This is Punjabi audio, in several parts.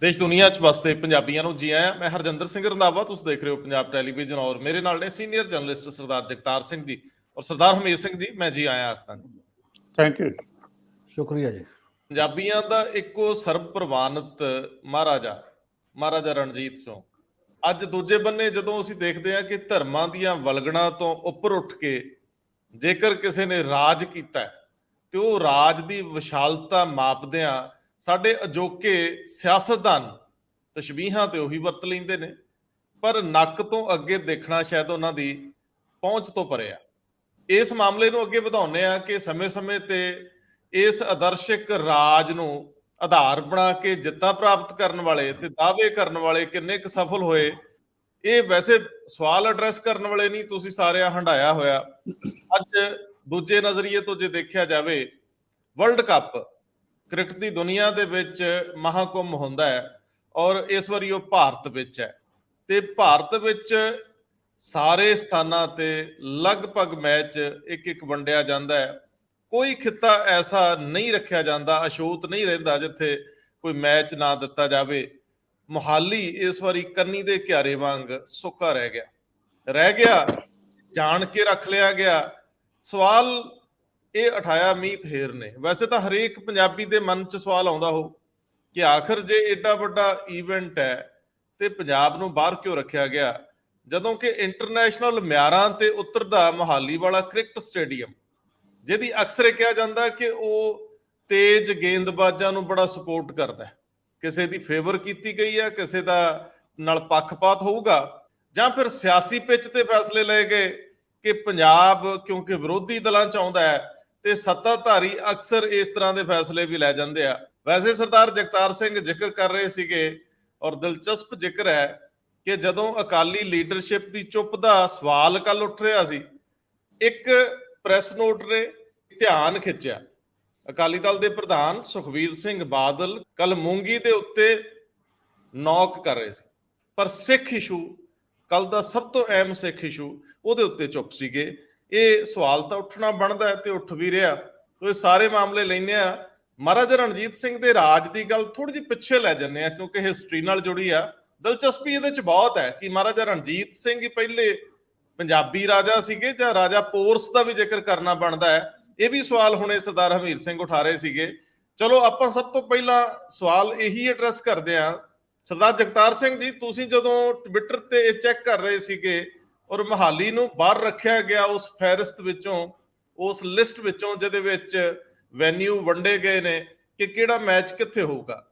ਦੇਸ਼ ਦੁਨੀਆ 'ਚ ਵਸਦੇ ਪੰਜਾਬੀਆਂ ਨੂੰ ਜੀ ਆਇਆਂ। ਮੈਂ ਹਰਜਿੰਦਰ ਸਿੰਘ ਰੰਧਾਵਾ, ਤੁਸੀਂ ਦੇਖ ਰਹੇ ਹੋ ਪੰਜਾਬ ਟੈਲੀਵਿਜ਼ਨ ਔਰ ਮੇਰੇ ਨਾਲ ਨੇ ਸੀਨੀਅਰ ਜਰਨਲਿਸਟ ਸਰਦਾਰ ਜਗਤਾਰ ਸਿੰਘ ਜੀ ਔਰ ਸਰਦਾਰ ਹਮੀਰ ਸਿੰਘ ਜੀ। ਮੈਂ ਜੀ ਆਇਆਂ ਆਖਦਾ ਜੀ। ਥੈਂਕ ਯੂ, ਸ਼ੁਕਰੀਆ ਜੀ। ਪੰਜਾਬੀਆਂ ਦਾ ਇੱਕੋ ਸਰਬ ਪ੍ਰਵਾਨਿਤ ਮਹਾਰਾਜਾ ਰਣਜੀਤ ਸਿੰਘ। ਅੱਜ ਦੂਜੇ ਬੰਨੇ ਜਦੋਂ ਅਸੀਂ ਦੇਖਦੇ ਹਾਂ ਕਿ ਧਰਮਾਂ ਦੀਆਂ ਵਲਗਣਾਂ ਤੋਂ ਉੱਪਰ ਉੱਠ ਕੇ ਜੇਕਰ ਕਿਸੇ ਨੇ ਰਾਜ ਕੀਤਾ ਤੇ ਉਹ ਰਾਜ ਦੀ ਵਿਸ਼ਾਲਤਾ ਮਾਪਦਿਆਂ ਸਾਡੇ ਅਜੋਕੇ ਸਿਆਸਤਦਾਨ ਤਸ਼ਬੀਹਾਂ ਤੇ ਉਹੀ ਵਰਤ ਲੈਂਦੇ ਨੇ, ਪਰ ਨੱਕ ਤੋਂ ਅੱਗੇ ਦੇਖਣਾ ਸ਼ਾਇਦ ਉਹਨਾਂ ਦੀ ਪਹੁੰਚ ਤੋਂ ਪਰੇ ਆ। ਇਸ ਮਾਮਲੇ ਨੂੰ ਅੱਗੇ ਵਧਾਉਂਦੇ ਆ ਕਿ ਸਮੇਂ-ਸਮੇਂ ਤੇ ਇਸ ਆਦਰਸ਼ਿਕ ਰਾਜ ਨੂੰ ਆਧਾਰ ਬਣਾ ਕੇ ਜਿੱਤਾਂ ਪ੍ਰਾਪਤ ਕਰਨ ਵਾਲੇ ਤੇ ਦਾਅਵੇ ਕਰਨ ਵਾਲੇ ਕਿੰਨੇ ਕੁ ਸਫਲ ਹੋਏ, ਇਹ ਵੈਸੇ ਸਵਾਲ ਐਡਰੈਸ ਕਰਨ ਵਾਲੇ ਨਹੀਂ, ਤੁਸੀਂ ਸਾਰਿਆਂ ਹੰਡਾਇਆ ਹੋਇਆ। ਅੱਜ ਦੂਜੇ ਨਜ਼ਰੀਏ ਤੋਂ ਜੇ ਦੇਖਿਆ ਜਾਵੇ, ਵਰਲਡ ਕੱਪ ਕ੍ਰਿਕਟ ਦੀ ਦੁਨੀਆ ਦੇ ਵਿੱਚ ਮਹਾਕੁੰਭ ਹੁੰਦਾ ਹੈ ਔਰ ਇਸ ਵਾਰੀ ਉਹ ਭਾਰਤ ਵਿੱਚ ਹੈ ਤੇ ਭਾਰਤ ਵਿੱਚ ਸਾਰੇ ਸਥਾਨਾਂ ਤੇ ਲਗਭਗ ਮੈਚ ਇੱਕ ਵੰਡਿਆ ਜਾਂਦਾ ਹੈ। ਕੋਈ ਖਿੱਤਾ ਐਸਾ ਨਹੀਂ ਰੱਖਿਆ ਜਾਂਦਾ, ਅਛੂਤ ਨਹੀਂ ਰਹਿੰਦਾ ਜਿੱਥੇ ਕੋਈ ਮੈਚ ਨਾ ਦਿੱਤਾ ਜਾਵੇ। ਮੁਹਾਲੀ ਇਸ ਵਾਰੀ ਕੰਨੀ ਦੇ ਘਿਆਰੇ ਵਾਂਗ ਸੁੱਕਾ ਰਹਿ ਗਿਆ, ਜਾਣ ਕੇ ਰੱਖ ਲਿਆ ਗਿਆ। ਸਵਾਲ ਇਹ ਉਠਾਇਆ ਮੀਤ ਹੇਰ ਨੇ। ਵੈਸੇ ਤਾਂ ਹਰੇਕ ਪੰਜਾਬੀ ਦੇ ਮਨ 'ਚ ਸਵਾਲ ਆਉਂਦਾ ਹੋ ਕਿ ਆਖਰ ਜੇ ਏਡਾ ਵੱਡਾ ਈਵੈਂਟ ਹੈ ਤੇ ਪੰਜਾਬ ਨੂੰ ਬਾਹਰ ਕਿਉਂ ਰੱਖਿਆ ਗਿਆ, ਜਦੋਂ ਕਿ ਇੰਟਰਨੈਸ਼ਨਲ ਮਿਆਰਾਂ ਤੇ ਉਤਰਦਾ ਮੁਹਾਲੀ ਵਾਲਾ ਕ੍ਰਿਕਟ ਸਟੇਡੀਅਮ, ਜਿਹਦੀ ਅਕਸਰ ਕਿਹਾ ਜਾਂਦਾ ਕਿ ਉਹ ਤੇਜ਼ ਗੇਂਦਬਾਜ਼ਾਂ ਨੂੰ ਬੜਾ ਸਪੋਰਟ ਕਰਦਾ, ਕਿਸੇ ਦੀ ਫੇਵਰ ਕੀਤੀ ਗਈ ਹੈ, ਕਿਸੇ ਦਾ ਨਾਲ ਪੱਖਪਾਤ ਹੋਊਗਾ, ਜਾਂ ਫਿਰ ਸਿਆਸੀ ਪਿੱਚ ਤੇ ਫੈਸਲੇ ਲਏ ਗਏ ਕਿ ਪੰਜਾਬ ਕਿਉਂਕਿ ਵਿਰੋਧੀ ਦਲਾਂ 'ਚ ਆਉਂਦਾ ਹੈ ਤੇ ਸੱਤਾਧਾਰੀ ਅਕਸਰ ਇਸ ਤਰ੍ਹਾਂ ਦੇ ਫੈਸਲੇ ਵੀ ਲੈ ਜਾਂਦੇ ਆ। ਵੈਸੇ ਸਰਦਾਰ ਜਗਤਾਰ ਸਿੰਘ ਜ਼ਿਕਰ ਕਰ ਰਹੇ ਸੀਗੇ ਔਰ ਦਿਲਚਸਪ ਜ਼ਿਕਰ ਹੈ ਕਿ ਜਦੋਂ ਅਕਾਲੀ ਲੀਡਰਸ਼ਿਪ ਦੀ ਚੁੱਪ ਦਾ ਸਵਾਲ ਕੱਲ ਉੱਠ ਰਿਹਾ ਸੀ, ਇੱਕ ਪ੍ਰੈਸ ਨੋਟ ਨੇ ਧਿਆਨ ਖਿੱਚਿਆ। ਅਕਾਲੀ ਦਲ ਦੇ ਪ੍ਰਧਾਨ ਸੁਖਬੀਰ ਸਿੰਘ ਬਾਦਲ ਕੱਲ ਮੂੰਗੀ ਦੇ ਉੱਤੇ ਨੌਕ ਕਰ ਰਹੇ ਸੀ, ਪਰ ਸਿੱਖ ਇਸ਼ੂ ਕੱਲ ਦਾ ਸਭ ਤੋਂ ਅਹਿਮ ਸਿੱਖ ਇਸ਼ੂ, ਉਹਦੇ ਉੱਤੇ ਚੁੱਪ ਸੀਗੇ। ਇਹ ਸਵਾਲ ਤਾਂ ਉੱਠਣਾ ਬਣਦਾ ਹੈ ਤੇ ਉੱਠ ਵੀ ਰਿਹਾ। ਇਹ ਸਾਰੇ ਮਾਮਲੇ ਲੈਂਦੇ ਆ। ਮਹਾਰਾਜਾ ਰਣਜੀਤ ਸਿੰਘ ਦੇ ਰਾਜ ਦੀ ਗੱਲ ਥੋੜੀ ਜਿਹੀ ਪਿੱਛੇ ਲੈ ਜਾਂਦੇ ਆ ਕਿਉਂਕਿ ਹਿਸਟਰੀ ਨਾਲ ਜੁੜੀ ਆ। ਦਿਲਚਸਪੀ ਇਹਦੇ ਚ ਬਹੁਤ ਹੈ ਕਿ ਮਹਾਰਾਜਾ ਰਣਜੀਤ ਸਿੰਘ ਹੀ ਪਹਿਲੇ ਪੰਜਾਬੀ ਰਾਜਾ ਸੀਗੇ ਜਾਂ ਰਾਜਾ ਪੋਰਸ ਦਾ ਵੀ ਜ਼ਿਕਰ ਕਰਨਾ ਬਣਦਾ ਹੈ। ਇਹ ਵੀ ਸਵਾਲ ਹੁਣੇ ਸਰਦਾਰ ਹਮੀਰ ਸਿੰਘ ਉਠਾ ਰਹੇ ਸੀਗੇ। ਚਲੋ ਆਪਾਂ ਸਭ ਤੋਂ ਪਹਿਲਾਂ ਸਵਾਲ ਇਹੀ ਐਡਰੈਸ ਕਰਦੇ ਆ। ਸਰਦਾਰ ਜਗਤਾਰ ਸਿੰਘ ਜੀ, ਤੁਸੀਂ ਜਦੋਂ ਟਵਿੱਟਰ ਤੇ ਇਹ ਚੈੱਕ ਕਰ ਰਹੇ ਸੀਗੇ ਔਰ ਮੁਹਾਲੀ ਨੂੰ ਬਾਹਰ ਰੱਖਿਆ ਗਿਆ ਉਸ ਫਹਿਰਿਸਤ ਵਿੱਚੋਂ, ਉਸ ਲਿਸਟ ਵਿੱਚੋਂ ਜਿਹਦੇ ਵਿੱਚ ਵੈਨਿਊ ਵੰਡੇ ਗਏ ਨੇ ਕਿ ਕਿਹੜਾ ਮੈਚ ਕਿੱਥੇ ਹੋਊਗਾ,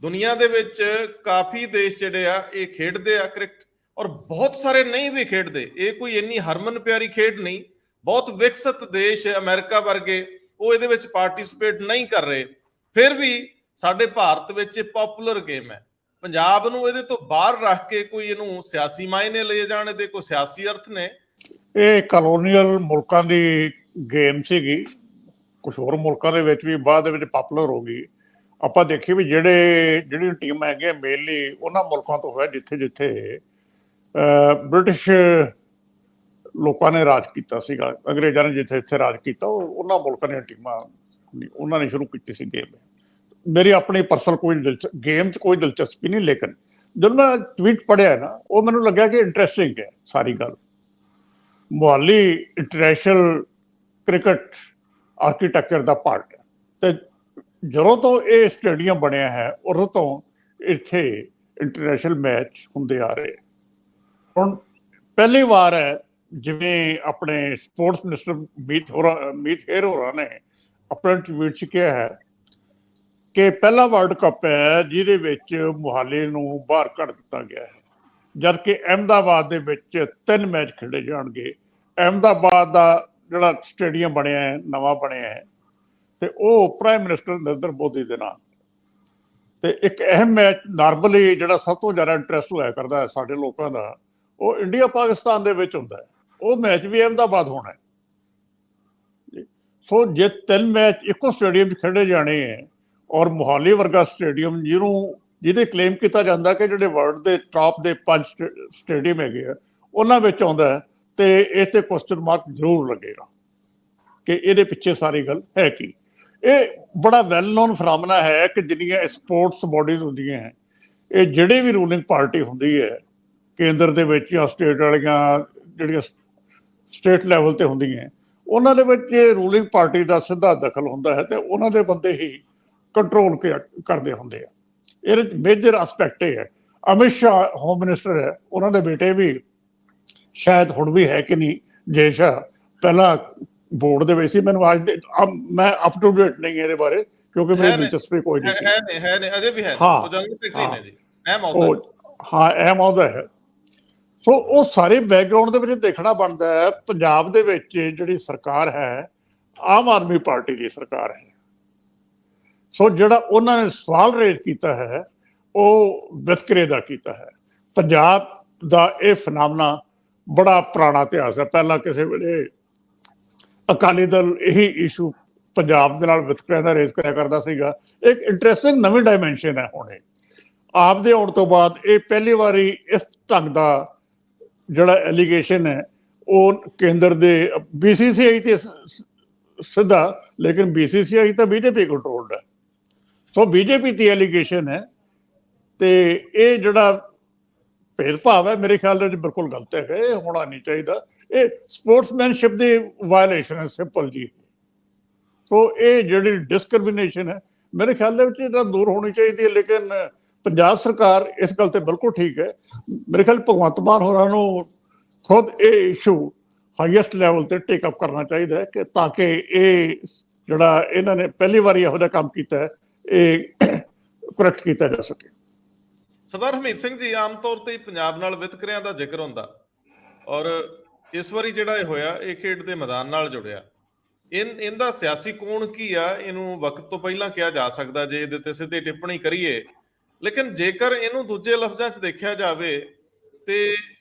ਦੁਨੀਆ ਦੇ ਵਿੱਚ ਕਾਫੀ ਦੇਸ਼ ਜਿਹੜੇ ਆ ਇਹ ਖੇਡਦੇ ਆ ਕ੍ਰਿਕਟ ਔਰ ਬਹੁਤ ਸਾਰੇ ਨਹੀਂ ਵੀ ਖੇਡਦੇ। ਇਹ ਕੋਈ ਇੰਨੀ ਹਰਮਨ ਪਿਆਰੀ ਖੇਡ ਨਹੀਂ। ਬਹੁਤ ਵਿਕਸਿਤ ਦੇਸ਼ ਅਮਰੀਕਾ ਵਰਗੇ ਉਹ ਇਹਦੇ ਵਿੱਚ ਪਾਰਟਿਸਿਪੇਟ ਨਹੀਂ ਕਰ ਰਹੇ, ਫਿਰ ਵੀ ਸਾਡੇ ਭਾਰਤ ਵਿੱਚ ਇਹ ਪਪੂਲਰ ਗੇਮ ਹੈ। ਪੰਜਾਬ ਨੂੰ ਇਹਦੇ ਤੋਂ ਬਾਹਰ ਰੱਖ ਕੇ ਕੋਈ ਇਹਨੂੰ ਸਿਆਸੀ ਮਾਇਨੇ ਲਏ ਜਾਣ ਦੇ ਕੋਈ ਸਿਆਸੀ ਅਰਥ ਨੇ? ਇਹ ਕਲੋਨੀਅਲ ਮੁਲਕਾਂ ਦੀ ਗੇਮ ਸੀਗੀ, ਕੁਝ ਹੋਰ ਮੁਲਕਾਂ ਦੇ ਵਿੱਚ ਵੀ ਬਾਅਦ ਦੇ ਵਿੱਚ ਪਾਪੂਲਰ ਹੋ ਗਈ। ਆਪਾਂ ਦੇਖੀਏ ਵੀ ਜਿਹੜੀਆਂ ਟੀਮਾਂ ਹੈਗੀਆਂ ਮੇਨਲੀ ਉਹਨਾਂ ਮੁਲਕਾਂ ਤੋਂ ਹੋਇਆ ਜਿੱਥੇ ਬ੍ਰਿਟਿਸ਼ ਲੋਕਾਂ ਨੇ ਰਾਜ ਕੀਤਾ ਸੀਗਾ, ਅੰਗਰੇਜ਼ਾਂ ਨੇ ਜਿੱਥੇ ਰਾਜ ਕੀਤਾ ਉਹਨਾਂ ਮੁਲਕਾਂ ਦੀਆਂ ਟੀਮਾਂ ਉਹਨਾਂ ਨੇ ਸ਼ੁਰੂ ਕੀਤੀ ਸੀ ਗੇਮ। ਮੇਰੀ ਆਪਣੀ ਪਰਸਨਲ ਗੇਮ 'ਚ ਕੋਈ ਦਿਲਚਸਪੀ ਨਹੀਂ, ਲੇਕਿਨ ਜਦੋਂ ਮੈਂ ਟਵੀਟ ਪੜ੍ਹਿਆ ਨਾ ਉਹ ਮੈਨੂੰ ਲੱਗਿਆ ਕਿ ਇੰਟਰਸਟਿੰਗ ਹੈ ਸਾਰੀ ਗੱਲ। ਮੁਹਾਲੀ ਇੰਟਰਨੈਸ਼ਨਲ ਕ੍ਰਿਕਟ ਆਰਕੀਟੈਕਚਰ ਦਾ ਪਾਰਟ ਹੈ ਤੇ ਜਦੋਂ ਤੋਂ ਇਹ ਸਟੇਡੀਅਮ ਬਣਿਆ ਹੈ ਉਦੋਂ ਤੋਂ ਇੱਥੇ ਇੰਟਰਨੈਸ਼ਨਲ ਮੈਚ ਹੁੰਦੇ ਆ ਰਹੇ। ਹੁਣ ਪਹਿਲੀ ਵਾਰ ਹੈ ਜਿਵੇਂ ਆਪਣੇ ਸਪੋਰਟਸ ਮਿਨਿਸਟਰ ਮੀਤ ਹੇਰ ਹੋਰਾਂ ਨੇ ਆਪਣੇ ਟਵੀਟ 'ਚ ਕਿਹਾ ਹੈ ਕਿ ਪਹਿਲਾ ਵਰਲਡ ਕੱਪ ਹੈ ਜਿਹਦੇ ਵਿੱਚ ਮੁਹਾਲੀ ਨੂੰ ਬਾਹਰ ਕੱਢ ਦਿੱਤਾ ਗਿਆ ਹੈ, ਜਦਕਿ ਅਹਿਮਦਾਬਾਦ ਦੇ ਵਿੱਚ 3 ਮੈਚ ਖੇਡੇ ਜਾਣਗੇ। ਅਹਿਮਦਾਬਾਦ ਦਾ ਜਿਹੜਾ ਸਟੇਡੀਅਮ ਬਣਿਆ ਹੈ, ਨਵਾਂ ਬਣਿਆ ਹੈ, ਤੇ ਉਹ ਪ੍ਰਾਈਮ ਮਿਨਿਸਟਰ ਨਰਿੰਦਰ ਮੋਦੀ ਦੇ ਨਾਲ। ਤੇ ਇੱਕ ਅਹਿਮ ਮੈਚ ਨਾਰਮਲੀ ਜਿਹੜਾ ਸਭ ਤੋਂ ਜ਼ਿਆਦਾ ਇੰਟਰਸਟ ਹੋਇਆ ਕਰਦਾ ਹੈ ਸਾਡੇ ਲੋਕਾਂ ਦਾ, ਉਹ ਇੰਡੀਆ ਪਾਕਿਸਤਾਨ ਦੇ ਵਿੱਚ ਹੁੰਦਾ ਹੈ। ਉਹ ਮੈਚ ਵੀ ਅਹਿਮਦਾਬਾਦ ਹੋਣਾ ਹੈ। ਸੋ ਜੇ 3 ਮੈਚ ਇੱਕੋ ਸਟੇਡੀਅਮ 'ਚ ਖੇਡੇ ਜਾਣੇ ਹੈ ਔਰ ਮੁਹਾਲੀ ਵਰਗਾ ਸਟੇਡੀਅਮ ਜਿਹਦੇ ਕਲੇਮ ਕੀਤਾ ਜਾਂਦਾ ਕਿ ਜਿਹੜੇ ਵਰਲਡ ਦੇ ਟਾਪ ਦੇ 5 ਸਟੇਡੀਅਮ ਹੈਗੇ ਆ ਉਹਨਾਂ ਵਿੱਚ ਆਉਂਦਾ ਹੈ, ਤੇ ਇਸ ਤੇ ਕੁਐਸਚਨ ਮਾਰਕ ਜ਼ਰੂਰ ਲੱਗੇਗਾ ਕਿ ਇਹਦੇ ਪਿੱਛੇ ਸਾਰੀ ਗੱਲ ਹੈ ਕੀ। ਇਹ ਬੜਾ ਵੈਲ ਨੋਨ ਫਰਾਮਨਾ ਹੈ ਕਿ ਜਿਹੜੀਆਂ ਸਪੋਰਟਸ ਬੋਡੀਜ਼ ਹੁੰਦੀਆਂ ਹੈ ਇਹ ਜਿਹੜੀ ਵੀ ਰੂਲਿੰਗ ਪਾਰਟੀ ਹੁੰਦੀ ਹੈ ਕੇਂਦਰ ਦੇ ਵਿੱਚ ਜਾਂ ਸਟੇਟ ਵਾਲੀਆਂ ਜਿਹੜੀਆਂ ਸਟੇਟ ਲੈਵਲ ਤੇ ਹੁੰਦੀਆਂ, ਉਹਨਾਂ ਦੇ ਵਿੱਚ ਰੂਲਿੰਗ ਪਾਰਟੀ ਦਾ ਸਿੱਧਾ ਦਖਲ ਹੁੰਦਾ ਹੈ ਤੇ ਉਹਨਾਂ ਦੇ ਬੰਦੇ ਹੀ ਕੰਟਰੋਲ ਕਰਦੇ ਹੁੰਦੇ ਆ। ਇਹਦੇ ਮੇਜਰ ਐਸਪੈਕਟ ਇਹ ਹੈ। ਅਮਿਤ ਸ਼ਾਹ ਹੋਮ ਮਿਨਿਸਟਰ ਹੈ, ਉਹਨਾਂ ਦੇ ਬੇਟੇ ਵੀ ਸ਼ਾਇਦ ਹੁਣ ਵੀ ਹੈ ਕਿ ਨਹੀਂ, ਜੈ ਸ਼ਾਹ ਪਹਿਲਾਂ ਬੋਰਡ ਦੇ ਵਿੱਚ ਸੀ। ਮੈਨੂੰ ਅੱਜ ਮੈਂ ਅਪ ਟੂ ਡੇਟ ਨਹੀਂ ਇਹਦੇ ਬਾਰੇ, ਕਿਉਂਕਿ ਮੇਰੀ ਦਿਲਚਸਪੀ ਕੋਈ ਨਹੀਂ ਸੀ। ਹੈ ਅਜੇ ਵੀ ਹੈ, ਹਾਂ, ਉਹ ਜਨਰਲ ਸੈਕਟਰੀ ਨੇ ਜੀ, ਅਹਿਮ ਅਹੁਦਾ ਹੈ। ਸੋ ਉਹ ਸਾਰੇ ਬੈਕਗ੍ਰਾਉਂਡ ਦੇ ਵਿੱਚ ਦੇਖਣਾ ਬਣਦਾ ਹੈ। ਪੰਜਾਬ ਦੇ ਵਿੱਚ ਜਿਹੜੀ ਸਰਕਾਰ ਹੈ, ਆਮ ਆਦਮੀ ਪਾਰਟੀ ਦੀ ਸਰਕਾਰ ਹੈ। ਸੋ ਜਿਹੜਾ ਉਹਨਾਂ ਨੇ ਸਵਾਲ ਰੇਜ਼ ਕੀਤਾ ਹੈ ਉਹ ਵਿਤਕਰੇ ਦਾ ਕੀਤਾ ਹੈ। ਪੰਜਾਬ ਦਾ ਇਹ ਫਨਾਮਨਾ ਬੜਾ ਪੁਰਾਣਾ ਇਤਿਹਾਸ ਹੈ। ਪਹਿਲਾਂ ਕਿਸੇ ਵੇਲੇ ਅਕਾਲੀ ਦਲ ਇਹੀ ਇਸ਼ੂ ਪੰਜਾਬ ਦੇ ਨਾਲ ਵਿਤਕਰੇ ਦਾ ਰੇਜ਼ ਕਰਿਆ ਕਰਦਾ ਸੀਗਾ। ਇੱਕ ਇੰਟਰਸਟਿੰਗ ਨਵੀਂ ਡਾਇਮੈਂਸ਼ਨ ਹੈ ਹੁਣ ਇਹ। ਆਪ ਦੇ ਆਉਣ ਤੋਂ ਬਾਅਦ ਇਹ ਪਹਿਲੀ ਵਾਰੀ ਇਸ ਢੰਗ ਦਾ ਜਿਹੜਾ ਐਲੀਗੇਸ਼ਨ ਹੈ ਉਹ ਕੇਂਦਰ ਦੇ BCCI ਤੇ ਸਿੱਧਾ, ਲੇਕਿਨ BCCI ਤਾਂ BJP ਕੰਟਰੋਲਡ ਹੈ। ਸੋ BJP ਦੀ ਐਲੀਗੇਸ਼ਨ ਹੈ ਤੇ ਇਹ ਜਿਹੜਾ ਭੇਦਭਾਵ ਹੈ ਮੇਰੇ ਖਿਆਲ ਦੇ ਵਿੱਚ ਬਿਲਕੁਲ ਗਲਤ ਹੈ। ਇਹ ਹੋਣਾ ਨਹੀਂ ਚਾਹੀਦਾ। ਇਹ ਸਪੋਰਟਸਮੈਨਸ਼ਿਪ ਦੀ ਵਾਇਲੇਸ਼ਨ ਹੈ, ਸਿੰਪਲ ਜੀ। ਸੋ ਇਹ ਜਿਹੜੀ ਡਿਸਕ੍ਰਿਮੀਨੇਸ਼ਨ ਹੈ ਮੇਰੇ ਖਿਆਲ ਦੇ ਵਿੱਚ ਇਹਦਾ ਦੂਰ ਹੋਣੀ ਚਾਹੀਦੀ ਹੈ। ਲੇਕਿਨ ਪੰਜਾਬ ਸਰਕਾਰ ਇਸ ਗੱਲ ਤੇ ਬਿਲਕੁਲ ਠੀਕ ਹੈ। ਮੇਰੇ ਖਿਆਲ ਭਗਵੰਤ ਮਾਨ ਹੋਰਾਂ ਨੂੰ ਖੁਦ ਇਹ ਇਸ਼ੂ ਹਾਈਐਸਟ ਲੈਵਲ ਤੇ ਟੇਕ ਅਪ ਕਰਨਾ ਚਾਹੀਦਾ ਹੈ ਕਿ ਤਾਂ ਕਿ ਇਹ ਜਿਹੜਾ ਇਹਨਾਂ ਨੇ ਪਹਿਲੀ ਵਾਰੀ ਇਹੋ ਜਿਹਾ ਕੰਮ ਕੀਤਾ ਹੈ ਇਹ ਕਰੈਕਟ ਕੀਤਾ ਜਾ ਸਕੇ। ਸਰਦਾਰ ਹਰਮੀਤ ਸਿੰਘ ਜੀ, ਆਮ ਤੌਰ ਤੇ ਪੰਜਾਬ ਨਾਲ ਵਿਤਕਰਿਆਂ ਦਾ ਜ਼ਿਕਰ ਹੁੰਦਾ ਔਰ ਇਸ ਵਾਰੀ ਜਿਹੜਾ ਇਹ ਹੋਇਆ ਇਹ ਖੇਡ ਦੇ ਮੈਦਾਨ ਨਾਲ ਜੁੜਿਆ। ਇਹਦਾ ਸਿਆਸੀ ਕੋਣ ਕੀ ਆ, ਇਹਨੂੰ ਵਕਤ ਤੋਂ ਪਹਿਲਾਂ ਕਿਹਾ ਜਾ ਸਕਦਾ ਜੇ ਇਹਦੇ ਤੇ ਸਿੱਧੀ ਟਿੱਪਣੀ ਕਰੀਏ। ਲੇਕਿਨ ਜੇਕਰ ਇਹਨੂੰ ਦੂਜੇ ਲਫ਼ਜ਼ਾਂ 'ਚ ਦੇਖਿਆ ਜਾਵੇ ਤੇ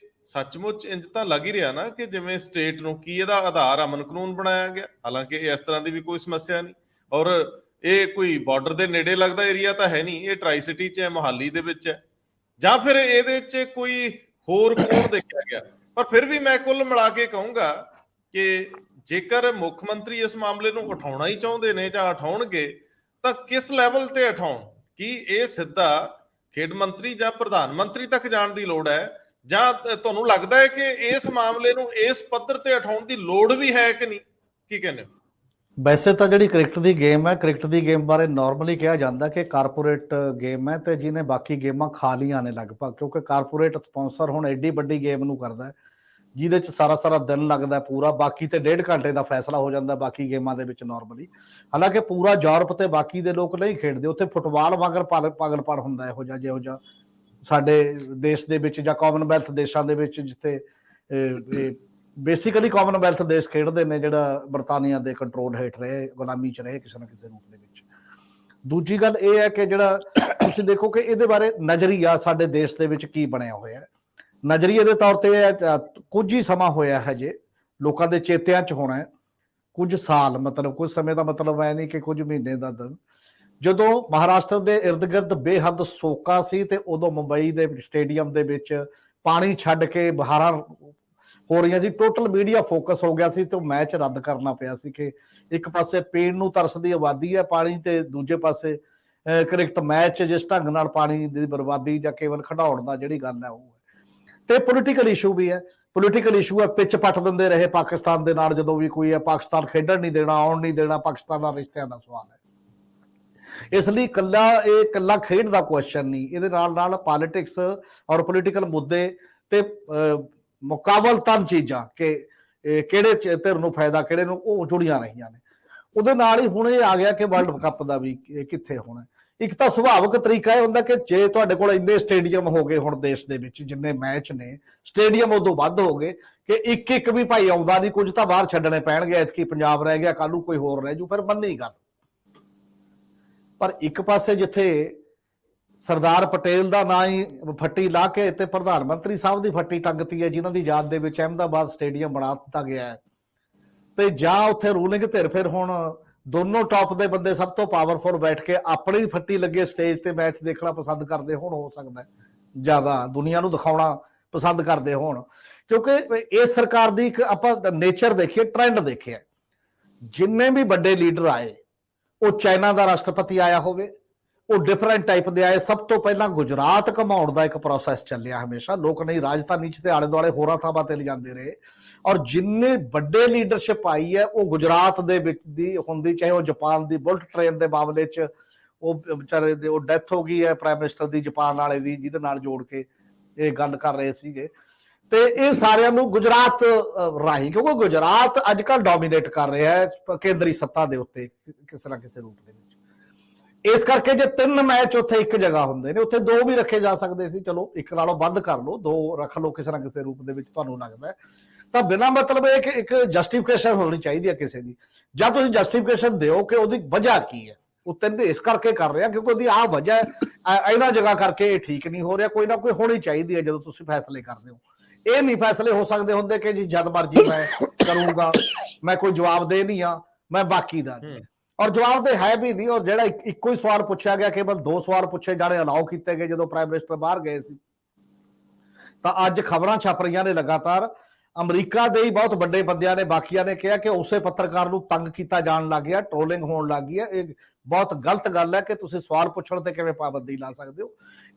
ਸੱਚਮੁੱਚ ਇੰਜ ਤਾਂ ਲੱਗ ਹੀ ਰਿਹਾ ਨਾ ਕਿ ਜਿਵੇਂ ਸਟੇਟ ਨੂੰ ਕੀ ਇਹਦਾ ਆਧਾਰ ਅਮਨ ਕਾਨੂੰਨ ਬਣਾਇਆ ਗਿਆ। ਹਾਲਾਂਕਿ ਇਸ ਤਰ੍ਹਾਂ ਦੀ ਵੀ ਕੋਈ ਸਮੱਸਿਆ ਨਹੀਂ ਔਰ ਇਹ ਕੋਈ ਬਾਰਡਰ ਦੇ ਨੇੜੇ ਲੱਗਦਾ ਏਰੀਆ ਤਾਂ ਹੈ ਨਹੀਂ। ਇਹ ਟਰਾਈ ਸਿਟੀ 'ਚ ਹੈ, ਮੁਹਾਲੀ ਦੇ ਵਿੱਚ ਹੈ, ਜਾਂ ਫਿਰ ਇਹਦੇ 'ਚ ਕੋਈ ਹੋਰ ਕੋਣ ਦੇਖਿਆ ਗਿਆ। ਪਰ ਫਿਰ ਵੀ ਮੈਂ ਕੁੱਲ ਮਿਲਾ ਕੇ ਕਹੂੰਗਾ ਕਿ ਜੇਕਰ ਮੁੱਖ ਮੰਤਰੀ ਇਸ ਮਾਮਲੇ ਨੂੰ ਉਠਾਉਣਾ ਹੀ ਚਾਹੁੰਦੇ ਨੇ ਜਾਂ ਉਠਾਉਣਗੇ ਤਾਂ ਕਿਸ ਲੈਵਲ ਤੇ ਉਠਾਉਣ? ਕੀ ਇਹ ਸਿੱਧਾ ਖੇਡ ਮੰਤਰੀ ਜਾਂ ਪ੍ਰਧਾਨ ਮੰਤਰੀ ਤੱਕ ਜਾਣ ਦੀ ਲੋੜ ਹੈ, ਜਾਂ ਤੁਹਾਨੂੰ ਲੱਗਦਾ ਹੈ ਕਿ ਇਸ ਮਾਮਲੇ ਨੂੰ ਇਸ ਪੱਧਰ ਤੇ ਉਠਾਉਣ ਦੀ ਲੋੜ ਵੀ ਹੈ ਕਿ ਨਹੀਂ? ਕੀ ਕਹਿੰਦੇ ਹੋ? ਵੈਸੇ ਤਾਂ ਜਿਹੜੀ ਕ੍ਰਿਕਟ ਦੀ ਗੇਮ ਹੈ, ਕ੍ਰਿਕਟ ਦੀ ਗੇਮ ਬਾਰੇ ਨਾਰਮਲੀ ਕਿਹਾ ਜਾਂਦਾ ਕਿ ਕਾਰਪੋਰੇਟ ਗੇਮ ਹੈ ਤੇ ਜਿਹਨੇ ਬਾਕੀ ਗੇਮਾਂ ਖਾ ਲੀਆਂ ਨੇ ਲਗਭਗ, ਕਿਉਂਕਿ ਕਾਰਪੋਰੇਟ ਸਪਾਂਸਰ ਹੁਣ ਐਡੀ ਵੱਡੀ ਗੇਮ ਨੂੰ ਕਰਦਾ ਹੈ ਜਿਹਦੇ ਚ ਸਾਰਾ ਦਿਨ ਲੱਗਦਾ ਪੂਰਾ। ਬਾਕੀ ਤੇ 1.5 ਘੰਟੇ ਦਾ ਫੈਸਲਾ ਹੋ ਜਾਂਦਾ ਬਾਕੀ ਗੇਮਾਂ ਦੇ ਵਿੱਚ ਨਾਰਮਲੀ। ਹਾਲਾਂਕਿ ਪੂਰਾ ਯੂਰਪ ਤੇ ਬਾਕੀ ਦੇ ਲੋਕ ਨਹੀਂ ਖੇਡਦੇ, ਉੱਥੇ ਫੁੱਟਬਾਲ ਵਾਂਗਰ ਪਾਗਲਪਨ ਹੁੰਦਾ ਇਹੋ ਜਿਹਾ ਸਾਡੇ ਦੇਸ਼ ਦੇ ਵਿੱਚ ਜਾਂ ਕਾਮਨਵੈਲਥ ਦੇਸ਼ਾਂ ਦੇ ਵਿੱਚ, ਜਿੱਥੇ ਬੇਸਿਕਲੀ ਕਾਮਨਵੈਲਥ ਦੇਸ਼ ਖੇਡਦੇ ਨੇ ਜਿਹੜਾ ਬਰਤਾਨੀਆ ਦੇ ਕੰਟਰੋਲ ਹੇਠ ਰਹੇ, ਗੁਲਾਮੀ ਚ ਰਹੇ ਕਿਸੇ ਨਾ ਕਿਸੇ ਰੂਪ ਦੇ ਵਿੱਚ। ਦੂਜੀ ਗੱਲ ਇਹ ਹੈ ਕਿ ਜਿਹੜਾ ਤੁਸੀਂ ਦੇਖੋ ਕਿ ਇਹਦੇ ਬਾਰੇ ਨਜ਼ਰੀਆ ਸਾਡੇ ਦੇਸ਼ ਦੇ ਵਿੱਚ ਕੀ ਬਣਿਆ ਹੋਇਆ। ਨਜ਼ਰੀਏ ਦੇ ਤੌਰ ਤੇ ਕੁਝ ਹੀ ਸਮਾਂ ਹੋਇਆ ਹੈ, ਜੇ ਲੋਕਾਂ ਦੇ ਚੇਤਿਆਂ ਚ ਹੋਣਾ ਕੁਝ ਸਾਲ, ਮਤਲਬ ਕੁਝ ਸਮੇਂ ਦਾ ਮਤਲਬ ਹੈ ਨਹੀਂ ਕਿ ਕੁਝ ਮਹੀਨੇ ਦਾ ਦਿਨ। ਜਦੋਂ ਮਹਾਰਾਸ਼ਟਰ ਦੇ ਇਰਦ ਗਿਰਦ ਬੇਹੱਦ ਸੋਕਾ ਸੀ ਤੇ ਉਦੋਂ ਮੁੰਬਈ ਦੇ ਸਟੇਡੀਅਮ ਦੇ ਵਿੱਚ ਪਾਣੀ ਛੱਡ ਕੇ ਬਹਾਰਾਂ ਹੋ ਰਹੀਆਂ ਸੀ, ਟੋਟਲ ਮੀਡੀਆ ਫੋਕਸ ਹੋ ਗਿਆ ਸੀ ਤੇ ਉਹ ਮੈਚ ਰੱਦ ਕਰਨਾ ਪਿਆ ਸੀ ਕਿ ਇੱਕ ਪਾਸੇ ਪੀਣ ਨੂੰ ਤਰਸਦੀ ਆਬਾਦੀ ਹੈ ਪਾਣੀ ਤੇ ਦੂਜੇ ਪਾਸੇ ਕ੍ਰਿਕਟ ਮੈਚ ਜਿਸ ਢੰਗ ਨਾਲ ਪਾਣੀ ਦੀ ਬਰਬਾਦੀ ਜਾਂ ਕੇਵਲ ਖਿਡਾਉਣ ਦਾ ਜਿਹੜੀ ਗੱਲ ਹੈ ਉਹ ਹੈ। ਤੇ ਪੋਲੀਟੀਕਲ ਇਸ਼ੂ ਵੀ ਹੈ। ਪੋਲੀਟੀਕਲ ਇਸ਼ੂ ਹੈ, ਪਿੱਚ ਪੱਟ ਦਿੰਦੇ ਰਹੇ ਪਾਕਿਸਤਾਨ ਦੇ ਨਾਲ ਜਦੋਂ ਵੀ ਕੋਈ ਹੈ, ਪਾਕਿਸਤਾਨ ਖੇਡਣ ਨਹੀਂ ਦੇਣਾ, ਆਉਣ ਨਹੀਂ ਦੇਣਾ, ਪਾਕਿਸਤਾਨ ਨਾਲ ਰਿਸ਼ਤਿਆਂ ਦਾ ਸਵਾਲ ਹੈ। ਇਸ ਲਈ ਕੱਲਾ ਖੇਡ ਦਾ ਕੁਐਸਚਨ ਨਹੀਂ, ਇਹਦੇ ਨਾਲ ਪੋਲਿਟਿਕਸ ਔਰ ਪੋਲੀਟੀਕਲ ਮੁੱਦੇ ਤੇ ਮੁਕਾਬਲਤਨ ਚੀਜ਼ਾਂ ਕਿ ਕਿਹੜੇ ਧਿਰ ਨੂੰ ਫਾਇਦਾ ਕਿਹੜੇ ਨੂੰ, ਉਹ ਜੁੜੀਆਂ ਰਹੀਆਂ ਨੇ। ਉਹਦੇ ਨਾਲ ਹੀ ਹੁਣ ਇਹ ਆ ਗਿਆ ਕਿ ਵਰਲਡ ਕੱਪ ਦਾ ਵੀ ਕਿੱਥੇ ਹੋਣਾ। ਇੱਕ ਤਾਂ ਸੁਭਾਵਿਕ ਤਰੀਕਾ ਇਹ ਹੁੰਦਾ ਕਿ ਜੇ ਤੁਹਾਡੇ ਕੋਲ ਇੰਨੇ ਸਟੇਡੀਅਮ ਹੋ ਗਏ ਹੁਣ ਦੇਸ਼ ਦੇ ਵਿੱਚ, ਜਿੰਨੇ ਮੈਚ ਨੇ ਸਟੇਡੀਅਮ ਉਦੋਂ ਵੱਧ ਹੋ ਗਏ ਕਿ ਇੱਕ ਵੀ ਭਾਈ ਆਉਂਦਾ ਨਹੀਂ, ਕੁਝ ਤਾਂ ਬਾਹਰ ਛੱਡਣੇ ਪੈਣਗੇ। ਐਤਕੀ ਪੰਜਾਬ ਰਹਿ ਗਿਆ, ਕੱਲ ਨੂੰ ਕੋਈ ਹੋਰ ਰਹਿ ਜੂ, ਫਿਰ ਮੰਨੀ ਗੱਲ। ਪਰ ਇੱਕ ਪਾਸੇ ਜਿੱਥੇ ਸਰਦਾਰ ਪਟੇਲ ਦਾ ਨਾਂ ਹੀ ਫੱਟੀ ਲਾ ਕੇ ਤੇ ਪ੍ਰਧਾਨ ਮੰਤਰੀ ਸਾਹਿਬ ਦੀ ਫੱਟੀ ਟੰਗਤੀ ਹੈ, ਜਿਨ੍ਹਾਂ ਦੀ ਯਾਦ ਦੇ ਵਿੱਚ ਅਹਿਮਦਾਬਾਦ ਸਟੇਡੀਅਮ ਬਣਾ ਦਿੱਤਾ ਗਿਆ ਹੈ, ਤੇ ਜਾਂ ਉੱਥੇ ਰੂਲਿੰਗ ਧਿਰ ਫਿਰ ਹੁਣ ਦੋਨੋਂ ਟੌਪ ਦੇ ਬੰਦੇ ਸਭ ਤੋਂ ਪਾਵਰਫੁਲ ਬੈਠ ਕੇ ਆਪਣੀ ਫੱਟੀ ਲੱਗੇ ਸਟੇਜ ਤੇ ਮੈਚ ਦੇਖਣਾ ਪਸੰਦ ਕਰਦੇ ਹੋਣ, ਹੋ ਸਕਦਾ ਜ਼ਿਆਦਾ ਦੁਨੀਆ ਨੂੰ ਦਿਖਾਉਣਾ ਪਸੰਦ ਕਰਦੇ ਹੋਣ। ਕਿਉਂਕਿ ਇਸ ਸਰਕਾਰ ਦੀ ਇੱਕ ਆਪਾਂ ਨੇਚਰ ਦੇਖੀਏ, ਟ੍ਰੈਂਡ ਦੇਖਿਆ, ਜਿੰਨੇ ਵੀ ਵੱਡੇ ਲੀਡਰ ਆਏ, ਉਹ ਚਾਈਨਾ ਦਾ ਰਾਸ਼ਟਰਪਤੀ ਆਇਆ ਹੋਵੇ, ਉਹ ਡਿਫਰੈਂਟ ਟਾਈਪ ਦੇ ਆਏ। ਸਭ ਤੋਂ ਪਹਿਲਾਂ ਗੁਜਰਾਤ ਘਮਾਉਣ ਦਾ ਇੱਕ ਪ੍ਰੋਸੈਸ ਚੱਲਿਆ ਹਮੇਸ਼ਾ, ਲੋਕ ਨਹੀਂ ਰਾਜਧਾਨੀ 'ਚ ਤੇ ਆਲੇ ਦੁਆਲੇ ਹੋਰਾਂ ਥਾਵਾਂ ਤੇ ਲਿਜਾਂਦੇ ਰਹੇ, ਔਰ ਜਿੰਨੇ ਵੱਡੇ ਲੀਡਰਸ਼ਿਪ ਆਈ ਹੈ ਉਹ ਗੁਜਰਾਤ ਦੇ ਵਿੱਚ ਦੀ ਹੁੰਦੀ, ਚਾਹੇ ਉਹ ਜਾਪਾਨ ਦੀ ਬੁਲਟ ਟ੍ਰੇਨ ਦੇ ਮਾਮਲੇ 'ਚ ਉਹ ਵਿਚਾਰੇ ਦੇ ਉਹ ਡੈਥ ਹੋ ਗਈ ਹੈ ਪ੍ਰਾਈਮ ਮਿਨਿਸਟਰ ਦੀ ਜਾਪਾਨ ਵਾਲੇ ਦੀ, ਜਿਹਦੇ ਨਾਲ ਜੋੜ ਕੇ ਇਹ ਗੱਲ ਕਰ ਰਹੇ ਸੀਗੇ, ਤੇ ਇਹ ਸਾਰਿਆਂ ਨੂੰ ਗੁਜਰਾਤ ਰਾਹੀਂ, ਕਿਉਂਕਿ ਗੁਜਰਾਤ ਅੱਜ ਕੱਲ੍ਹ ਡੋਮੀਨੇਟ ਕਰ ਰਿਹਾ ਹੈ ਕੇਂਦਰੀ ਸੱਤਾ ਦੇ ਉੱਤੇ ਕਿਸੇ ਨਾ ਕਿਸੇ ਰੂਪ ਦੇ ਵਿੱਚ। ਇਸ ਕਰਕੇ ਜੇ 3 ਮੈਚ ਉੱਥੇ ਇੱਕ ਜਗ੍ਹਾ ਹੁੰਦੇ ਨੇ, ਉੱਥੇ 2 ਵੀ ਰੱਖੇ ਜਾ ਸਕਦੇ ਸੀ, ਚਲੋ ਇੱਕ ਨਾਲੋਂ ਵੱਧ ਕਰ ਲਓ, 2 ਰੱਖ ਲਓ ਕਿਸੇ ਨਾ ਕਿਸੇ ਰੂਪ ਦੇ ਵਿੱਚ ਤੁਹਾਨੂੰ ਲੱਗਦਾ, ਤਾਂ ਬਿਨਾਂ ਮਤਲਬ ਇਹ ਕਿ ਇੱਕ ਜਸਟੀਫਿਕੇਸ਼ਨ ਹੋਣੀ ਚਾਹੀਦੀ ਹੈ ਕਿਸੇ ਦੀ, ਜਾਂ ਤੁਸੀਂ ਜਸਟੀਫਿਕੇਸ਼ਨ ਦਿਓ ਕਿ ਉਹਦੀ ਵਜ੍ਹਾ ਕੀ ਹੈ। ਉਹ 3 ਇਸ ਕਰਕੇ ਕਰ ਰਿਹਾ ਕਿਉਂਕਿ ਉਹਦੀ ਆਹ ਵਜ੍ਹਾ ਹੈ, ਇਹਨਾਂ ਜਗ੍ਹਾ ਕਰਕੇ ਇਹ ਠੀਕ ਨਹੀਂ ਹੋ ਰਿਹਾ, ਕੋਈ ਨਾ ਕੋਈ ਹੋਣੀ ਚਾਹੀਦੀ ਹੈ ਜਦੋਂ ਤੁਸੀਂ ਫੈਸਲੇ ਕਰਦੇ ਹੋ। ਇਹ ਨਹੀਂ ਫੈਸਲੇ ਹੋ ਸਕਦੇ ਹੁੰਦੇ ਕਿ ਜੀ ਜਦ ਮਰਜੀ ਮੈਂ ਕਰੂੰਗਾ, ਮੈਂ ਕੋਈ ਜਵਾਬਦੇਹ ਨਹੀਂ ਆ, ਮੈਂ ਬਾਕੀ ਦਾ, ਔਰ ਜਵਾਬਦੇਹ ਹੈ ਵੀ ਨਹੀਂ। ਔਰ ਜਿਹੜਾ ਇੱਕੋ ਹੀ ਸਵਾਲ ਪੁੱਛਿਆ ਗਿਆ, ਕੇਵਲ 2 ਸਵਾਲ ਪੁੱਛੇ ਜਾਣੇ ਅਲਾਉ ਕੀਤੇ ਗਏ ਜਦੋਂ ਪ੍ਰਾਈਮ ਮਿਨਿਸਟਰ ਬਾਹਰ ਗਏ ਸੀ। ਤਾਂ ਅੱਜ ਖਬਰਾਂ ਛਪ ਰਹੀਆਂ ਨੇ ਲਗਾਤਾਰ, ਅਮਰੀਕਾ ਦੇ ਹੀ ਬਹੁਤ ਵੱਡੇ ਬੰਦਿਆਂ ਨੇ, ਬਾਕੀਆਂ ਨੇ ਕਿਹਾ ਕਿ ਉਸੇ ਪੱਤਰਕਾਰ ਨੂੰ ਤੰਗ ਕੀਤਾ ਜਾਣ ਲੱਗ ਗਿਆ, ਟ੍ਰੋਲਿੰਗ ਹੋਣ ਲੱਗ ਗਈ ਹੈ। ਇਹ ਬਹੁਤ ਗਲਤ ਗੱਲ ਹੈ ਕਿ ਤੁਸੀਂ ਸਵਾਲ ਪੁੱਛਣ ਤੇ ਕਿਵੇਂ ਪਾਬੰਦੀ ਲਾ ਸਕਦੇ ਹੋ।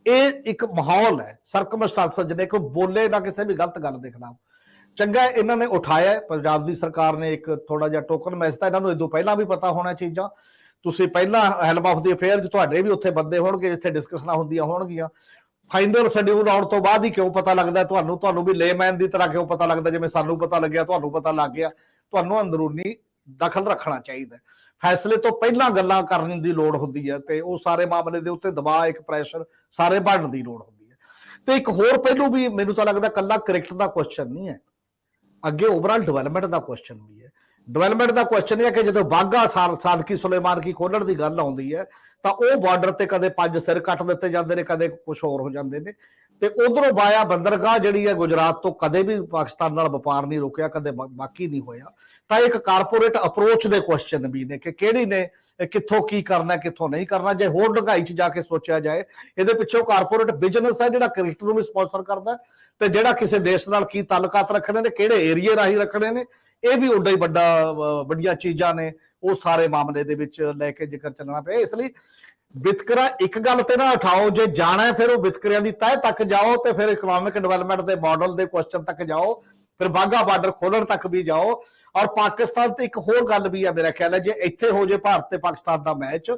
ਇਹ ਇੱਕ ਮਾਹੌਲ ਹੈ, ਸਰਕਮਸਟੈਂਸਸ ਜਿਹਨੇ ਕੋਈ ਬੋਲੇ ਨਾ ਕਿਸੇ ਵੀ ਗਲਤ ਗੱਲ ਦੇ ਖਿਲਾਫ। ਚੰਗਾ ਇਹਨਾਂ ਨੇ ਉਠਾਇਆ, ਪੰਜਾਬ ਦੀ ਸਰਕਾਰ ਨੇ ਇੱਕ ਥੋੜਾ ਜਿਹਾ ਟੋਕਨ ਮੈਸੇਜ ਤਾਂ ਇਹਨਾਂ ਨੂੰ ਇਦੋਂ ਪਹਿਲਾਂ ਵੀ ਪਤਾ ਹੋਣਾ ਚੀਜ਼ਾਂ। ਤੁਸੀਂ ਪਹਿਲਾਂ ਹੈਲਮ ਆਫ ਦੀ ਅਫੇਅਰ 'ਚ ਤੁਹਾਡੇ ਵੀ ਉੱਥੇ ਬੰਦੇ ਹੋਣਗੇ ਜਿੱਥੇ ਡਿਸਕਸ਼ਨਾਂ ਹੁੰਦੀਆਂ ਹੋਣਗੀਆਂ। ਫਾਈਨਲ ਸ਼ਡਿਊਲ ਆਉਣ ਤੋਂ ਬਾਅਦ ਹੀ ਕਿਉਂ ਪਤਾ ਲੱਗਦਾ ਤੁਹਾਨੂੰ ਵੀ ਲੇਮੈਨ ਦੀ ਤਰ੍ਹਾਂ ਕਿਉਂ ਪਤਾ ਲੱਗਦਾ, ਜਿਵੇਂ ਸਾਨੂੰ ਪਤਾ ਲੱਗਿਆ ਤੁਹਾਨੂੰ ਪਤਾ ਲੱਗ ਗਿਆ। ਤੁਹਾਨੂੰ ਅੰਦਰੂਨੀ ਦਖਲ ਰੱਖਣਾ ਚਾਹੀਦਾ, ਫੈਸਲੇ ਤੋਂ ਪਹਿਲਾਂ ਗੱਲਾਂ ਕਰਨ ਦੀ ਲੋੜ ਹੁੰਦੀ ਹੈ, ਤੇ ਉਹ ਸਾਰੇ ਮਾਮਲੇ ਦੇ ਉੱਤੇ ਦਬਾਅ, ਇੱਕ ਪ੍ਰੈਸ਼ਰ ਸਾਰੇ ਬਣਨ ਦੀ ਲੋੜ ਹੁੰਦੀ ਹੈ। ਤੇ ਇੱਕ ਹੋਰ ਪਹਿਲੂ ਵੀ ਮੈਨੂੰ ਤਾਂ ਲੱਗਦਾ ਕੱਲਾ ਕ੍ਰਿਕਟ ਦਾ ਕੁਐਸਚਨ ਨਹੀਂ ਹੈ, ਅੱਗੇ ਓਵਰਆਲ ਡਿਵੈਲਪਮੈਂਟ ਦਾ ਕੁਐਸਚਨ ਵੀ ਹੈ। ਡਿਵੈਲਪਮੈਂਟ ਦਾ ਕੁਐਸਚਨ ਇਹ ਹੈ ਕਿ ਜਦੋਂ ਬਾਗਾ ਸਾਦਕੀ ਸੁਲੇਮਾਨ ਕੀ ਖੋਲਣ ਦੀ ਗੱਲ ਆਉਂਦੀ ਹੈ ਤਾਂ ਉਹ ਬਾਰਡਰ ਤੇ ਕਦੇ 5 ਸਿਰ ਕੱਟ ਦਿੱਤੇ ਜਾਂਦੇ ਨੇ, ਕਦੇ ਕੁਝ ਹੋਰ ਹੋ ਜਾਂਦੇ ਨੇ, ਤੇ ਉਧਰੋਂ ਬਾਇਆ ਬੰਦਰਗਾਹ ਜਿਹੜੀ ਹੈ ਗੁਜਰਾਤ ਤੋਂ ਕਦੇ ਵੀ ਪਾਕਿਸਤਾਨ ਨਾਲ ਵਪਾਰ ਨਹੀਂ ਰੁਕਿਆ, ਕਦੇ ਬਾਕੀ ਨਹੀਂ ਹੋਇਆ। ਤਾਂ ਇੱਕ ਕਾਰਪੋਰੇਟ ਅਪਰੋਚ ਦੇ ਕੁਐਸਚਨ ਵੀ ਨੇ ਕਿ ਕਿਹੜੀ ਨੇ ਕਿੱਥੋਂ ਕੀ ਕਰਨਾ ਕਿੱਥੋਂ ਨਹੀਂ ਕਰਨਾ। ਜੇ ਹੋਰ ਡੂੰਘਾਈ 'ਚ ਜਾ ਕੇ ਸੋਚਿਆ ਜਾਏ, ਇਹਦੇ ਪਿੱਛੋਂ ਕਾਰਪੋਰੇਟ ਬਿਜ਼ਨਸ ਹੈ ਜਿਹੜਾ ਕ੍ਰਿਕਟ ਨੂੰ ਵੀ ਸਪਾਂਸਰ ਕਰਦਾ, ਤੇ ਜਿਹੜਾ ਕਿਸੇ ਦੇਸ਼ ਨਾਲ ਕੀ ਤਾਲੁਕਾਤ ਰੱਖਣੇ ਨੇ, ਕਿਹੜੇ ਏਰੀਏ ਰਾਹੀਂ ਰੱਖਣੇ ਨੇ, ਇਹ ਵੀ ਉੱਡਾ ਹੀ ਵੱਡੀਆਂ ਚੀਜ਼ਾਂ ਨੇ। ਉਹ ਸਾਰੇ ਮਾਮਲੇ ਦੇ ਵਿੱਚ ਲੈ ਕੇ ਜ਼ਿਕਰ ਚੱਲਣਾ ਪਿਆ। ਇਸ ਲਈ ਵਿਤਕਰਾ ਇੱਕ ਗੱਲ ਤੇ ਨਾ ਉਠਾਓ, ਜੇ ਜਾਣਾ ਫਿਰ ਉਹ ਵਿਤਕਰਿਆਂ ਦੀ ਤਹਿ ਤੱਕ ਜਾਓ, ਤੇ ਫਿਰ ਇਕਨੋਮਿਕ ਡਿਵੈਲਪਮੈਂਟ ਦੇ ਮਾਡਲ ਦੇ ਕੁਐਸਚਨ ਤੱਕ ਜਾਓ, ਫਿਰ ਬਾਗਾ ਬਾਰਡਰ ਖੋਲਣ ਤੱਕ ਵੀ ਜਾਓ। ਔਰ ਪਾਕਿਸਤਾਨ ਤੇ ਇੱਕ ਹੋਰ ਗੱਲ ਵੀ ਹੈ ਮੇਰਾ ਖਿਆਲ ਹੈ, ਜੇ ਇੱਥੇ ਹੋ ਜੇ ਭਾਰਤ ਤੇ ਪਾਕਿਸਤਾਨ ਦਾ ਮੈਚ,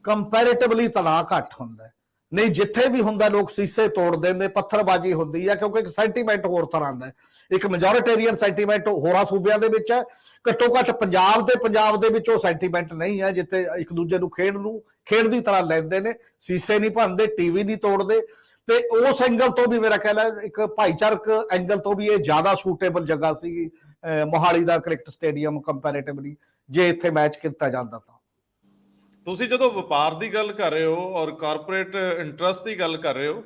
ਕੰਪੈਰੇਟਿਵਲੀ ਤਣਾਅ ਘੱਟ ਹੁੰਦਾ, ਨਹੀਂ ਜਿੱਥੇ ਵੀ ਹੁੰਦਾ ਲੋਕ ਸੀਸੇ ਤੋੜਦੇ ਨੇ, ਪੱਥਰਬਾਜ਼ੀ ਹੁੰਦੀ ਹੈ, ਕਿਉਂਕਿ ਇੱਕ ਸੈਂਟੀਮੈਂਟ ਹੋਰ ਤਰ੍ਹਾਂ ਦਾ, ਇੱਕ ਮੈਜੋਰਿਟੇਰੀਅਨ ਸੈਂਟੀਮੈਂਟ ਹੋਰਾਂ ਸੂਬਿਆਂ ਦੇ ਵਿੱਚ ਹੈ। ਘੱਟੋ ਘੱਟ ਪੰਜਾਬ ਦੇ ਵਿੱਚ ਉਹ ਸੈਂਟੀਮੈਂਟ ਨਹੀਂ ਹੈ, ਜਿੱਥੇ ਇੱਕ ਦੂਜੇ ਨੂੰ ਖੇਡ ਦੀ ਤਰ੍ਹਾਂ ਲੈਂਦੇ ਨੇ, ਸੀਸੇ ਨਹੀਂ ਭੰਨਦੇ, ਟੀਵੀ ਨਹੀਂ ਤੋੜਦੇ। ਤੇ ਉਸ ਐਂਗਲ ਤੋਂ ਵੀ ਮੇਰਾ ਖਿਆਲ ਹੈ ਇੱਕ ਭਾਈਚਾਰਕ ਐਂਗਲ ਤੋਂ ਵੀ ਇਹ ਜ਼ਿਆਦਾ ਸੂਟੇਬਲ ਜਗ੍ਹਾ ਸੀਗੀ ਮੋਹਾਲੀ ਦਾ ਕ੍ਰਿਕਟ ਸਟੇਡੀਅਮ ਕੰਪੈਰੇਟਿਵਲੀ, ਜੇ ਇੱਥੇ ਮੈਚ ਕੀਤਾ ਜਾਂਦਾ ਤਾਂ। ਤੁਸੀਂ ਜਦੋਂ ਵਪਾਰ ਦੀ ਗੱਲ ਕਰ ਰਹੇ ਹੋ ਔਰ ਕਾਰਪੋਰੇਟ ਇੰਟਰਸਟ ਦੀ ਗੱਲ ਕਰ ਰਹੇ ਹੋ,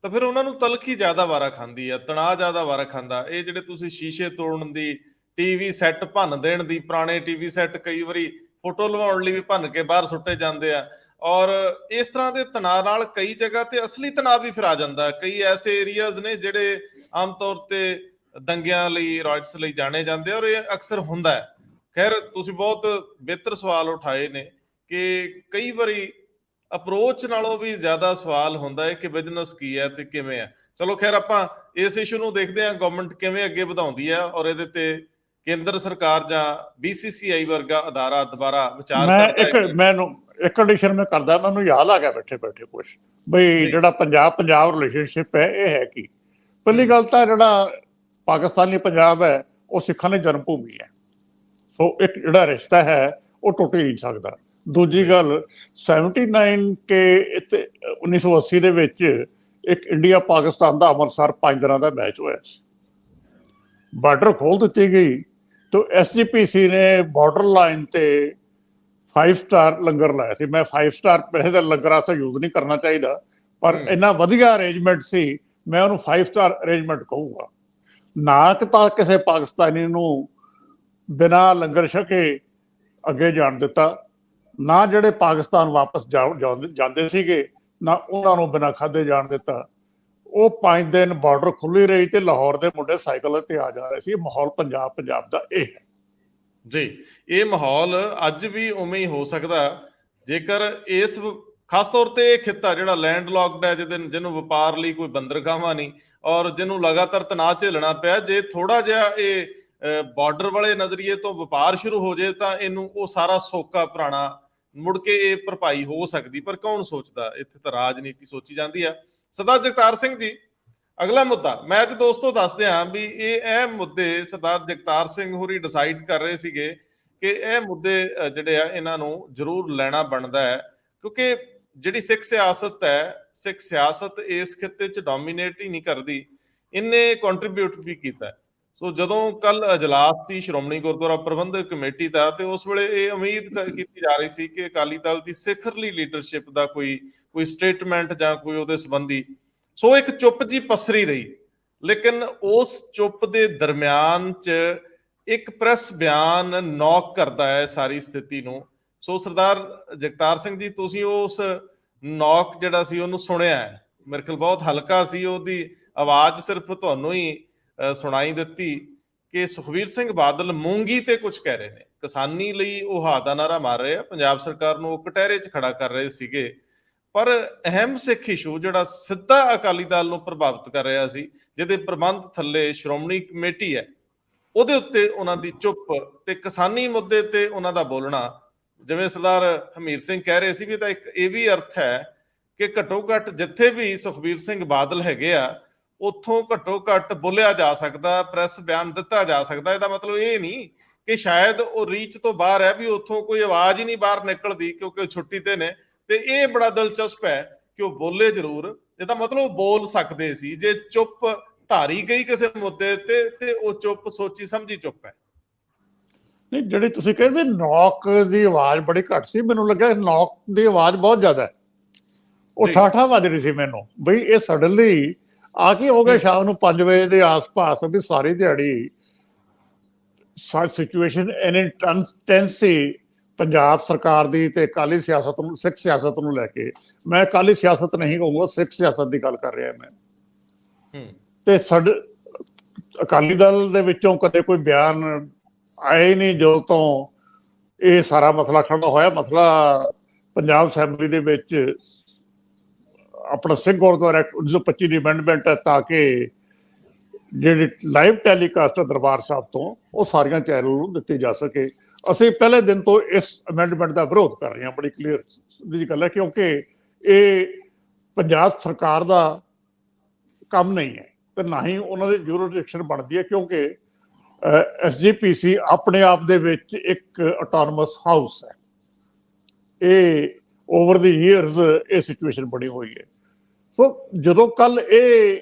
ਤਾਂ ਫਿਰ ਉਹਨਾਂ ਨੂੰ ਤਲਖੀ ਜ਼ਿਆਦਾ ਵਾਰਾ ਖਾਂਦੀ ਹੈ, ਤਣਾਅ ਜ਼ਿਆਦਾ ਵਾਰਾ ਖਾਂਦਾ। ਇਹ ਜਿਹੜੇ ਤੁਸੀਂ ਸ਼ੀਸ਼ੇ ਤੋੜਨ ਦੀ, ਟੀਵੀ ਸੈੱਟ ਭੰਨ ਦੇਣ ਦੀ, ਪੁਰਾਣੇ ਟੀਵੀ ਸੈੱਟ ਕਈ ਵਾਰੀ ਫੋਟੋ ਲਵਾਉਣ ਲਈ ਵੀ ਭੰਨ ਕੇ ਬਾਹਰ ਸੁੱਟੇ ਜਾਂਦੇ ਆ, ਔਰ ਇਸ ਤਰ੍ਹਾਂ ਦੇ ਤਣਾਅ ਨਾਲ ਕਈ ਜਗ੍ਹਾ ਤੇ ਅਸਲੀ ਤਣਾਅ ਵੀ ਫਿਰ ਆ ਜਾਂਦਾ। ਕਈ ਐਸੇ ਏਰੀਆਜ਼ ਨੇ ਜਿਹੜੇ ਆਮ ਤੌਰ ਤੇ ਦੰਗਿਆਂ ਲਈ, ਰਾਇਟਸ ਲਈ ਜਾਣੇ ਜਾਂਦੇ, ਔਰ ਇਹ ਅਕਸਰ ਹੁੰਦਾ ਹੈ। ਖੈਰ ਤੁਸੀਂ ਬਹੁਤ ਬਿਹਤਰ ਸਵਾਲ ਉਠਾਏ ਨੇ ਕਿ ਕਈ ਵਾਰੀ ਅਪਰੋਚ ਨਾਲੋਂ ਵੀ ਜ਼ਿਆਦਾ ਸਵਾਲ ਹੁੰਦਾ ਹੈ ਕਿ ਬਿਜ਼ਨਸ ਕੀ ਹੈ ਤੇ ਕਿਵੇਂ ਹੈ। ਚਲੋ ਖੈਰ ਆਪਾਂ ਇਸ ਇਸ਼ੂ ਨੂੰ ਦੇਖਦੇ ਹਾਂ, ਗਵਰਨਮੈਂਟ ਕਿਵੇਂ ਅੱਗੇ ਵਧਾਉਂਦੀ ਹੈ, ਔਰ ਇਹਦੇ ਤੇ ਕੇਂਦਰ ਸਰਕਾਰ ਜਾਂ BCCI ਵਰਗਾ ਅਦਾਰਾ ਦੁਬਾਰਾ ਵਿਚਾਰ ਕਰਦਾ ਹੈ। ਮੈਨੂੰ ਇੱਕ ਕੰਡੀਸ਼ਨ ਮੈਂ ਕਰਦਾ, ਮੈਨੂੰ ਯਾਦ ਆ ਗਿਆ ਬੈਠੇ ਕੁਛ ਬਈ ਜਿਹੜਾ ਪੰਜਾਬ ਰਿਲੇਸ਼ਨਸ਼ਿਪ ਹੈ ਇਹ ਹੈ ਕੀ। ਪਹਿਲੀ ਗੱਲ ਤਾਂ ਜਿਹੜਾ ਪਾਕਿਸਤਾਨੀ ਪੰਜਾਬ ਹੈ ਉਹ ਸਿੱਖਾਂ ਦੀ ਜਨਮ ਭੂਮੀ ਹੈ, ਸੋ ਇੱਕ ਜਿਹੜਾ ਰਿਸ਼ਤਾ ਹੈ ਉਹ ਟੁੱਟ ਹੀ ਨਹੀਂ ਸਕਦਾ। ਦੂਜੀ ਗੱਲ 79 ਕੇ 1980 ਦੇ ਵਿੱਚ ਇੱਕ ਇੰਡੀਆ ਪਾਕਿਸਤਾਨ ਦਾ ਅੰਮ੍ਰਿਤਸਰ 5 ਦਿਨਾਂ ਦਾ ਮੈਚ ਹੋਇਆ ਸੀ, ਬਾਰਡਰ ਖੋਲ ਦਿੱਤੀ ਗਈ, तो SGPC ने बॉर्डर लाइन ते 5 स्टार लंगर लाया ਸੀ। मैं 5 स्टार पैसे ਦਾ ਲੰਗਰ ਆਸਤੇ ਯੂਜ਼ ਨਹੀਂ ਕਰਨਾ ਚਾਹੀਦਾ, ਪਰ ਇੰਨਾ ਵਧੀਆ ਅਰੇਂਜਮੈਂਟ ਸੀ, ਮੈਂ ਉਹਨੂੰ 5 ਸਟਾਰ ਅਰੇਂਜਮੈਂਟ ਕਹੂੰਗਾ। ਨਾ ਕਿ ਤਾਂ ਕਿਸੇ ਪਾਕਿਸਤਾਨੀ ਨੂੰ ਬਿਨਾਂ ਲੰਗਰ ਛਕੇ ਅੱਗੇ ਜਾਣ ਦਿੱਤਾ, ਨਾ ਜਿਹੜੇ ਪਾਕਿਸਤਾਨ ਵਾਪਸ ਜਾਂਦੇ ਸੀਗੇ ਨਾ ਉਹਨਾਂ ਨੂੰ ਬਿਨਾਂ ਖਾਧੇ ਜਾਣ ਦਿੱਤਾ। ਉਹ 5 ਦਿਨ ਬਾਰਡਰ ਖੁੱਲੀ ਰਹੀ ਤੇ ਲਾਹੌਰ ਦੇ ਮੁੰਡੇ ਸਾਈਕਲ ਤੇ ਆ ਜਾ ਰਹੇ ਸੀ। ਮਾਹੌਲ ਪੰਜਾਬ ਦਾ ਇਹ ਹੈ ਜੀ। ਇਹ ਮਾਹੌਲ ਅੱਜ ਵੀ ਉਵੇਂ ਹੀ ਹੋ ਸਕਦਾ ਜੇਕਰ ਇਸ ਖਾਸ ਤੌਰ ਤੇ ਇਹ ਖਿੱਤਾ ਜਿਹੜਾ ਲੈਂਡ ਲੌਕਡ ਹੈ, ਜਿਹਨੂੰ ਵਪਾਰ ਲਈ ਕੋਈ ਬੰਦਰਗਾਹਾਂ ਨਹੀਂ ਔਰ ਜਿਹਨੂੰ ਲਗਾਤਾਰ ਤਣਾਅ ਝੇਲਣਾ ਪਿਆ, ਜੇ ਥੋੜਾ ਜਿਹਾ ਇਹ ਬਾਰਡਰ ਵਾਲੇ ਨਜ਼ਰੀਏ ਤੋਂ ਵਪਾਰ ਸ਼ੁਰੂ ਹੋ ਜਾਏ ਤਾਂ ਇਹਨੂੰ ਉਹ ਸਾਰਾ ਸੋਕਾ ਪੁਰਾਣਾ ਮੁੜ ਕੇ ਇਹ ਭਰਪਾਈ ਹੋ ਸਕਦੀ। ਪਰ ਕੌਣ ਸੋਚਦਾ, ਇੱਥੇ ਤਾਂ ਰਾਜਨੀਤੀ ਸੋਚੀ ਜਾਂਦੀ ਆ। ਸਰਦਾਰ ਜਗਤਾਰ ਸਿੰਘ ਜੀ, ਅਗਲਾ ਮੁੱਦਾ ਮੈਂ ਤੇ ਦੋਸਤੋ ਦੱਸਦੇ ਹਾਂ ਵੀ ਇਹ ਮੁੱਦੇ ਸਰਦਾਰ ਜਗਤਾਰ ਸਿੰਘ ਹੋਰੀ ਡਿਸਾਈਡ ਕਰ ਰਹੇ ਸੀਗੇ ਕਿ ਇਹ ਮੁੱਦੇ ਜਿਹੜੇ ਆ ਇਹਨਾਂ ਨੂੰ ਜ਼ਰੂਰ ਲੈਣਾ ਬਣਦਾ ਹੈ, ਕਿਉਂਕਿ ਜਿਹੜੀ ਸਿੱਖ ਸਿਆਸਤ ਹੈ, ਸਿੱਖ ਸਿਆਸਤ ਇਸ ਖਿੱਤੇ 'ਚ ਡੋਮੀਨੇਟ ਹੀ ਨਹੀਂ ਕਰਦੀ, ਇਹਨੇ ਕੰਟਰੀਬਿਊਟ ਵੀ ਕੀਤਾ। ਸੋ ਜਦੋਂ ਕੱਲ ਅਜਲਾਸ ਸੀ ਸ਼੍ਰੋਮਣੀ ਗੁਰਦੁਆਰਾ ਪ੍ਰਬੰਧਕ ਕਮੇਟੀ ਦਾ, ਤੇ ਉਸ ਵੇਲੇ ਇਹ ਉਮੀਦ ਕੀਤੀ ਜਾ ਰਹੀ ਸੀ ਕਿ ਅਕਾਲੀ ਦਲ ਦੀ ਸਿਖਰਲੀ ਲੀਡਰਸ਼ਿਪ ਦਾ ਕੋਈ ਸਟੇਟਮੈਂਟ ਜਾਂ ਕੋਈ ਉਹਦੇ ਸੰਬੰਧੀ, ਸੋ ਇੱਕ ਚੁੱਪ ਜੀ ਪਸਰੀ ਰਹੀ। ਲੇਕਿਨ ਉਸ ਚੁੱਪ ਦੇ ਦਰਮਿਆਨ 'ਚ ਇੱਕ ਪ੍ਰੈਸ ਬਿਆਨ ਨੌਕ ਕਰਦਾ ਹੈ ਸਾਰੀ ਸਥਿਤੀ ਨੂੰ। ਸੋ ਸਰਦਾਰ ਜਗਤਾਰ ਸਿੰਘ ਜੀ, ਤੁਸੀਂ ਉਸ ਨੌਕ ਜਿਹੜਾ ਸੀ ਉਹਨੂੰ ਸੁਣਿਆ ਹੈ, ਮੇਰੇ ਖਿਆਲ ਬਹੁਤ ਹਲਕਾ ਸੀ, ਉਹਦੀ ਆਵਾਜ਼ ਸਿਰਫ ਤੁਹਾਨੂੰ ਹੀ ਸੁਣਾਈ ਦਿੱਤੀ ਕਿ ਸੁਖਬੀਰ ਸਿੰਘ ਬਾਦਲ ਮੂੰਗੀ ਤੇ ਕੁਝ ਕਹਿ ਰਹੇ ਨੇ, ਕਿਸਾਨੀ ਲਈ ਉਹ ਹਾ ਦਾ ਨਾਰਾ ਮਾਰ ਰਹੇ ਆ, ਪੰਜਾਬ ਸਰਕਾਰ ਨੂੰ ਉਹ ਕਟਹਿਰੇ 'ਚ ਖੜਾ ਕਰ ਰਹੇ ਸੀਗੇ। ਪਰ ਅਹਿਮ ਸਿੱਖ ਇਸ਼ੂ ਜਿਹੜਾ ਸਿੱਧਾ ਅਕਾਲੀ ਦਲ ਨੂੰ ਪ੍ਰਭਾਵਿਤ ਕਰ ਰਿਹਾ ਸੀ, ਜਿਹਦੇ ਪ੍ਰਬੰਧ ਥੱਲੇ ਸ਼੍ਰੋਮਣੀ ਕਮੇਟੀ ਹੈ, ਉਹਦੇ ਉੱਤੇ ਉਹਨਾਂ ਦੀ ਚੁੱਪ ਤੇ ਕਿਸਾਨੀ ਮੁੱਦੇ ਤੇ ਉਹਨਾਂ ਦਾ ਬੋਲਣਾ, ਜਿਵੇਂ ਸਰਦਾਰ ਹਮੀਰ ਸਿੰਘ ਕਹਿ ਰਹੇ ਸੀ ਵੀ ਤਾਂ ਇੱਕ ਇਹ ਵੀ ਅਰਥ ਹੈ ਕਿ ਘੱਟੋ ਘੱਟ ਜਿੱਥੇ ਵੀ ਸੁਖਬੀਰ ਸਿੰਘ ਬਾਦਲ ਹੈਗੇ ਆ ਉੱਥੋਂ ਘੱਟੋ ਘੱਟ ਬੋਲਿਆ ਜਾ ਸਕਦਾ, ਪ੍ਰੈਸ ਬਿਆਨ ਦਿੱਤਾ ਜਾ ਸਕਦਾ। ਇਹਦਾ ਮਤਲਬ ਇਹ ਨਹੀਂ ਕਿ ਸ਼ਾਇਦ ਉਹ ਰੀਚ ਤੋਂ ਬਾਹਰ ਹੈ, ਵੀ ਉੱਥੋਂ ਕੋਈ ਆਵਾਜ਼ ਹੀ ਨਹੀਂ ਬਾਹਰ ਨਿਕਲਦੀ ਕਿਉਂਕਿ ਉਹ ਛੁੱਟੀ ਤੇ ਨੇ। ਤੇ ਇਹ ਬੜਾ ਦਿਲਚਸਪ ਹੈ ਕਿ ਉਹ ਬੋਲੇ ਜ਼ਰੂਰ, ਇਹਦਾ ਮਤਲਬ ਬੋਲ ਸਕਦੇ ਸੀ। ਜੇ ਚੁੱਪ ਧਾਰੀ ਗਈ ਕਿਸੇ ਮੁੱਦੇ ਤੇ ਉਹ ਚੁੱਪ ਸੋਚੀ ਸਮਝੀ ਚੁੱਪ ਹੈ। ਨਹੀਂ, ਜਿਹੜੀ ਤੁਸੀਂ ਕਹਿੰਦੇ ਨੌਕ ਦੀ ਆਵਾਜ਼ ਬੜੀ ਘੱਟ ਸੀ, ਮੈਨੂੰ ਲੱਗਾ ਨੌਕ ਦੀ ਆਵਾਜ਼ ਬਹੁਤ ਜ਼ਿਆਦਾ ਹੈ। ਉਹ ਠਾਠਾ ਵੱਜ ਰਹੀ ਸੀ ਮੈਨੂੰ ਬਈ ਇਹ ਸਡਨਲੀ ਆ ਕੇ ਹੋ ਗਿਆ ਸ਼ਾਮ ਨੂੰ 5 ਵਜੇ ਦੇ ਆਸ-ਪਾਸ, ਵੀ ਸਾਰੀ ਦਿਹਾੜੀ ਸਿਚੁਏਸ਼ਨ ਇਨ ਟੈਂਸ ਸੀ ਪੰਜਾਬ ਸਰਕਾਰ ਦੀ ਤੇ ਅਕਾਲੀ ਸਿਆਸਤ ਨੂੰ, ਸਿੱਖ ਸਿਆਸਤ ਨੂੰ ਲੈ ਕੇ। ਮੈਂ ਅਕਾਲੀ ਸਿਆਸਤ ਨਹੀਂ ਕਹੂੰਗਾ, ਸਿੱਖ ਸਿਆਸਤ ਦੀ ਗੱਲ ਕਰ ਰਿਹਾ ਮੈਂ। ਤੇ ਸਾਡੇ ਅਕਾਲੀ ਦਲ ਦੇ ਵਿੱਚੋਂ ਕਦੇ ਕੋਈ ਬਿਆਨ ਆਏ ਨਹੀਂ ਜਦੋਂ ਤੋਂ ਇਹ ਸਾਰਾ ਮਸਲਾ ਖੜਾ ਹੋਇਆ। ਮਸਲਾ ਪੰਜਾਬ ਅਸੈਂਬਲੀ ਦੇ ਵਿੱਚ ਆਪਣਾ ਸਿੱਖ ਗੁਰਦੁਆਰਾ ਐਕਟ 1925 ਦੀ ਅਮੈਂਡਮੈਂਟ ਹੈ, ਤਾਂ ਕਿ ਜਿਹੜੀ ਲਾਈਵ ਟੈਲੀਕਾਸਟ ਦਰਬਾਰ ਸਾਹਿਬ ਤੋਂ ਉਹ ਸਾਰੀਆਂ ਚੈਨਲ ਨੂੰ ਦਿੱਤੀ ਜਾ ਸਕੇ। ਅਸੀਂ ਪਹਿਲੇ ਦਿਨ ਤੋਂ ਇਸ ਅਮੈਂਡਮੈਂਟ ਦਾ ਵਿਰੋਧ ਕਰ ਰਹੇ ਹਾਂ, ਬੜੀ ਕਲੀਅਰ ਦੀ ਗੱਲ ਹੈ, ਕਿਉਂਕਿ ਇਹ ਪੰਜਾਬ ਸਰਕਾਰ ਦਾ ਕੰਮ ਨਹੀਂ ਹੈ ਤੇ ਨਾ ਹੀ ਉਹਨਾਂ ਦੀ ਜੂਰਿਸਡਿਕਸ਼ਨ ਬਣਦੀ ਹੈ, ਕਿਉਂਕਿ SGPC ਆਪਣੇ ਆਪ ਦੇ ਵਿੱਚ ਇੱਕ ਆਟੋਨਮਸ ਹਾਊਸ ਹੈ। ਇਹ ਓਵਰ ਦੀ ਈਅਰਸ ਇਹ ਸਿਚੁਏਸ਼ਨ ਬਣੀ ਹੋਈ ਹੈ। ਸੋ ਜਦੋਂ ਕੱਲ ਇਹ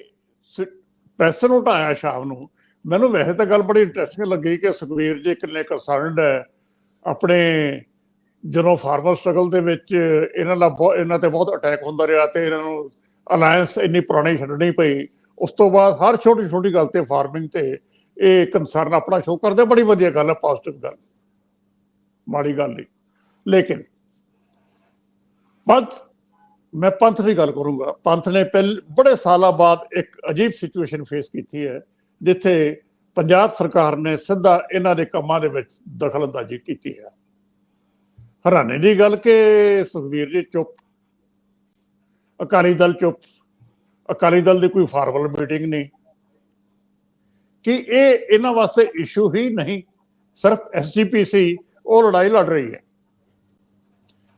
ਪ੍ਰੈਸ ਨੂੰ ਹਟਾਇਆ ਸ਼ਾਮ ਨੂੰ, ਮੈਨੂੰ ਵੈਸੇ ਤਾਂ ਗੱਲ ਬੜੀ ਇੰਟਰਸਟਿੰਗ ਲੱਗੀ ਕਿ ਸੁਖਬੀਰ ਜੀ ਕਿੰਨੇ ਕੰਸਰਨਡ ਹੈ ਆਪਣੇ, ਜਦੋਂ ਫਾਰਮਰ ਸਟਰਗਲ ਦੇ ਵਿੱਚ ਇਹਨਾਂ ਤੇ ਬਹੁਤ ਅਟੈਕ ਹੁੰਦਾ ਰਿਹਾ ਤੇ ਇਹਨਾਂ ਨੂੰ ਅਲਾਇੰਸ ਇੰਨੀ ਪੁਰਾਣੀ ਛੱਡਣੀ ਪਈ। ਉਸ ਤੋਂ ਬਾਅਦ ਹਰ ਛੋਟੀ ਛੋਟੀ ਗੱਲ ਤੇ ਫਾਰਮਿੰਗ ਤੇ ਇਹ ਕੰਸਰਨ ਆਪਣਾ ਸ਼ੋਅ ਕਰਦੇ, ਬੜੀ ਵਧੀਆ ਗੱਲ ਹੈ, ਪੋਜ਼ਿਟਿਵ ਗੱਲ, ਮਾੜੀ ਗੱਲ ਨਹੀਂ। ਲੇਕਿਨ ਮੈਂ ਪੰਥ ਦੀ ਗੱਲ ਕਰੂੰਗਾ। ਪੰਥ ਨੇ ਬੜੇ ਸਾਲਾਂ ਬਾਅਦ ਇੱਕ ਅਜੀਬ ਸਿਚੁਏਸ਼ਨ ਫੇਸ ਕੀਤੀ ਹੈ, ਜਿੱਥੇ ਪੰਜਾਬ ਸਰਕਾਰ ਨੇ ਸਿੱਧਾ ਇਹਨਾਂ ਦੇ ਕੰਮਾਂ ਦੇ ਵਿੱਚ ਦਖਲ ਅੰਦਾਜ਼ੀ ਕੀਤੀ ਹੈ। ਹੈਰਾਨੀ ਦੀ ਗੱਲ ਕਿ ਸੁਖਬੀਰ ਜੀ ਚੁੱਪ, ਅਕਾਲੀ ਦਲ ਚੁੱਪ, ਅਕਾਲੀ ਦਲ ਦੀ ਕੋਈ ਫਾਰਮਲ ਮੀਟਿੰਗ ਨਹੀਂ। ਕਿ ਇਹ ਇਹਨਾਂ ਵਾਸਤੇ ਇਸ਼ੂ ਹੀ ਨਹੀਂ, ਸਿਰਫ SGPC ਉਹ ਲੜਾਈ ਲੜ ਰਹੀ ਹੈ।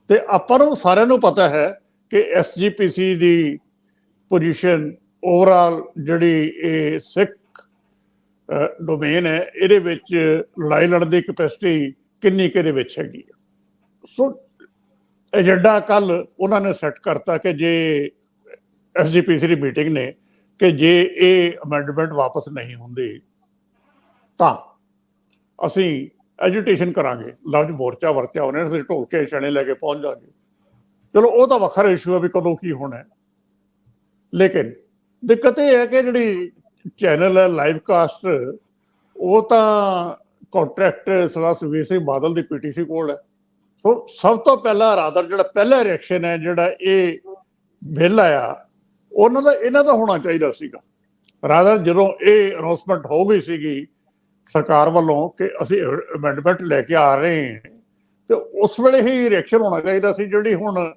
ਤੇ ਆਪਾਂ ਨੂੰ ਸਾਰਿਆਂ ਨੂੰ ਪਤਾ ਹੈ ਕਿ SGPC ਦੀ ਪੋਜੀਸ਼ਨ ਓਵਰਆਲ ਜਿਹੜੀ ਇਹ ਸਿੱਖ ਡੋਮੇਨ ਹੈ, ਇਹਦੇ ਵਿੱਚ ਲੜਾਈ ਲੜਨ ਦੀ ਕੈਪੈਸਿਟੀ ਕਿੰਨੀ ਕਿਹਦੇ ਵਿੱਚ ਹੈਗੀ ਹੈ। ਸੋ ਏਜੰਡਾ ਕੱਲ ਉਹਨਾਂ ਨੇ ਸੈੱਟ ਕਰਤਾ ਕਿ ਜੇ SGPC ਦੀ ਮੀਟਿੰਗ ਨੇ ਕਿ ਜੇ ਇਹ ਅਮੈਂਡਮੈਂਟ ਵਾਪਸ ਨਹੀਂ ਹੁੰਦੀ ਤਾਂ ਅਸੀਂ ਐਜੀਟੇਸ਼ਨ ਕਰਾਂਗੇ, ਲਫ਼ਜ਼ ਮੋਰਚਾ ਵਰਤਿਆ ਉਹਨੇ, ਅਸੀਂ ਢੋਲ ਛਣੇ ਲੈ ਕੇ ਪਹੁੰਚ ਜਾਵਾਂਗੇ। ਚਲੋ ਉਹ ਤਾਂ ਵੱਖਰਾ ਇਸ਼ੂ ਹੈ ਵੀ ਕਦੋਂ ਕੀ ਹੋਣਾ ਹੈ। ਲੇਕਿਨ ਦਿੱਕਤ ਇਹ ਹੈ ਕਿ ਜਿਹੜੀ ਚੈਨਲ ਹੈ ਲਾਈਵ ਕਾਸਟ, ਉਹ ਤਾਂ ਕੰਟਰੈਕਟ ਸਰਦਾਰ ਸੁਖਬੀਰ ਸਿੰਘ ਬਾਦਲ ਦੀ PTC ਕੋਲ ਹੈ। ਸੋ ਸਭ ਤੋਂ ਪਹਿਲਾਂ ਰਾਦਰ ਜਿਹੜਾ ਪਹਿਲਾ ਰਿਐਕਸ਼ਨ ਹੈ, ਜਿਹੜਾ ਇਹ ਬਿੱਲ ਆਇਆ, ਇਹਨਾਂ ਦਾ ਹੋਣਾ ਚਾਹੀਦਾ ਸੀਗਾ। ਰਾਦਰ ਜਦੋਂ ਇਹ ਅਨਾਉਂਸਮੈਂਟ ਹੋ ਗਈ ਸੀਗੀ ਸਰਕਾਰ ਵੱਲੋਂ ਕਿ ਅਸੀਂ ਅਮੈਂਡਮੈਂਟ ਲੈ ਕੇ ਆ ਰਹੇ ਹਾਂ, ਤੇ ਉਸ ਵੇਲੇ ਹੀ ਰਿਐਕਸ਼ਨ ਹੋਣਾ ਚਾਹੀਦਾ ਸੀ। ਜਿਹੜੀ ਹੁਣ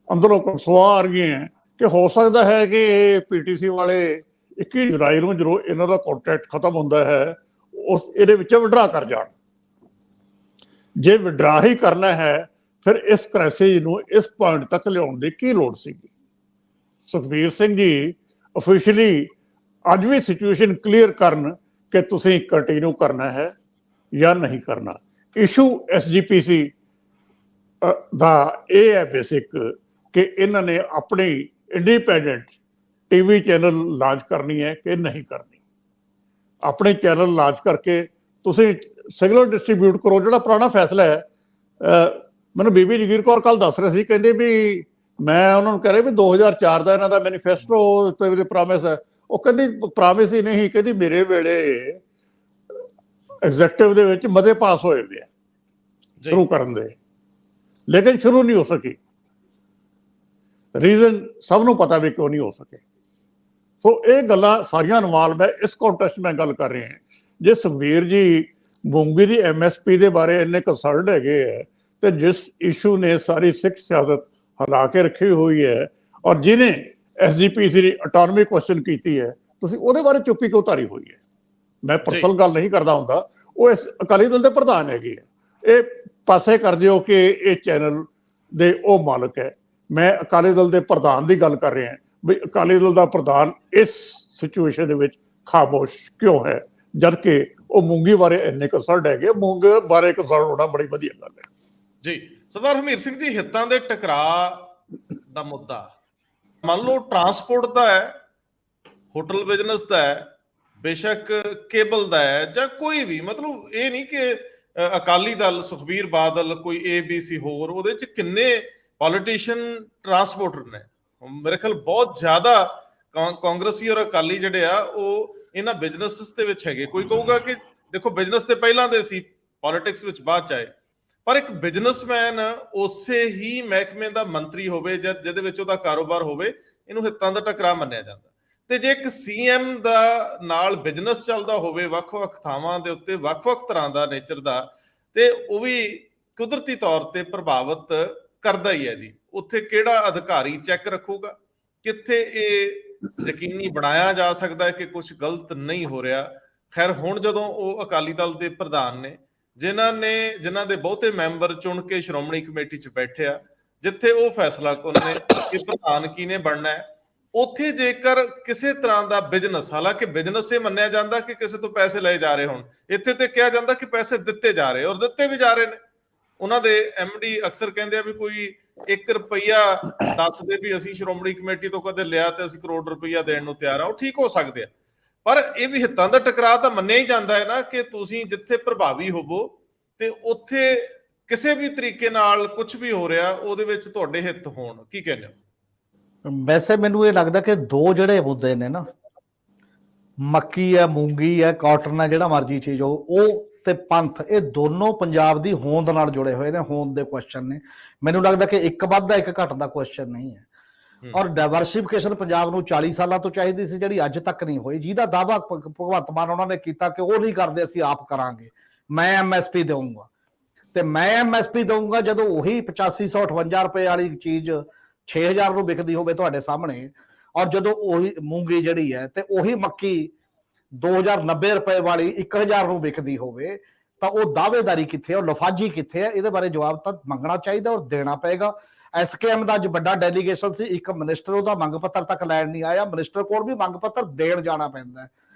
ਅੰਦਰੋਂ ਸਵਾਲ ਆ ਰਹੀਆਂ ਹੈ ਕਿ ਹੋ ਸਕਦਾ ਹੈ ਕਿ ਇਹ ਪੀਟੀਸੀ ਵਾਲੇ 21 ਜੁਲਾਈ ਨੂੰ ਜਦੋਂ ਇਹਨਾਂ ਦਾ ਕੰਟਰੈਕਟ ਖਤਮ ਹੁੰਦਾ ਹੈ ਉਸ ਇਹਦੇ ਵਿੱਚ ਵਿਡਰਾ ਕਰ ਜਾਣ। ਜੇ ਵਿਡਰਾ ਹੀ ਕਰਨਾ ਹੈ ਫਿਰ ਇਸ ਕ੍ਰਾਈਸਿਸ ਨੂੰ ਇਸ ਪੁਆਇੰਟ ਤੱਕ ਲਿਆਉਣ ਦੀ ਕੀ ਲੋੜ ਸੀਗੀ? ਸੁਖਬੀਰ ਸਿੰਘ ਜੀ ਅਫੀਸ਼ੀਅਲੀ ਅੱਜ ਵੀ ਸਿਚੁਏਸ਼ਨ ਕਲੀਅਰ ਕਰਨ ਕਿ ਤੁਸੀਂ ਕੰਟੀਨਿਊ ਕਰਨਾ ਹੈ ਜਾਂ ਨਹੀਂ ਕਰਨਾ। ਇਸ਼ੂ SGPC ਦਾ ਇਹ ਹੈ ਬੇਸਿਕ ਕਿ ਇਹਨਾਂ ਨੇ ਆਪਣੀ ਇੰਡੀਪੈਂਡੈਂਟ ਟੀਵੀ ਚੈਨਲ ਲਾਂਚ ਕਰਨੀ ਹੈ ਕਿ ਨਹੀਂ ਕਰਨੀ। ਆਪਣੇ ਚੈਨਲ ਲਾਂਚ ਕਰਕੇ ਤੁਸੀਂ ਸਿਗਨਲ ਡਿਸਟ੍ਰੀਬਿਊਟ ਕਰੋ। ਜਿਹੜਾ ਪੁਰਾਣਾ ਫੈਸਲਾ ਹੈ, ਮੈਨੂੰ ਬੀਬੀ ਜਗੀਰ ਕੌਰ ਕੱਲ ਦੱਸ ਰਹੇ ਸੀ, ਕਹਿੰਦੇ ਵੀ ਮੈਂ ਉਹਨਾਂ ਨੂੰ ਕਹਿ ਰਿਹਾ ਵੀ 2004 ਦਾ ਇਹਨਾਂ ਦਾ ਮੈਨੀਫੈਸਟੋ ਤੇ ਪ੍ਰੋਮਿਸ ਹੈ। ਉਹ ਕਹਿੰਦੀ ਪ੍ਰੋਮਿਸ ਹੀ ਨਹੀਂ, ਕਹਿੰਦੀ ਮੇਰੇ ਵੇਲੇ ਐਗਜ਼ੈਕਟਿਵ ਦੇ ਵਿੱਚ ਮਤੇ ਪਾਸ ਹੋਏ ਹੋਏ ਆ ਸ਼ੁਰੂ ਕਰਨ ਦੇ, ਲੇਕਿਨ ਸ਼ੁਰੂ ਨਹੀਂ ਹੋ ਸਕੀ। ਰੀਜ਼ਨ ਸਭ ਨੂੰ ਪਤਾ ਵੀ ਕਿਉਂ ਨਹੀਂ ਹੋ ਸਕੇ। ਸੋ ਇਹ ਗੱਲਾਂ ਸਾਰੀਆਂ ਇਨਵੋਲਵ ਹੈ। ਇਸ ਕੰਟੈਕਸਟ ਮੈਂ ਗੱਲ ਕਰ ਰਿਹਾ। ਜੇ ਸੁਖਬੀਰ ਜੀ ਮੂੰਗੀ ਦੀ MSP ਦੇ ਬਾਰੇ ਇੰਨੇ ਕੰਸਰਨਡ ਹੈਗੇ ਹੈ ਤੇ ਜਿਸ ਇਸ਼ੂ ਨੇ ਸਾਰੀ ਸਿੱਖ ਸਿਆਸਤ ਹਿਲਾ ਕੇ ਰੱਖੀ ਹੋਈ ਹੈ ਔਰ ਜਿਹਨੇ SGPC ਦੀ ਆਟੋਨਮੀ ਕੁਐਸਚਨ ਕੀਤੀ ਹੈ, ਤੁਸੀਂ ਉਹਦੇ ਬਾਰੇ ਚੁੱਪੀ ਕਿਉਂ ਧਾਰੀ ਹੋਈ ਹੈ? ਮੈਂ ਪਰਸਨਲ ਗੱਲ ਨਹੀਂ ਕਰਦਾ ਹੁੰਦਾ, ਉਹ ਇਸ ਅਕਾਲੀ ਦਲ ਦੇ ਪ੍ਰਧਾਨ ਹੈਗੇ ਹੈ। ਇਹ ਪਾਸੇ ਕਰ ਦਿਓ ਕਿ ਇਹ ਚੈਨਲ ਦੇ ਉਹ ਮਾਲਕ ਹੈ। ਮੈਂ ਅਕਾਲੀ ਦਲ ਦੇ ਪ੍ਰਧਾਨ ਦੀ ਗੱਲ ਕਰ ਰਿਹਾ ਵੀ ਅਕਾਲੀ ਦਲ ਦਾ ਪ੍ਰਧਾਨ ਇਸ ਸਿਚੁਏਸ਼ਨ ਦੇ ਵਿੱਚ ਖਾਮੋਸ਼ ਕਿਉਂ ਹੈ, ਜਦ ਕਿ ਉਹ ਮੂੰਗੀ ਬਾਰੇ ਇੰਨੇ ਕੰਸਰਨਡ ਹੈਗੇ। ਮੂੰਗੇ ਬਾਰੇ ਕੰਸਰਨ ਹੋਣਾ ਬੜੀ ਵਧੀਆ ਗੱਲ ਹੈ ਜੀ। ਸਰਦਾਰ ਹਮੀਰ ਸਿੰਘ ਜੀ, ਹਿੱਤਾਂ ਦੇ ਟਕਰਾਅ ਦਾ ਮੁੱਦਾ ਮੰਨ ਲਓ ਟਰਾਂਸਪੋਰਟ ਦਾ ਹੈ, ਹੋਟਲ ਬਿਜ਼ਨਸ ਦਾ ਹੈ, ਬੇਸ਼ੱਕ ਕੇਬਲ ਦਾ ਹੈ ਜਾਂ ਕੋਈ ਵੀ, ਮਤਲਬ ਇਹ ਨਹੀਂ ਕਿ ਅਕਾਲੀ ਦਲ, ਸੁਖਬੀਰ ਬਾਦਲ, ਕੋਈ ABC ਹੋਰ, ਉਹਦੇ ਚ ਕਿੰਨੇ ਪੋਲੀਟੀਸ਼ੀਅਨ ਟਰਾਂਸਪੋਰਟਰ ਨੇ। ਮੇਰੇ ਖਿਆਲ ਬਹੁਤ ਜ਼ਿਆਦਾ ਕਾਂਗਰਸੀ ਔਰ ਅਕਾਲੀ ਜਿਹੜੇ ਆ ਉਹ ਇਹਨਾਂ ਬਿਜ਼ਨਸ ਦੇ ਵਿੱਚ ਹੈਗੇ। ਕੋਈ ਕਹੂਗਾ ਕਿ ਦੇਖੋ ਬਿਜ਼ਨਸ ਤੇ ਪਹਿਲਾਂ ਦੇ ਸੀ, ਪੋਲਿਟਿਕਸ ਵਿੱਚ ਬਾਅਦ ਚ ਆਏ, ਪਰ ਇੱਕ ਬਿਜ਼ਨਸਮੈਨ ਉਸੇ ਹੀ ਮਹਿਕਮੇ ਦਾ ਮੰਤਰੀ ਹੋਵੇ ਜਾਂ ਜਿਹਦੇ ਵਿੱਚ ਉਹਦਾ ਕਾਰੋਬਾਰ ਹੋਵੇ, ਇਹਨੂੰ ਹਿੱਤਾਂ ਦਾ ਟਕਰਾਅ ਮੰਨਿਆ ਜਾਂਦਾ। ਤੇ ਜੇ ਇੱਕ CM ਦਾ ਨਾਲ ਬਿਜ਼ਨਸ ਚੱਲਦਾ ਹੋਵੇ ਵੱਖ-ਵੱਖ ਥਾਵਾਂ ਦੇ ਉੱਤੇ, ਵੱਖ-ਵੱਖ ਤਰ੍ਹਾਂ ਦਾ ਨੇਚਰ ਦਾ, ਤੇ ਉਹ ਵੀ ਕੁਦਰਤੀ ਤੌਰ ਤੇ ਪ੍ਰਭਾਵਿਤ ਕਰਦਾ ਹੀ ਹੈ ਜੀ। ਉੱਥੇ ਕਿਹੜਾ ਅਧਿਕਾਰੀ ਚੈੱਕ ਰੱਖੂਗਾ? ਕਿੱਥੇ ਇਹ ਯਕੀਨੀ ਬਣਾਇਆ ਜਾ ਸਕਦਾ ਹੈ ਕਿ ਕੁਝ ਗਲਤ ਨਹੀਂ ਹੋ ਰਿਹਾ? ਖੈਰ, ਹੁਣ ਜਦੋਂ ਉਹ ਅਕਾਲੀ ਦਲ ਦੇ ਪ੍ਰਧਾਨ ਨੇ, ਜਿਨ੍ਹਾਂ ਦੇ ਬਹੁਤੇ ਮੈਂਬਰ ਚੁਣ ਕੇ ਸ਼੍ਰੋਮਣੀ ਕਮੇਟੀ 'ਚ ਬੈਠੇ ਆ, ਜਿੱਥੇ ਉਹ ਫੈਸਲਾ ਕਰਨੇ ਕਿ ਪ੍ਰਧਾਨ ਕਿਹਨੇ ਬਣਨਾ ਹੈ, ਉੱਥੇ ਜੇਕਰ ਕਿਸੇ ਤਰ੍ਹਾਂ ਦਾ ਬਿਜ਼ਨਸ, ਹਾਲਾਂਕਿ ਬਿਜ਼ਨਸ ਇਹ ਮੰਨਿਆ ਜਾਂਦਾ ਕਿ ਕਿਸੇ ਤੋਂ ਪੈਸੇ ਲਏ ਜਾ ਰਹੇ ਹੋਣ, ਇੱਥੇ ਤੇ ਕਿਹਾ ਜਾਂਦਾ ਕਿ ਪੈਸੇ ਦਿੱਤੇ ਜਾ ਰਹੇ, ਔਰ ਦਿੱਤੇ ਵੀ ਜਾ ਰਹੇ ਨੇ। ਉਹਨਾਂ ਦੇ MD ਅਕਸਰ ਕਹਿੰਦੇ ਆ ਵੀ ਕੋਈ 1 ਰੁਪਈਆ ਦੱਸਦੇ ਵੀ ਅਸੀਂ ਸ਼੍ਰੋਮਣੀ ਕਮੇਟੀ ਤੋਂ ਕਦੇ ਲਿਆ ਤੇ ਅਸੀਂ ਕਰੋੜ ਰੁਪਈਆ ਦੇਣ ਨੂੰ ਤਿਆਰ ਆ। ਉਹ ਠੀਕ ਹੋ ਸਕਦੇ ਆ, ਪਰ ਇਹ ਵੀ ਹਿੱਤਾਂ ਦਾ ਟਕਰਾਅ ਤਾਂ ਮੰਨਿਆ ਹੀ ਜਾਂਦਾ ਹੈ ਨਾ ਕਿ ਤੁਸੀਂ ਜਿੱਥੇ ਪ੍ਰਭਾਵੀ ਹੋਵੋ ਤੇ ਉੱਥੇ ਕਿਸੇ ਵੀ ਤਰੀਕੇ ਨਾਲ ਕੁਝ ਵੀ ਹੋ ਰਿਹਾ ਉਹਦੇ ਵਿੱਚ ਤੁਹਾਡੇ ਹਿੱਤ ਹੋਣ। ਕੀ ਕਹਿੰਦੇ ਹੋ? ਵੈਸੇ ਮੈਨੂੰ ਇਹ ਲੱਗਦਾ ਕਿ ਦੋ ਜਿਹੜੇ ਮੁੱਦੇ ਨੇ ਨਾ, ਮੱਕੀ ਹੈ, ਮੂੰਗੀ ਹੈ, ਕਾਟਨ ਹੈ, ਜਿਹੜਾ ਮਰਜੀ ਚੀਜ਼ ਉਹ ਤੇ ਪੰਥ, ਇਹ ਦੋਨੋਂ ਪੰਜਾਬ ਦੀ ਹੋਂਦ ਨਾਲ ਜੁੜੇ ਹੋਏ ਨੇ, ਹੋਂਦ ਦੇ ਕੁਐਸਚਨ ਨੇ। ਮੈਨੂੰ ਲੱਗਦਾ ਕਿ ਇੱਕ ਵੱਧਦਾ ਇੱਕ ਘਟਦਾ ਕੁਐਸਚਨ ਨਹੀਂ ਹੈ। ਔਰ ਡਾਇਵਰਸਿਫਿਕੇਸ਼ਨ ਪੰਜਾਬ ਨੂੰ 40 ਸਾਲਾਂ ਤੋਂ ਚਾਹੀਦੀ ਸੀ, ਜਿਹੜੀ ਅੱਜ ਤੱਕ ਨਹੀਂ ਹੋਈ, ਜਿਹਦਾ ਦਾਅਵਾ ਭਗਵੰਤ ਮਾਨ ਉਹਨਾਂ ਨੇ ਕੀਤਾ ਕਿ ਉਹ ਨਹੀਂ ਕਰਦੇ, ਅਸੀਂ ਆਪ ਕਰਾਂਗੇ, ਮੈਂ MSP ਦੇਵਾਂਗਾ। ਤੇ ਮੈਂ MSP ਦਊਂਗਾ ਜਦੋਂ ਉਹੀ 8558 ਰੁਪਏ ਵਾਲੀ ਚੀਜ਼ 6000 ਨੂੰ ਵਿਕਦੀ ਹੋਵੇ ਤੁਹਾਡੇ ਸਾਹਮਣੇ, ਔਰ ਜਦੋਂ ਉਹੀ ਮੂੰਗੀ ਜਿਹੜੀ ਹੈ ਤੇ ਉਹੀ ਮੱਕੀ 2090 ਰੁਪਏ ਵਾਲੀ 1000 ਨੂੰ ਵਿਕਦੀ ਹੋਵੇ, ਤਾਂ ਉਹ ਦਾਅਵੇਦਾਰੀ ਕਿੱਥੇ ਹੈ, ਉਹ ਲਫਾਜੀ ਕਿੱਥੇ ਹੈ? ਇਹਦੇ ਬਾਰੇ ਜਵਾਬ ਤਾਂ ਮੰਗਣਾ ਚਾਹੀਦਾ ਔਰ ਦੇਣਾ ਪਏਗਾ। SKM ਦਾ ਅੱਜ ਵੱਡਾ ਡੈਲੀਗੇਸ਼ਨ ਸੀ, ਇੱਕ ਮਿਨਿਸਟਰ ਉਹਦਾ ਮੰਗ ਪੱਤਰ ਤੱਕ ਲੈਣ ਨਹੀਂ ਆਇਆ। ਮਿਨਿਸਟਰ ਕੋਲ ਵੀ ਮੰਗ ਪੱਤਰ ਦੇਣ ਜਾਣਾ ਪੈਂਦਾ ਹੈ।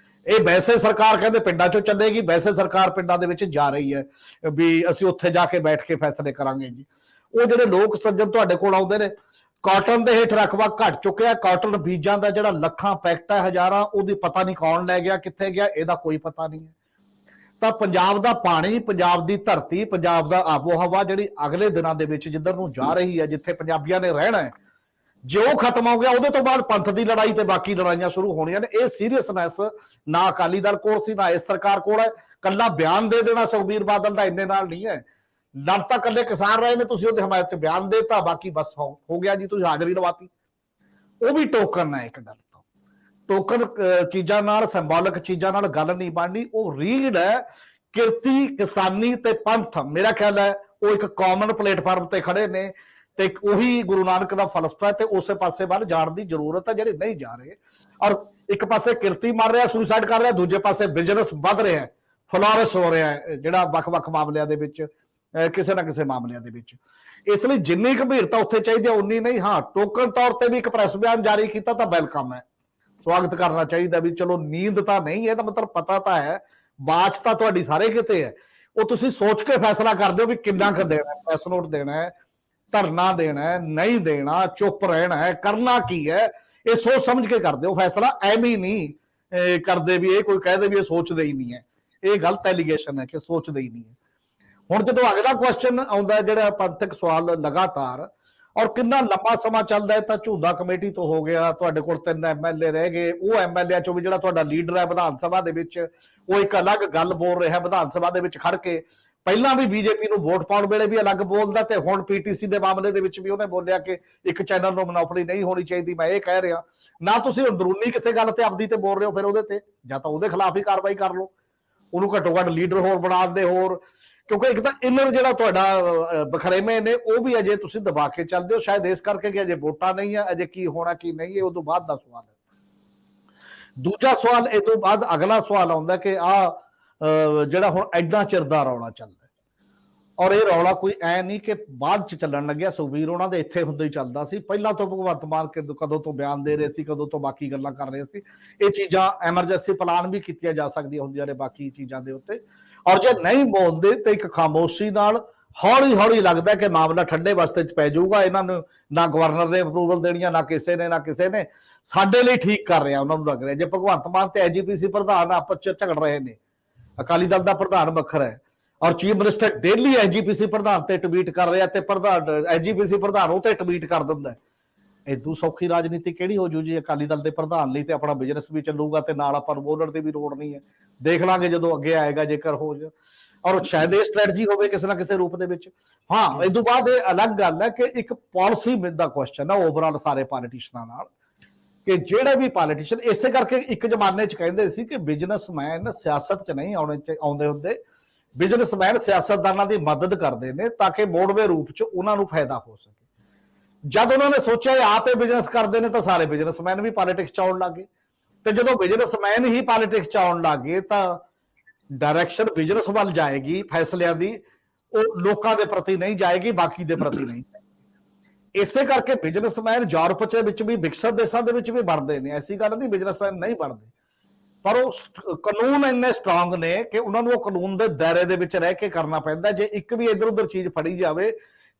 ਇਹ ਵੈਸੇ ਸਰਕਾਰ ਕਹਿੰਦੇ ਪਿੰਡਾਂ ਚੋਂ ਚੱਲੇਗੀ, ਵੈਸੇ ਸਰਕਾਰ ਪਿੰਡਾਂ ਦੇ ਵਿੱਚ ਜਾ ਰਹੀ ਹੈ ਵੀ ਅਸੀਂ ਉੱਥੇ ਜਾ ਕੇ ਬੈਠ ਕੇ ਫੈਸਲੇ ਕਰਾਂਗੇ ਜੀ। ਉਹ ਜਿਹੜੇ ਲੋਕ ਸੱਜਣ ਤੁਹਾਡੇ ਕੋਲ ਆਉਂਦੇ ਨੇ, ਕਾਟਨ ਦੇ ਹੇਠ ਰਕਬਾ ਘਟ ਚੁੱਕਿਆ, ਕਾਟਨ ਬੀਜਾਂ ਦਾ ਜਿਹੜਾ ਲੱਖਾਂ ਪੈਕਟ ਹੈ, ਹਜ਼ਾਰਾਂ, ਉਹਦੀ ਪਤਾ ਨਹੀਂ ਕੌਣ ਲੈ ਗਿਆ, ਕਿੱਥੇ ਗਿਆ, ਇਹਦਾ ਕੋਈ ਪਤਾ ਨਹੀਂ ਹੈ। ਤਾਂ ਪੰਜਾਬ ਦਾ ਪਾਣੀ, ਪੰਜਾਬ ਦੀ ਧਰਤੀ, ਪੰਜਾਬ ਦਾ ਆਬੋ ਹਵਾ ਜਿਹੜੀ ਅਗਲੇ ਦਿਨਾਂ ਦੇ ਵਿੱਚ ਜਿੱਧਰ ਨੂੰ ਜਾ ਰਹੀ ਹੈ, ਜਿੱਥੇ ਪੰਜਾਬੀਆਂ ਨੇ ਰਹਿਣਾ ਹੈ, ਜੇ ਉਹ ਖਤਮ ਹੋ ਗਿਆ, ਉਹਦੇ ਤੋਂ ਬਾਅਦ ਪੰਥ ਦੀ ਲੜਾਈ ਤੇ ਬਾਕੀ ਲੜਾਈਆਂ ਸ਼ੁਰੂ ਹੋਣੀਆਂ ਨੇ। ਇਹ ਸੀਰੀਅਸਨੈਸ ਨਾ ਅਕਾਲੀ ਦਲ ਕੋਲ ਸੀ, ਨਾ ਇਸ ਸਰਕਾਰ ਕੋਲ ਹੈ। ਕੱਲਾ ਬਿਆਨ ਦੇ ਦੇਣਾ ਸੁਖਬੀਰ ਬਾਦਲ ਦਾ ਇੰਨੇ ਨਾਲ ਨਹੀਂ ਹੈ। ਲੜ ਤਾਂ ਕੱਲੇ ਕਿਸਾਨ ਰਹੇ ਨੇ, ਤੁਸੀਂ ਉਹਦੇ ਹਮਾਇਤ ਚ ਬਿਆਨ ਦੇਤਾ, ਬਾਕੀ ਬਸ ਹੋ ਗਿਆ ਜੀ, ਤੁਸੀਂ ਹਾਜ਼ਰੀ ਲਵਾਤੀ। ਉਹ ਵੀ ਟੋਕਨ ਹੈ, ਇੱਕ ਗੱਲ ਤੋਂ ਟੋਕਨ ਚੀਜ਼ਾਂ ਨਾਲ, ਸਿੰਬੋਲਿਕ ਚੀਜ਼ਾਂ ਨਾਲ ਗੱਲ ਨਹੀਂ ਬਣਨੀ। ਉਹ ਰੀਡ ਹੈ ਕਿਰਤੀ, ਕਿਸਾਨੀ ਤੇ ਪੰਥ। ਮੇਰਾ ਖਿਆਲ ਹੈ ਉਹ ਇੱਕ ਕਾਮਨ ਪਲੇਟਫਾਰਮ ਤੇ ਖੜੇ ਨੇ ਤੇ ਇੱਕ ਉਹੀ ਗੁਰੂ ਨਾਨਕ ਦਾ ਫਲਸਫਾ ਹੈ ਤੇ ਉਸੇ ਪਾਸੇ ਵੱਲ ਜਾਣ ਦੀ ਜ਼ਰੂਰਤ ਹੈ, ਜਿਹੜੇ ਨਹੀਂ ਜਾ ਰਹੇ। ਔਰ ਇੱਕ ਪਾਸੇ ਕਿਰਤੀ ਮਰ ਰਿਹਾ, ਸੁਸਾਈਡ ਕਰ ਰਿਹਾ, ਦੂਜੇ ਪਾਸੇ ਬਿਜ਼ਨਸ ਵੱਧ ਰਿਹਾ ਹੈ, ਫਲੋਰਸ ਹੋ ਰਿਹਾ ਹੈ, ਜਿਹੜਾ ਵੱਖ-ਵੱਖ ਮਾਮਲਿਆਂ ਦੇ ਵਿੱਚ ਕਿਸੇ ਨਾ ਕਿਸੇ ਮਾਮਲਿਆਂ ਦੇ ਵਿੱਚ। ਇਸ ਲਈ ਜਿੰਨੀ ਗੰਭੀਰਤਾ ਉੱਥੇ ਚਾਹੀਦੀ ਹੈ ਉਨੀ ਨਹੀਂ। ਹਾਂ, ਟੋਕਨ ਤੌਰ ਤੇ ਵੀ ਇੱਕ ਪ੍ਰੈਸ ਬਿਆਨ ਜਾਰੀ ਕੀਤਾ ਤਾਂ ਵੈਲਕਮ ਹੈ, ਸਵਾਗਤ ਕਰਨਾ ਚਾਹੀਦਾ ਵੀ ਚਲੋ ਨੀਂਦ ਤਾਂ ਨਹੀਂ, ਇਹਦਾ ਮਤਲਬ ਪਤਾ ਤਾਂ ਹੈ, ਬਾਤ ਤਾਂ ਤੁਹਾਡੀ ਸਾਰੇ ਕਿਤੇ ਹੈ। ਉਹ ਤੁਸੀਂ ਸੋਚ ਕੇ ਫੈਸਲਾ ਕਰਦੇ ਹੋ ਵੀ ਕਿੰਨਾ ਕੁ ਦੇਣਾ, ਪ੍ਰੈਸ ਨੋਟ ਦੇਣਾ ਹੈ, ਧਰਨਾ ਦੇਣਾ ਹੈ, ਨਹੀਂ ਦੇਣਾ, ਚੁੱਪ ਰਹਿਣਾ ਹੈ, ਕਰਨਾ ਕੀ ਹੈ, ਇਹ ਸੋਚ ਸਮਝ ਕੇ ਕਰਦੇ ਹੋ ਫੈਸਲਾ। ਐਵੇਂ ਨਹੀਂ ਕਰਦੇ ਵੀ ਇਹ ਕੋਈ ਕਹਦੇ ਵੀ ਇਹ ਸੋਚਦੇ ਹੀ ਨਹੀਂ ਹੈ। ਇਹ ਗਲਤ ਐਲੀਗੇਸ਼ਨ ਹੈ ਕਿ ਸੋਚਦੇ ਹੀ ਨਹੀਂ ਹੈ। ਹੁਣ ਜਦੋਂ ਅਗਲਾ ਕੁਐਸਚਨ ਆਉਂਦਾ ਜਿਹੜਾ ਪੰਥਕ ਸਵਾਲ ਲਗਾਤਾਰ, ਔਰ ਕਿੰਨਾ ਲੰਬਾ ਸਮਾਂ ਚੱਲਦਾ ਹੈ, ਤਾਂ ਝੂੰਦਾ ਕਮੇਟੀ ਤੋਂ ਹੋ ਗਿਆ, ਤੁਹਾਡੇ ਕੋਲ 3 MLA ਰਹਿ ਗਏ, ਉਹ MLA ਚੋਂ ਵੀ ਜਿਹੜਾ ਤੁਹਾਡਾ ਲੀਡਰ ਹੈ ਵਿਧਾਨ ਸਭਾ ਦੇ ਵਿੱਚ, ਉਹ ਇੱਕ ਅਲੱਗ ਗੱਲ ਬੋਲ ਰਿਹਾ ਵਿਧਾਨ ਸਭਾ ਦੇ ਵਿੱਚ ਖੜ ਕੇ। ਪਹਿਲਾਂ ਵੀ ਬੀਜੇਪੀ ਨੂੰ ਵੋਟ ਪਾਉਣ ਵੇਲੇ ਵੀ ਅਲੱਗ ਬੋਲਦਾ, ਤੇ ਹੁਣ ਪੀਟੀਸੀ ਦੇ ਮਾਮਲੇ ਦੇ ਵਿੱਚ ਵੀ ਉਹਨੇ ਬੋਲਿਆ ਕਿ ਇੱਕ ਚੈਨਲ ਨੂੰ ਮੋਨੋਪੋਲੀ ਨਹੀਂ ਹੋਣੀ ਚਾਹੀਦੀ। ਮੈਂ ਇਹ ਕਹਿ ਰਿਹਾ, ਨਾ ਤੁਸੀਂ ਅੰਦਰੂਨੀ ਕਿਸੇ ਗੱਲ ਤੇ ਆਪਦੀ ਤੇ ਬੋਲ ਰਹੇ ਹੋ, ਫਿਰ ਉਹਦੇ ਤੇ ਜਾਂ ਤਾਂ ਉਹਦੇ ਖਿਲਾਫ ਹੀ ਕਾਰਵਾਈ ਕਰ ਲਓ, ਉਹਨੂੰ ਘੱਟੋ ਘੱਟ ਲੀਡਰ ਹੋਰ ਬਣਾ ਦੇ ਹੋਰ। ਕਿਉਂਕਿ ਇੱਕ ਤਾਂ ਇਨਰ ਜਿਹੜਾ ਤੁਹਾਡਾ ਬਖਰੇਵੇਂ ਨੇ ਉਹ ਵੀ ਅਜੇ ਤੁਸੀਂ ਦਬਾ ਕੇ ਚੱਲਦੇ ਹੋ, ਸ਼ਾਇਦ ਇਸ ਕਰਕੇ ਕਿ ਅਜੇ ਵੋਟਾਂ ਨਹੀਂ ਹੈ, ਅਜੇ ਕੀ ਹੋਣਾ ਕੀ ਨਹੀਂ, ਇਹ ਉਦੋਂ ਬਾਅਦ ਦਾ ਸਵਾਲ ਹੈ। ਦੂਜਾ ਸਵਾਲ ਇਹ ਤੋਂ ਬਾਅਦ ਅਗਲਾ ਸਵਾਲ ਆਉਂਦਾ ਕਿ ਜਿਹੜਾ ਹੁਣ ਐਡਾ ਚਿਰ ਦਾ ਰੌਲਾ ਚੱਲਦਾ, ਔਰ ਇਹ ਰੌਲਾ ਕੋਈ ਐ ਨਹੀਂ ਕਿ ਬਾਅਦ ਚ ਚੱਲਣ ਲੱਗਿਆ, ਸੁਖਬੀਰ ਉਹਨਾਂ ਦੇ ਇੱਥੇ ਹੁੰਦੇ ਹੀ ਚੱਲਦਾ ਸੀ, ਪਹਿਲਾਂ ਤੋਂ ਭਗਵੰਤ ਮਾਨ ਕਦੋਂ ਤੋਂ ਬਿਆਨ ਦੇ ਰਹੇ ਸੀ, ਕਦੋਂ ਤੋਂ ਬਾਕੀ ਗੱਲਾਂ ਕਰ ਰਹੇ ਸੀ। ਇਹ ਚੀਜ਼ਾਂ ਐਮਰਜੈਂਸੀ ਪਲਾਨ ਵੀ ਕੀਤੀਆਂ ਜਾ ਸਕਦੀਆਂ ਹੁੰਦੀਆਂ ਨੇ ਬਾਕੀ ਚੀਜ਼ਾਂ ਦੇ ਉੱਤੇ। ਔਰ ਜੇ ਨਹੀਂ ਬੋਲਦੇ ਤੇ ਇੱਕ ਖਾਮੋਸ਼ੀ ਨਾਲ ਹੌਲੀ ਹੌਲੀ ਲੱਗਦਾ ਕਿ ਮਾਮਲਾ ਠੰਡੇ ਵਸਤੇ ਚ ਪੈ ਜਾਊਗਾ, ਇਹਨਾਂ ਨੂੰ ਨਾ ਗਵਰਨਰ ਨੇ ਅਪਰੂਵਲ ਦੇਣੀ ਆ, ਨਾ ਕਿਸੇ ਨੇ ਸਾਡੇ ਲਈ ਠੀਕ ਕਰ ਰਿਹਾ ਉਹਨਾਂ ਨੂੰ ਲੱਗ ਰਿਹਾ। ਜੇ ਭਗਵੰਤ ਮਾਨ ਤੇ ਐਜੀਪੀਸੀ ਪ੍ਰਧਾਨ ਆਪਸ ਚ ਝਗੜ ਰਹੇ ਨੇ, ਅਕਾਲੀ ਦਲ ਦਾ ਪ੍ਰਧਾਨ ਵੱਖਰਾ ਹੈ ਔਰ ਚੀਫ ਮਿਨਿਸਟਰ ਡੇਲੀ ਐਜੀਪੀਸੀ ਪ੍ਰਧਾਨ ਤੇ ਟਵੀਟ ਕਰ ਰਿਹਾ, ਤੇ ਐਜੀਪੀਸੀ ਪ੍ਰਧਾਨ ਉਹ ਤੇ ਟਵੀਟ ਕਰ ਦਿੰਦਾ। ਇਦੋਂ ਸੌਖੀ ਰਾਜਨੀਤੀ ਕਿਹੜੀ ਹੋ ਜੂ ਜੀ ਅਕਾਲੀ ਦਲ ਦੇ ਪ੍ਰਧਾਨ ਲਈ? ਤੇ ਆਪਣਾ ਬਿਜ਼ਨਸ ਵੀ ਚੱਲੂਗਾ ਤੇ ਨਾਲ ਆਪਾਂ ਨੂੰ ਬੋਲਣ ਦੀ ਵੀ ਲੋੜ ਨਹੀਂ ਹੈ। ਦੇਖ ਲਾਂਗੇ ਜਦੋਂ ਅੱਗੇ ਆਏਗਾ ਜੇਕਰ ਹੋ ਜਾ, ਔਰ ਸ਼ਾਇਦ ਇਹ ਸਟ੍ਰੈਟਜੀ ਹੋਵੇ ਕਿਸੇ ਨਾ ਕਿਸੇ ਰੂਪ ਦੇ ਵਿੱਚ। ਹਾਂ, ਇਸ ਤੋਂ ਬਾਅਦ ਇਹ ਅਲੱਗ ਗੱਲ ਹੈ ਕਿ ਇੱਕ ਪਾਲਿਸੀ ਦਾ ਕੁਐਸਚਨ ਹੈ ਓਵਰਆਲ ਸਾਰੇ ਪੋਲੀਟੀਸ਼ੀਅਨਾਂ ਨਾਲ, ਕਿ ਜਿਹੜੇ ਵੀ ਪੋਲੀਟੀਸ਼ੀਅਨ, ਇਸੇ ਕਰਕੇ ਇੱਕ ਜ਼ਮਾਨੇ 'ਚ ਕਹਿੰਦੇ ਸੀ ਕਿ ਬਿਜ਼ਨਸਮੈਨ ਸਿਆਸਤ 'ਚ ਨਹੀਂ ਆਉਂਦੇ ਹੁੰਦੇ, ਬਿਜ਼ਨਸਮੈਨ ਸਿਆਸਤਦਾਨਾਂ ਦੀ ਮਦਦ ਕਰਦੇ ਨੇ ਤਾਂ ਕਿ ਮੋੜਵੇਂ ਰੂਪ 'ਚ ਉਹਨਾਂ ਨੂੰ ਫਾਇਦਾ ਹੋ ਸਕੇ। ਜਦ ਉਹਨਾਂ ਨੇ ਸੋਚਿਆ ਆਪ ਇਹ ਬਿਜ਼ਨਸ ਕਰਦੇ ਨੇ ਤਾਂ ਸਾਰੇ ਬਿਜ਼ਨਸਮੈਨ ਵੀ ਪੋਲੀਟਿਕਸ 'ਚ ਆਉਣ ਲੱਗ ਗਏ, ਤੇ ਜਦੋਂ ਬਿਜ਼ਨਸਮੈਨ ਹੀ ਪੋਲੀਟਿਕਸ 'ਚ ਆਉਣ ਲੱਗ ਗਏ ਤਾਂ ਡਾਇਰੈਕਸ਼ਨ ਬਿਜ਼ਨਸ ਵੱਲ ਜਾਏਗੀ ਫੈਸਲਿਆਂ ਦੀ, ਉਹ ਲੋਕਾਂ ਦੇ ਪ੍ਰਤੀ ਨਹੀਂ ਜਾਏਗੀ, ਬਾਕੀ ਦੇ ਪ੍ਰਤੀ ਨਹੀਂ। ਇਸੇ ਕਰਕੇ ਬਿਜ਼ਨਸਮੈਨ ਯੂਰਪ ਦੇ ਵਿੱਚ ਵੀ, ਵਿਕਸਿਤ ਦੇਸ਼ਾਂ ਦੇ ਵਿੱਚ ਵੀ ਬਣਦੇ ਨੇ, ਐਸੀ ਗੱਲ ਨਹੀਂ ਬਿਜ਼ਨਸਮੈਨ ਨਹੀਂ ਬਣਦੇ, ਪਰ ਉਹ ਕਾਨੂੰਨ ਇੰਨੇ ਸਟਰੋਂਗ ਨੇ ਕਿ ਉਹਨਾਂ ਨੂੰ ਉਹ ਕਾਨੂੰਨ ਦੇ ਦਾਇਰੇ ਦੇ ਵਿੱਚ ਰਹਿ ਕੇ ਕਰਨਾ ਪੈਂਦਾ। ਜੇ ਇੱਕ ਵੀ ਇੱਧਰ ਉੱਧਰ ਚੀਜ਼ ਫੜੀ ਜਾਵੇ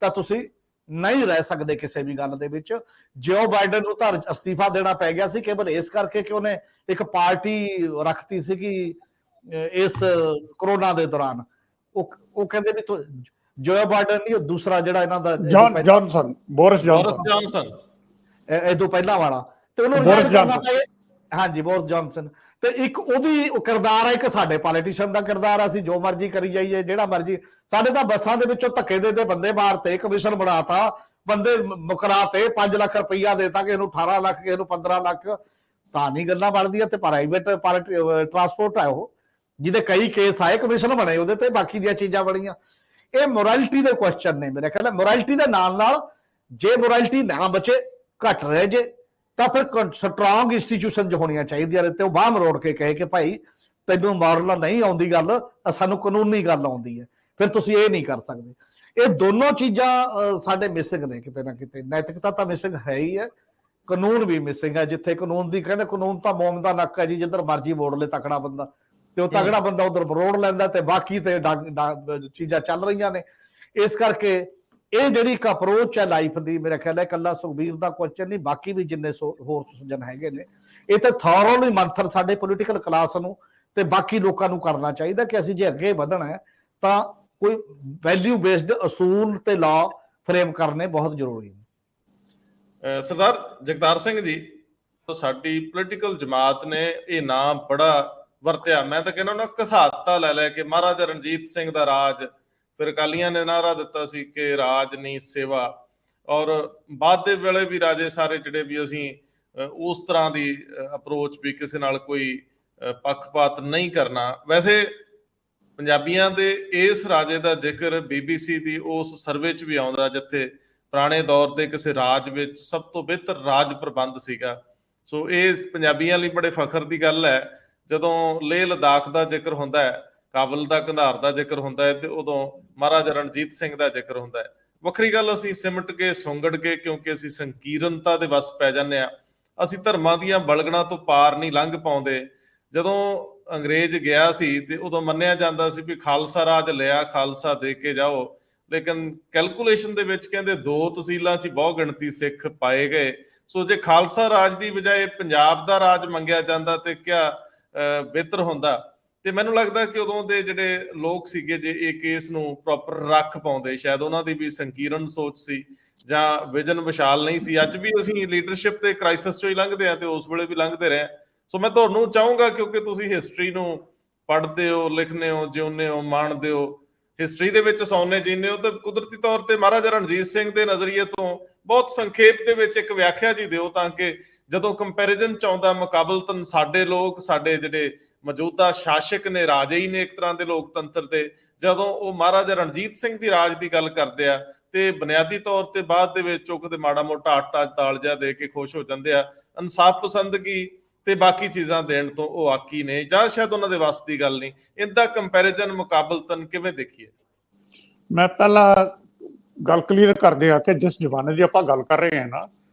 ਤਾਂ ਤੁਸੀਂ ਨਹੀਂ ਰਹਿ ਸਕਦੇ ਕਿਸੇ ਵੀ ਗੱਲ ਦੇ ਵਿੱਚ। ਜੋ ਬਾਈਡਨ ਨੂੰ ਤਾਂ ਅਸਤੀਫਾ ਦੇਣਾ ਪੈ ਗਿਆ ਸੀ ਕੇਵਲ ਇਸ ਕਰਕੇ ਕਿ ਉਹਨੇ ਇੱਕ ਪਾਰਟੀ ਰੱਖਤੀ ਸੀ ਕਿ ਇਸ ਕਰੋਨਾ ਦੇ ਦੌਰਾਨ ਉਹ ਕਹਿੰਦੇ ਵੀ ਜੋ ਬਾਈਡਨ ਨਹੀਂ, ਉਹ ਦੂਸਰਾ ਜਿਹੜਾ ਇਹਨਾਂ ਦਾ ਬੋਰਿਸ ਜੌਨਸਨ ਇਹ ਤੋਂ ਪਹਿਲਾਂ ਵਾਲਾ, ਤੇ ਉਹਨੂੰ ਬੋਰਿਸ ਜੌਨਸਨ, ਹਾਂਜੀ ਬੋਰਿਸ ਜੌਨਸਨ। ਤੇ ਇੱਕ ਉਹਦੀ ਕਿਰਦਾਰ ਹੈ, ਇੱਕ ਸਾਡੇ ਪੋਲੀਟੀਸ਼ੀਅਨ ਦਾ ਕਿਰਦਾਰ ਆ, ਅਸੀਂ ਜੋ ਮਰਜ਼ੀ ਕਰੀ ਜਾਈਏ, ਜਿਹੜਾ ਮਰਜ਼ੀ। ਸਾਡੇ ਤਾਂ ਬੱਸਾਂ ਦੇ ਵਿੱਚੋਂ ਧੱਕੇ ਦੇ ਬੰਦੇ ਮਾਰਤੇ, ਕਮਿਸ਼ਨ ਬਣਾਤਾ, ਬੰਦੇ ਮੁਕਰਾਤੇ, 5 ਲੱਖ ਰੁਪਈਆ ਦੇਤਾ, ਕਿ ਇਹਨੂੰ 18 ਲੱਖ, ਕਿਸੇ ਨੂੰ 15 ਲੱਖ, ਤਾਂ ਨਹੀਂ ਗੱਲਾਂ ਬਣਦੀਆਂ। ਤੇ ਪ੍ਰਾਈਵੇਟ ਟਰਾਂਸਪੋਰਟ ਹੈ ਉਹ, ਜਿਹਦੇ ਕਈ ਕੇਸ ਆਏ, ਕਮਿਸ਼ਨ ਬਣੇ ਉਹਦੇ ਤੇ, ਬਾਕੀ ਦੀਆਂ ਚੀਜ਼ਾਂ ਬਣੀਆਂ। ਇਹ ਮੋਰੈਲਿਟੀ ਦੇ ਕੁਐਸਚਨ ਨੇ ਮੇਰੇ ਖਿਆਲ। ਮੋਰੈਲਿਟੀ ਦੇ ਨਾਲ ਨਾਲ ਜੇ ਮੋਰੈਲਿਟੀ ਨਾ ਬਚੇ, ਘਟ ਰਹੇ ਜੇ, ਤਾਂ ਫਿਰ ਸਟਰੋਂਗ ਇੰਸਟੀਟਿਊਸ਼ਨ ਹੋਣੀਆਂ ਚਾਹੀਦੀਆਂ ਨੇ, ਤੇ ਉਹ ਬਾਹ ਮਰੋੜ ਕੇ ਕਹੇ ਕਿ ਭਾਈ ਤੈਨੂੰ ਮੋਰਲ ਨਹੀਂ ਆਉਂਦੀ ਗੱਲ, ਸਾਨੂੰ ਕਾਨੂੰਨੀ ਗੱਲ ਆਉਂਦੀ ਹੈ, ਫਿਰ ਤੁਸੀਂ ਇਹ ਨਹੀਂ ਕਰ ਸਕਦੇ। ਇਹ ਦੋਨੋਂ ਚੀਜ਼ਾਂ ਸਾਡੇ ਮਿਸਿੰਗ ਨੇ ਕਿਤੇ ਨਾ ਕਿਤੇ। ਨੈਤਿਕਤਾ ਤਾਂ ਮਿਸਿੰਗ ਹੈ ਹੀ ਹੈ, ਕਾਨੂੰਨ ਵੀ ਮਿਸਿੰਗ ਹੈ। ਜਿੱਥੇ ਕਾਨੂੰਨ ਦੀ ਕਹਿੰਦੇ ਕਾਨੂੰਨ ਤਾਂ ਮੋਮ ਦਾ ਨੱਕ ਹੈ ਜੀ, ਜਿੱਧਰ ਮਰਜ਼ੀ ਮੋੜ ਲੈ ਤਕੜਾ ਬੰਦਾ, ਤੇ ਉਹ ਤਗੜਾ ਬੰਦਾ ਉਧਰ ਮਰੋੜ ਲੈਂਦਾ, ਤੇ ਬਾਕੀ ਤੇ ਚੀਜ਼ਾਂ ਚੱਲ ਰਹੀਆਂ ਨੇ। ਇਸ ਕਰਕੇ ਇਹ ਜਿਹੜੀ ਇੱਕ ਅਪਰੋਚ ਹੈ ਲਾਈਫ ਦੀ, ਮੇਰਾ ਖਿਆਲ ਹੈ ਇਕੱਲਾ ਸੁਖਬੀਰ ਦਾ ਕੁਐਸਚਨ ਨਹੀਂ, ਬਾਕੀ ਵੀ ਜਿੰਨੇ ਹੋਰ ਸੱਜਣ ਹੈਗੇ ਨੇ, ਇਹ ਤਾਂ ਥੋਰੋਲੀ ਮੰਥਨ ਸਾਡੇ ਪੋਲੀਟੀਕਲ ਕਲਾਸ ਨੂੰ ਤੇ ਬਾਕੀ ਲੋਕਾਂ ਨੂੰ ਕਰਨਾ ਚਾਹੀਦਾ ਕਿ ਅਸੀਂ ਜੇ ਅੱਗੇ ਵਧਣਾ ਹੈ ਤਾਂ ਕੋਈ ਵੈਲਿਊ ਬੇਸਡ ਅਸੂਲ ਤੇ ਲਾਅ ਫਰੇਮ ਕਰਨੇ ਬਹੁਤ ਜ਼ਰੂਰੀ ਨੇ। ਸਰਦਾਰ ਜਗਤਾਰ ਸਿੰਘ ਜੀ, ਸਾਡੀ ਪੋਲੀਟੀਕਲ ਜਮਾਤ ਨੇ ਇਹ ਨਾਮ ਬੜਾ ਵਰਤਿਆ, ਮੈਂ ਤਾਂ ਕਹਿੰਦਾ ਉਹਨਾਂ ਘਸਾਤਾ ਲੈ ਕੇ, ਮਹਾਰਾਜਾ ਰਣਜੀਤ ਸਿੰਘ ਦਾ ਰਾਜ। ਫਿਰ ਅਕਾਲੀਆਂ ਨੇ ਨਾਅਰਾ ਦਿੱਤਾ ਸੀ ਕਿ ਰਾਜ ਨਹੀਂ ਸੇਵਾ, ਔਰ ਬਾਅਦ ਦੇ ਵੇਲੇ ਵੀ ਰਾਜੇ ਸਾਰੇ ਜਿਹੜੇ ਵੀ ਅਸੀਂ ਉਸ ਤਰ੍ਹਾਂ ਦੀ ਅਪਰੋਚ ਵੀ ਕਿਸੇ ਨਾਲ ਕੋਈ ਪੱਖਪਾਤ ਨਹੀਂ ਕਰਨਾ। ਵੈਸੇ ਪੰਜਾਬੀਆਂ ਦੇ ਇਸ ਰਾਜੇ ਦਾ ਜ਼ਿਕਰ BBC ਦੀ ਉਸ ਸਰਵੇ 'ਚ ਵੀ ਆਉਂਦਾ ਜਿੱਥੇ ਪੁਰਾਣੇ ਦੌਰ ਦੇ ਕਿਸੇ ਰਾਜ ਵਿੱਚ ਸਭ ਤੋਂ ਬਿਹਤਰ ਰਾਜ ਪ੍ਰਬੰਧ ਸੀਗਾ। ਸੋ ਇਹ ਪੰਜਾਬੀਆਂ ਲਈ ਬੜੇ ਫਖਰ ਦੀ ਗੱਲ ਹੈ ਜਦੋਂ ਲੇਹ ਲਦਾਖ ਦਾ ਜ਼ਿਕਰ ਹੁੰਦਾ ਹੈ, ਕਾਬਲ ਦਾ ਕੰਧਾਰ ਦਾ ਜ਼ਿਕਰ ਹੁੰਦਾ ਹੈ, ਤੇ ਉਦੋਂ ਮਹਾਰਾਜਾ ਰਣਜੀਤ ਸਿੰਘ ਦਾ ਜ਼ਿਕਰ ਹੁੰਦਾ ਹੈ। ਵੱਖਰੀ ਗੱਲ ਅਸੀਂ ਸਿਮਟ ਕੇ ਸੁੰਗੜ ਕੇ, ਕਿਉਂਕਿ ਅਸੀਂ ਸੰਕੀਰਨਤਾ ਦੇ ਵੱਸ ਪੈ ਜਾਂਦੇ ਹਾਂ, ਅਸੀਂ ਧਰਮਾਂ ਦੀਆਂ ਬਲਗਣਾਂ ਤੋਂ ਪਾਰ ਨਹੀਂ ਲੰਘ ਪਾਉਂਦੇ। ਜਦੋਂ ਅੰਗਰੇਜ਼ ਗਿਆ ਸੀ ਤੇ ਉਦੋਂ ਮੰਨਿਆ ਜਾਂਦਾ ਸੀ ਵੀ ਖਾਲਸਾ ਰਾਜ ਲਿਆ, ਖਾਲਸਾ ਦੇ ਕੇ ਜਾਓ, ਲੇਕਿਨ ਕੈਲਕੂਲੇਸ਼ਨ ਦੇ ਵਿੱਚ ਕਹਿੰਦੇ 2 ਤਹਿਸੀਲਾਂ 'ਚ ਬਹੁ ਗਿਣਤੀ ਸਿੱਖ ਪਾਏ ਗਏ। ਸੋ ਜੇ ਖਾਲਸਾ ਰਾਜ ਦੀ ਬਜਾਏ ਪੰਜਾਬ ਦਾ ਰਾਜ ਮੰਗਿਆ ਜਾਂਦਾ ਤੇ ਕਿਆ ਬਿਹਤਰ ਹੁੰਦਾ। ਤੇ ਮੈਨੂੰ ਲੱਗਦਾ ਕਿ ਉਦੋਂ ਦੇ ਜਿਹੜੇ ਲੋਕ ਸੀਗੇ, ਜੇ ਇਹ ਕੇਸ ਨੂੰ ਪ੍ਰੋਪਰ ਰੱਖ ਪਾਉਂਦੇ, ਸ਼ਾਇਦ ਉਹਨਾਂ ਦੀ ਵੀ ਸੰਕੀਰਨ ਸੋਚ ਸੀ ਜਾਂ ਵਿਜ਼ਨ ਵਿਸ਼ਾਲ ਨਹੀਂ ਸੀ। ਅੱਜ ਵੀ ਅਸੀਂ ਲੀਡਰਸ਼ਿਪ ਤੇ ਕ੍ਰਾਈਸਿਸ ਚੋਂ ਹੀ ਲੰਘਦੇ ਹਾਂ ਤੇ ਉਸ ਵੇਲੇ ਵੀ ਲੰਘਦੇ ਰਹੇ। ਸੋ ਮੈਂ ਤੁਹਾਨੂੰ ਚਾਹੂੰਗਾ, ਕਿਉਂਕਿ ਤੁਸੀਂ ਹਿਸਟਰੀ ਨੂੰ ਪੜ੍ਹਦੇ ਹੋ, ਲਿਖਦੇ ਹੋ, ਜਿਉਂਦੇ ਹੋ, ਮਾਣਦੇ ਹੋ, ਹਿਸਟਰੀ ਦੇ ਵਿੱਚ ਸੌਂਦੇ ਜੀਂਦੇ ਹੋ, ਤਾਂ ਕੁਦਰਤੀ ਤੌਰ ਤੇ ਮਹਾਰਾਜਾ ਰਣਜੀਤ ਸਿੰਘ ਦੇ ਨਜ਼ਰੀਏ ਤੋਂ ਬਹੁਤ ਸੰਖੇਪ ਦੇ ਵਿੱਚ ਇੱਕ ਵਿਆਖਿਆ ਜੀ ਦਿਓ, ਤਾਂ ਕਿ ਜਦੋਂ ਕੰਪੈਰੀਜ਼ਨ ਚ ਆਉਂਦਾ ਮੁਕਾਬਲਤਨ ਸਾਡੇ ਲੋਕ, ਸਾਡੇ ਜਿਹੜੇ ਮੌਜੂਦਾ ਸ਼ਾਸਕ ਨੇ, ਰਾਜੇ ਹੀ ਨੇ ਇੱਕ ਤਰ੍ਹਾਂ ਦੇ ਲੋਕਤੰਤਰ ਦੇ, ਜਦੋਂ ਉਹ ਮਹਾਰਾਜਾ ਰਣਜੀਤ ਸਿੰਘ ਦੀ ਰਾਜ ਦੀ ਗੱਲ ਕਰਦੇ ਆ ਤੇ ਬੁਨਿਆਦੀ ਤੌਰ ਤੇ ਬਾਅਦ ਦੇ ਵਿੱਚ ਉਹ ਕਿਤੇ ਮਾੜਾ ਮੋਟਾ ਆਟਾ ਦਾਲ ਜਿਹਾ ਦੇ ਕੇ ਖੁਸ਼ ਹੋ ਜਾਂਦੇ ਆ। ਇਨਸਾਫ ਪਸੰਦਗੀ ਤੇ ਬਾਕੀ ਚੀਜ਼ਾਂ ਦੇਣ ਤੋਂ ਉਹ ਆਕੀ ਨੇ, ਜਾਂ ਸ਼ਾਇਦ ਉਹਨਾਂ ਦੇ ਵੱਸ ਦੀ ਗੱਲ ਨਹੀਂ। ਇਹਦਾ ਕੰਪੈਰੀਜ਼ਨ ਮੁਕਾਬਲਤਨ ਕਿਵੇਂ ਦੇਖੀਏ? ਮੈਂ ਪਹਿਲਾਂ ਗੱਲ ਕਲੀਅਰ ਕਰਦੇ ਆ ਕਿ ਜਿਸ ਜ਼ਮਾਨੇ ਦੀ ਆਪਾਂ ਗੱਲ ਕਰ ਰਹੇ ਹਾਂ ਨਾ,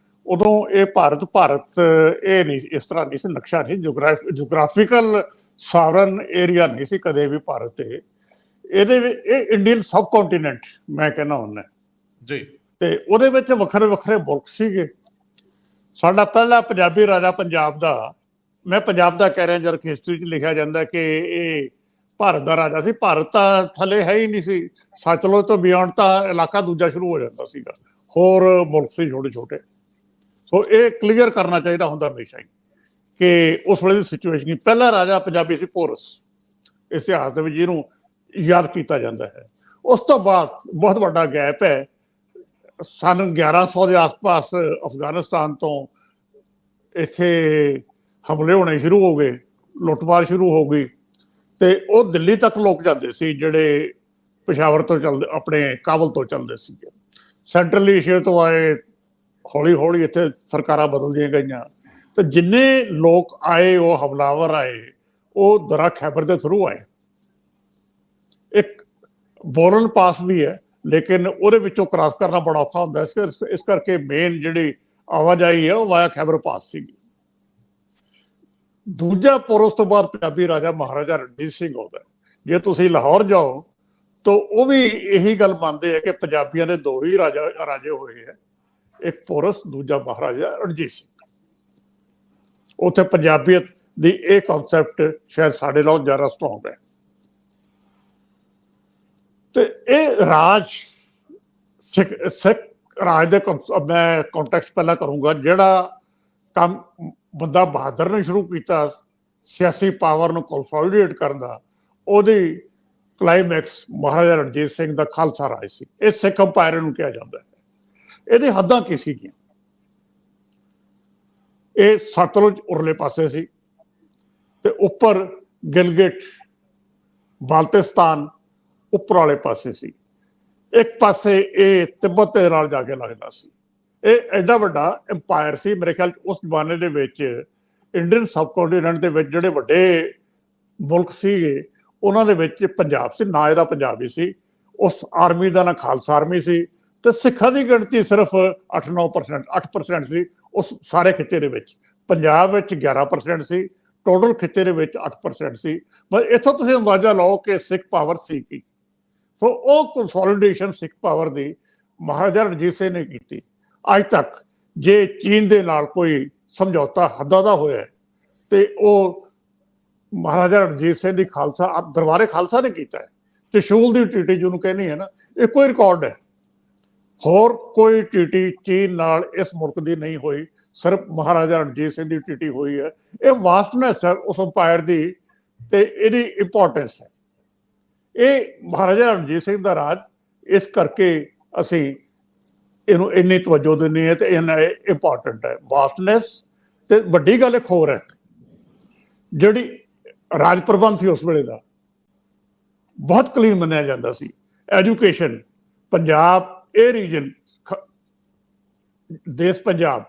ਉਦੋਂ ਇਹ ਭਾਰਤ ਇਹ ਨਹੀਂ, ਇਸ ਤਰ੍ਹਾਂ ਨਹੀਂ ਸੀ, ਨਕਸ਼ਾ ਨਹੀਂ, ਜੋਗ੍ਰਾਫਿਕਲ ਸਾਵਰਨ ਏਰੀਆ ਨਹੀਂ ਸੀ ਕਦੇ ਵੀ ਭਾਰਤ ਤੇ। ਇਹਦੇ ਵਿੱਚ ਇਹ ਇੰਡੀਅਨ ਸਬ ਕੰਟੀਨੈਂਟ ਮੈਂ ਕਹਿੰਦਾ ਹੁੰਦਾ ਜੀ, ਤੇ ਉਹਦੇ ਵਿੱਚ ਵੱਖਰੇ ਵੱਖਰੇ ਮੁਲਕ ਸੀਗੇ। ਸਾਡਾ ਪਹਿਲਾ ਪੰਜਾਬੀ ਰਾਜਾ ਪੰਜਾਬ ਦਾ, ਮੈਂ ਪੰਜਾਬ ਦਾ ਕਹਿ ਰਿਹਾ, ਜਦ ਹਿਸਟਰੀ 'ਚ ਲਿਖਿਆ ਜਾਂਦਾ ਕਿ ਇਹ ਭਾਰਤ ਦਾ ਰਾਜਾ ਸੀ। ਭਾਰਤ ਤਾਂ ਥੱਲੇ ਹੈ ਹੀ ਨਹੀਂ ਸੀ, ਸਤਲੁਜ ਤੋਂ ਬਿਯੋਂਡ ਤਾਂ ਇਲਾਕਾ ਦੂਜਾ ਸ਼ੁਰੂ ਹੋ ਜਾਂਦਾ ਸੀਗਾ, ਹੋਰ ਮੁਲਕ ਸੀ ਛੋਟੇ ਛੋਟੇ। ਸੋ ਇਹ ਕਲੀਅਰ ਕਰਨਾ ਚਾਹੀਦਾ ਹੁੰਦਾ ਹਮੇਸ਼ਾ ਹੀ ਕਿ ਉਸ ਵੇਲੇ ਦੀ ਸਿਚੁਏਸ਼ਨ ਹੀ। ਪਹਿਲਾ ਰਾਜਾ ਪੰਜਾਬੀ ਸੀ ਪੋਰਸ, ਇਤਿਹਾਸ ਦੇ ਵਿੱਚ ਜਿਹਨੂੰ ਯਾਦ ਕੀਤਾ ਜਾਂਦਾ ਹੈ। ਉਸ ਤੋਂ ਬਾਅਦ ਬਹੁਤ ਵੱਡਾ ਗੈਪ ਹੈ। ਸਨ 1100 ਦੇ ਆਸ-ਪਾਸ ਅਫਗਾਨਿਸਤਾਨ ਤੋਂ ਇੱਥੇ ਹਮਲੇ ਹੋਣੇ ਸ਼ੁਰੂ ਹੋ ਗਏ, ਲੁੱਟਮਾਰ ਸ਼ੁਰੂ ਹੋ ਗਈ, ਤੇ ਉਹ ਦਿੱਲੀ ਤੱਕ ਲੋਕ ਜਾਂਦੇ ਸੀ ਜਿਹੜੇ ਪਸ਼ਾਵਰ ਤੋਂ ਚੱਲਦੇ, ਆਪਣੇ ਕਾਬਲ ਤੋਂ ਚੱਲਦੇ ਸੀਗੇ। ਸੈਂਟਰਲ ਏਸ਼ੀਆ ਤੋਂ ਆਏ, ਹੌਲੀ ਹੌਲੀ ਇੱਥੇ ਸਰਕਾਰਾਂ ਬਦਲਦੀਆਂ ਗਈਆਂ, ਤੇ ਜਿੰਨੇ ਲੋਕ ਆਏ ਉਹ ਹਮਲਾਵਰ ਆਏ, ਉਹ ਦਰਾ ਖੈਬਰ ਦੇ ਥਰੂ ਆਏ। ਇੱਕ ਬੋਰਨ ਪਾਸ ਵੀ ਹੈ, ਲੇਕਿਨ ਉਹਦੇ ਵਿੱਚੋਂ ਕ੍ਰਾਸ ਕਰਨਾ ਬੜਾ ਔਖਾ ਹੁੰਦਾ। ਇਸ ਕਰਕੇ ਮੇਨ ਜਿਹੜੀ ਆਵਾਜਾਈ ਹੈ ਉਹ ਵਾਇਆ ਖੈਬਰ ਪਾਸ ਸੀਗੀ। ਦੂਜਾ ਪੋਰਸ ਤੋਂ ਬਾਅਦ ਪੰਜਾਬੀ ਰਾਜਾ ਮਹਾਰਾਜਾ ਰਣਜੀਤ ਸਿੰਘ ਆਉਂਦਾ। ਜੇ ਤੁਸੀਂ ਲਾਹੌਰ ਜਾਓ ਤਾਂ ਉਹ ਵੀ ਇਹੀ ਗੱਲ ਮੰਨਦੇ ਆ ਕਿ ਪੰਜਾਬੀਆਂ ਦੇ 2 ਹੀ ਰਾਜੇ ਹੋਏ ਹੈ, ਇੱਕ ਪੋਰਸ, ਦੂਜਾ ਮਹਾਰਾਜਾ ਰਣਜੀਤ ਸਿੰਘ। ਉੱਥੇ ਪੰਜਾਬੀਅਤ ਦੀ ਇਹ ਕਨਸੈਪਟ ਸ਼ਾਇਦ ਸਾਡੇ ਨਾਲੋਂ ਜ਼ਿਆਦਾ ਸਟਰੋਂਗ ਹੈ। ਤੇ ਇਹ ਰਾਜ ਸਿੱਖ ਰਾਜ ਦੇ ਮੈਂ ਕੰਟੈਕਸਟ ਪਹਿਲਾਂ ਕਰੂੰਗਾ। ਜਿਹੜਾ ਕੰਮ ਬੰਦਾ ਬਹਾਦਰ ਨੇ ਸ਼ੁਰੂ ਕੀਤਾ ਸਿਆਸੀ ਪਾਵਰ ਨੂੰ ਕੰਸੋਲੀਡੇਟ ਕਰਨ ਦਾ, ਉਹਦੀ ਕਲਾਈਮੈਕਸ ਮਹਾਰਾਜਾ ਰਣਜੀਤ ਸਿੰਘ ਦਾ ਖਾਲਸਾ ਰਾਜ ਸੀ। ਇਹ ਸਿੱਖ ਅੰਪਾਇਰ ਨੂੰ ਕਿਹਾ ਜਾਂਦਾ ਹੈ। ਇਹਦੀ ਹੱਦਾਂ ਕੀ ਸੀਗੀਆਂ? ਇਹ ਸਤਲੁਜ ਉਰਲੇ ਪਾਸੇ ਸੀ, ਤੇ ਉੱਪਰ ਗਿਲਗਿਟ, ਬਾਲਟਿਸਤਾਨ ਉੱਪਰ ਵਾਲੇ ਪਾਸੇ ਸੀ। ਇੱਕ ਪਾਸੇ ਇਹ ਤਿੱਬਤ ਦੇ ਨਾਲ ਜਾ ਕੇ ਲੱਗਦਾ ਸੀ। ਇਹ ਐਡਾ ਵੱਡਾ ਅੰਪਾਇਰ ਸੀ। ਮੇਰੇ ਖਿਆਲ ਉਸ ਜ਼ਮਾਨੇ ਦੇ ਵਿੱਚ ਇੰਡੀਅਨ ਸਬ ਕੰਟੀਨੈਂਟ ਦੇ ਵਿੱਚ ਜਿਹੜੇ ਵੱਡੇ ਮੁਲਕ ਸੀਗੇ, ਉਹਨਾਂ ਦੇ ਵਿੱਚ ਪੰਜਾਬ ਸੀ। ਨਾ ਇਹਦਾ ਪੰਜਾਬ ਹੀ ਸੀ। ਉਸ ਆਰਮੀ ਦਾ ਨਾਂ ਖਾਲਸਾ ਆਰਮੀ ਸੀ, ਤੇ ਸਿੱਖਾਂ ਦੀ ਗਿਣਤੀ ਸਿਰਫ 8% ਸੀ ਉਸ ਸਾਰੇ ਖਿੱਤੇ ਦੇ ਵਿੱਚ। ਪੰਜਾਬ ਵਿੱਚ 11% ਸੀ, ਟੋਟਲ ਖਿੱਤੇ ਦੇ ਵਿੱਚ 8% ਸੀ। ਬਸ ਇੱਥੋਂ ਤੁਸੀਂ ਅੰਦਾਜ਼ਾ ਲਾਓ ਕਿ ਸਿੱਖ ਪਾਵਰ ਸੀ ਕੀ। ਸੋ ਉਹ ਕੰਸੋਲੀਡੇਸ਼ਨ ਸਿੱਖ ਪਾਵਰ ਦੀ ਮਹਾਰਾਜਾ ਰਣਜੀਤ ਸਿੰਘ ਨੇ ਕੀਤੀ। ਅੱਜ ਤੱਕ ਜੇ ਚੀਨ ਦੇ ਨਾਲ ਕੋਈ ਸਮਝੌਤਾ ਹੱਦਾਂ ਦਾ ਹੋਇਆ ਤੇ ਉਹ ਮਹਾਰਾਜਾ ਰਣਜੀਤ ਸਿੰਘ ਦੀ ਖਾਲਸਾ ਦਰਬਾਰੇ ਖਾਲਸਾ ਨੇ ਕੀਤਾ ਹੈ। ਤ੍ਰਿਸ਼ੂਲ ਦੀ ਟੀਟੀ ਜਿਹਨੂੰ ਕਹਿੰਦੇ ਹੈ ਨਾ, ਇਹ ਕੋਈ ਰਿਕਾਰਡ ਹੈ। ਹੋਰ ਕੋਈ ਟੀਟੀ ਚੀਨ ਨਾਲ ਇਸ ਮੁਲਕ ਦੀ ਨਹੀਂ ਹੋਈ, ਸਿਰਫ ਮਹਾਰਾਜਾ ਰਣਜੀਤ ਸਿੰਘ ਦੀ ਟੀਟੀ ਹੋਈ ਹੈ। ਇਹ ਵਾਸਟਨੈਸ ਹੈ ਉਸ ਅੰਪਾਇਰ ਦੀ, ਤੇ ਇਹਦੀ ਇੰਪੋਰਟੈਂਸ ਹੈ। ਇਹ ਮਹਾਰਾਜਾ ਰਣਜੀਤ ਸਿੰਘ ਦਾ ਰਾਜ, ਇਸ ਕਰਕੇ ਅਸੀਂ ਇਹਨੂੰ ਇੰਨੀ ਤਵੱਜੋ ਦਿੰਦੇ ਹਾਂ, ਤੇ ਇਹਨਾਂ ਇੰਪੋਰਟੈਂਟ ਹੈ। ਵਾਸਟਨੈਸ ਤੇ ਵੱਡੀ ਗੱਲ ਇੱਕ ਹੋਰ ਹੈ, ਜਿਹੜੀ ਰਾਜ ਪ੍ਰਬੰਧ ਸੀ ਉਸ ਵੇਲੇ ਦਾ ਬਹੁਤ ਕਲੀਨ ਮੰਨਿਆ ਜਾਂਦਾ ਸੀ। ਐਜੂਕੇਸ਼ਨ, ਪੰਜਾਬ ਇਹ ਰੀਜਨ ਦੇਸ਼ ਪੰਜਾਬ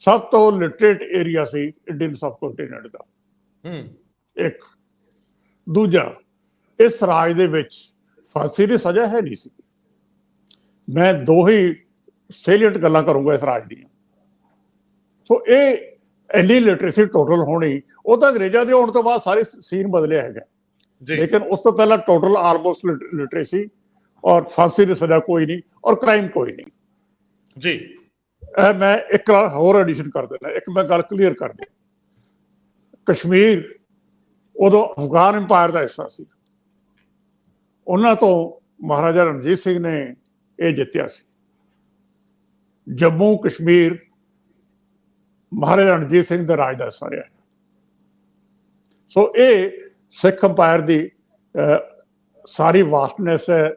ਸਭ ਤੋਂ ਲਿਟਰੇਟ ਏਰੀਆ ਸੀ ਇੰਡੀਅਨ ਸਬ ਕੰਟੀਨੈਂਟ ਦਾ। ਇੱਕ ਦੂਜਾ, ਇਸ ਰਾਜ ਦੇ ਵਿੱਚ ਫਾਂਸੀ ਦੀ ਸਜ਼ਾ ਹੈ ਨਹੀਂ ਸੀ। ਮੈਂ ਦੋ ਹੀ ਸੇਲੀਅੰਟ ਗੱਲਾਂ ਕਰੂੰਗਾ ਇਸ ਰਾਜ ਦੀਆਂ। ਸੋ ਇਹ ਇੰਨੀ ਲਿਟਰੇਸੀ ਟੋਟਲ ਹੋਣੀ, ਉਹ ਤਾਂ ਅੰਗਰੇਜ਼ਾਂ ਦੇ ਆਉਣ ਤੋਂ ਬਾਅਦ ਸਾਰੇ ਸੀਨ ਬਦਲਿਆ ਹੈਗਾ, ਲੇਕਿਨ ਉਸ ਤੋਂ ਪਹਿਲਾਂ ਟੋਟਲ ਆਲਮੋਸਟ ਲਿਟਰੇਸੀ, ਔਰ ਫਾਂਸੀ ਦੀ ਸਜ਼ਾ ਕੋਈ ਨਹੀਂ, ਔਰ ਕ੍ਰਾਈਮ ਕੋਈ ਨਹੀਂ ਜੀ। ਮੈਂ ਇੱਕ ਹੋਰ ਐਡੀਸ਼ਨ ਕਰ ਦੇਣਾ, ਇੱਕ ਮੈਂ ਗੱਲ ਕਲੀਅਰ ਕਰ ਦੇ। ਕਸ਼ਮੀਰ ਉਦੋਂ ਅਫਗਾਨ ਇੰਪਾਇਰ ਦਾ ਹਿੱਸਾ ਸੀ, ਉਹਨਾਂ ਤੋਂ ਮਹਾਰਾਜਾ ਰਣਜੀਤ ਸਿੰਘ ਨੇ ਇਹ ਜਿੱਤਿਆ ਸੀ। ਜੰਮੂ ਕਸ਼ਮੀਰ ਮਹਾਰਾਜਾ ਰਣਜੀਤ ਸਿੰਘ ਦੇ ਰਾਜ ਦਾ ਹਿੱਸਾ ਰਿਹਾ। ਸੋ ਇਹ ਸਿੱਖ ਅੰਪਾਇਰ ਦੀ ਸਾਰੀ ਵਾਸਟਨੈਸ ਹੈ,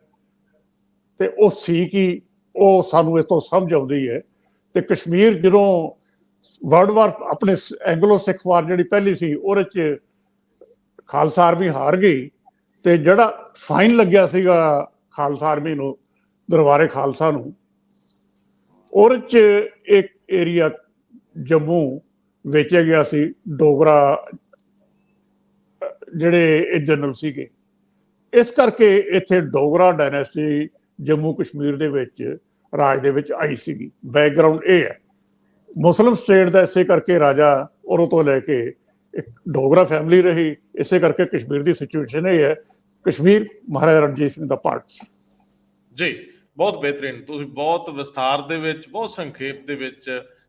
ਤੇ ਉਹ ਸੀ ਕਿ ਉਹ ਸਾਨੂੰ ਇਸ ਤੋਂ ਸਮਝ ਆਉਂਦੀ ਹੈ। ਤੇ ਕਸ਼ਮੀਰ ਜਦੋਂ ਵਰਲਡ ਵਾਰ, ਆਪਣੇ ਐਂਗਲੋ ਸਿੱਖ ਵਾਰ ਜਿਹੜੀ ਪਹਿਲੀ ਸੀ, ਉਹਦੇ 'ਚ ਖਾਲਸਾ ਆਰਮੀ ਹਾਰ ਗਈ, ਤੇ ਜਿਹੜਾ ਫਾਈਨ ਲੱਗਿਆ ਸੀਗਾ ਖਾਲਸਾ ਆਰਮੀ ਨੂੰ, ਦਰਬਾਰੇ ਖਾਲਸਾ ਨੂੰ, ਉਹਦੇ 'ਚ ਇੱਕ ਏਰੀਆ ਜੰਮੂ ਵੇਚਿਆ ਗਿਆ ਸੀ ਡੋਗਰਾ ਜਿਹੜੇ ਇਹ ਜਨਰਲ ਸੀਗੇ। ਇਸ ਕਰਕੇ ਇੱਥੇ ਡੋਗਰਾ ਡਾਇਨੈਸਟੀ ਜੰਮੂ ਕਸ਼ਮੀਰ ਦੇ ਵਿੱਚ ਰਾਜ ਦੇ ਵਿੱਚ ਆਈ ਸੀਗੀ। ਬੈਕਗਰਾਉਂਡ ਇਹ ਹੈ, ਮੁਸਲਿਮ ਸਟੇਟ ਦਾ ਇਸੇ ਕਰਕੇ ਰਾਜਾ ਉਦੋਂ ਤੋਂ ਲੈ ਕੇ ਇੱਕ ਡੋਗਰਾ ਫੈਮਿਲੀ ਰਹੀ, ਇਸੇ ਕਰਕੇ ਕਸ਼ਮੀਰ ਦੀ ਸਿਚੁਏਸ਼ਨ ਇਹ ਹੈ। ਕਸ਼ਮੀਰ ਮਹਾਰਾਜਾ ਰਣਜੀਤ ਸਿੰਘ ਦਾ ਪਾਰਟ ਸੀ ਜੀ। ਬਹੁਤ ਬਿਹਤਰੀਨ, ਤੁਸੀਂ ਬਹੁਤ ਵਿਸਥਾਰ ਦੇ ਵਿੱਚ, ਬਹੁਤ ਸੰਖੇਪ ਦੇ ਵਿੱਚ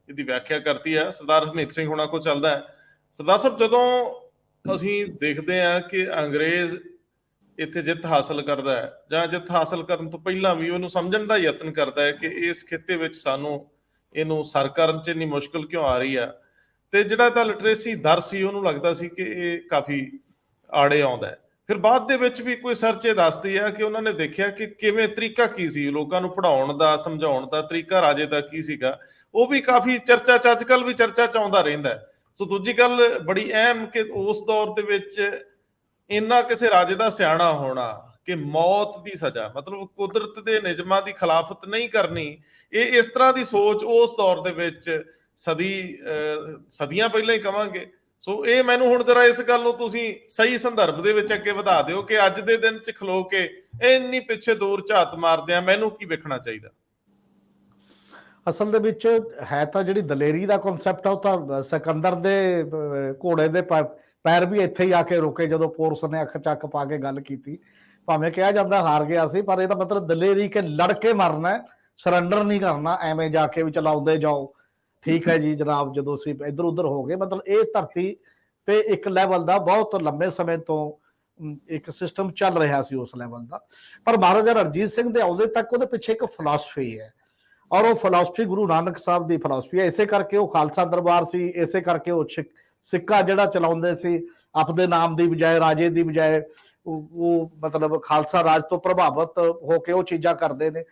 ਇਹਦੀ ਵਿਆਖਿਆ ਕਰਤੀ ਹੈ। ਸਰਦਾਰ ਹਰਮੀਤ ਸਿੰਘ ਹੋਣਾ ਕੋਲ ਚੱਲਦਾ ਹੈ। ਸਰਦਾਰ ਸਾਹਿਬ, ਜਦੋਂ ਅਸੀਂ ਦੇਖਦੇ ਹਾਂ ਕਿ ਅੰਗਰੇਜ਼ ਇੱਥੇ ਜਿੱਤ ਹਾਸਲ ਕਰਦਾ ਹੈ, ਜਾਂ ਜਿੱਤ ਹਾਸਲ ਕਰਨ ਤੋਂ ਪਹਿਲਾਂ ਵੀ ਉਹਨੂੰ ਸਮਝਣ ਦਾ ਯਤਨ ਕਰਦਾ ਹੈ ਕਿ ਇਸ ਖਿੱਤੇ ਵਿੱਚ ਸਾਨੂੰ ਇਹਨੂੰ ਸਰ ਕਰਨ 'ਚ ਇੰਨੀ ਮੁਸ਼ਕਿਲ ਕਿਉਂ ਆ ਰਹੀ ਆ, ਤੇ ਜਿਹੜਾ ਤਾਂ ਲਿਟਰੇਸੀ ਦਰ ਸੀ ਉਹਨੂੰ ਲੱਗਦਾ ਸੀ ਕਿ ਇਹ ਕਾਫੀ ਆੜੇ ਆਉਂਦਾ ਹੈ। ਫਿਰ ਬਾਅਦ ਦੇ ਵਿੱਚ ਵੀ ਕੋਈ ਸਰਚ ਇਹ ਦੱਸਦੀ ਆ ਕਿ ਉਹਨਾਂ ਨੇ ਦੇਖਿਆ ਕਿ ਕਿਵੇਂ ਤਰੀਕਾ ਕੀ ਸੀ ਲੋਕਾਂ ਨੂੰ ਪੜ੍ਹਾਉਣ ਦਾ, ਸਮਝਾਉਣ ਦਾ ਤਰੀਕਾ ਰਾਜੇ ਦਾ ਕੀ ਸੀਗਾ, ਉਹ ਵੀ ਕਾਫੀ ਚਰਚਾ 'ਚ, ਅੱਜ ਕੱਲ੍ਹ ਵੀ ਚਰਚਾ 'ਚ ਆਉਂਦਾ ਰਹਿੰਦਾ ਹੈ। ਸੋ ਦੂਜੀ ਗੱਲ ਬੜੀ ਅਹਿਮ ਕਿ ਉਸ ਦੌਰ ਦੇ ਵਿੱਚ ਇੰਨਾ ਕਿਸੇ ਰਾਜੇ ਦਾ ਸਿਆਣਾ ਹੋਣਾ ਕਿ ਮੌਤ ਦੀ ਸਜ਼ਾ, ਮਤਲਬ ਕੁਦਰਤ ਦੇ ਨਿਯਮਾਂ ਦੀ ਖਿਲਾਫਤ ਨਹੀਂ ਕਰਨੀ, ਇਹ ਇਸ ਤਰ੍ਹਾਂ ਦੀ ਸੋਚ ਉਸ ਦੌਰ ਦੇ ਵਿੱਚ ਸਦੀਆਂ ਪਹਿਲਾਂ ਹੀ ਕਵਾਂਗੇ। ਸੋ ਇਹ ਮੈਨੂੰ ਹੁਣ ਜਰਾ ਇਸ ਗੱਲ ਨੂੰ ਤੁਸੀਂ ਸਹੀ ਸੰਦਰਭ ਦੇ ਵਿੱਚ ਅੱਗੇ ਵਧਾ ਦਿਓ ਕਿ ਅੱਜ ਦੇ ਦਿਨ 'ਚ ਖਲੋ ਕੇ ਇੰਨੀ ਪਿੱਛੇ ਦੂਰ ਝਾਤ ਮਾਰਦਿਆਂ ਮੈਨੂੰ ਕੀ ਵੇਖਣਾ ਚਾਹੀਦਾ। ਅਸਲ ਦੇ ਵਿੱਚ ਹੈ ਤਾਂ ਜਿਹੜੀ ਦਲੇਰੀ ਦਾ ਕਨਸੈਪਟ ਆ, ਉਹ ਤਾਂ ਸਿਕੰਦਰ ਦੇ ਘੋੜੇ ਦੇ ਪੈਰ ਵੀ ਇੱਥੇ ਹੀ ਆ ਕੇ ਰੁਕੇ ਜਦੋਂ ਪੋਰਸ ਨੇ ਅੱਖ ਚੱਕ ਪਾ ਕੇ ਗੱਲ ਕੀਤੀ। ਭਾਵੇਂ ਕਿਹਾ ਜਾਂਦਾ ਹਾਰ ਗਿਆ ਸੀ, ਪਰ ਇਹਦਾ ਮਤਲਬ ਦਲੇਰੀ ਕਿ ਲੜ ਕੇ ਮਰਨਾ, ਸਰੈਂਡਰ ਨਹੀਂ ਕਰਨਾ, ਐਵੇਂ ਜਾ ਕੇ ਵੀ ਚਲਾਉਂਦੇ ਜਾਓ, ਠੀਕ ਹੈ ਜੀ ਜਨਾਬ, ਜਦੋਂ ਅਸੀਂ ਇੱਧਰ ਉੱਧਰ ਹੋ ਗਏ। ਮਤਲਬ ਇਹ ਧਰਤੀ ਤੇ ਇੱਕ ਲੈਵਲ ਦਾ ਬਹੁਤ ਲੰਬੇ ਸਮੇਂ ਤੋਂ ਇੱਕ ਸਿਸਟਮ ਚੱਲ ਰਿਹਾ ਸੀ ਉਸ ਲੈਵਲ ਦਾ। ਪਰ ਮਹਾਰਾਜਾ ਰਣਜੀਤ ਸਿੰਘ ਦੇ ਆਉਂਦੇ ਤੱਕ ਉਹਦੇ ਪਿੱਛੇ ਇੱਕ ਫਿਲਾਸਫੀ ਹੈ, ਔਰ ਉਹ ਫਿਲਾਸਫੀ ਗੁਰੂ ਨਾਨਕ ਸਾਹਿਬ ਦੀ ਫਿਲਾਸਫੀ ਹੈ। ਇਸੇ ਕਰਕੇ ਉਹ ਖਾਲਸਾ ਦਰਬਾਰ ਸੀ, ਇਸੇ ਕਰਕੇ ਉਹ ਸਿੱਕਾ ਜਿਹੜਾ ਚਲਾਉਂਦੇ ਸੀ ਆਪਦੇ ਨਾਮ ਦੀ ਬਜਾਏ, ਰਾਜੇ ਦੀ ਬਜਾਏ, ਉਹ ਮਤਲਬ ਖਾਲਸਾ ਰਾਜ ਤੋਂ ਪ੍ਰਭਾਵਿਤ ਹੋ ਕੇ ਉਹ ਚੀਜ਼ਾਂ ਕਰਦੇ ਨੇ।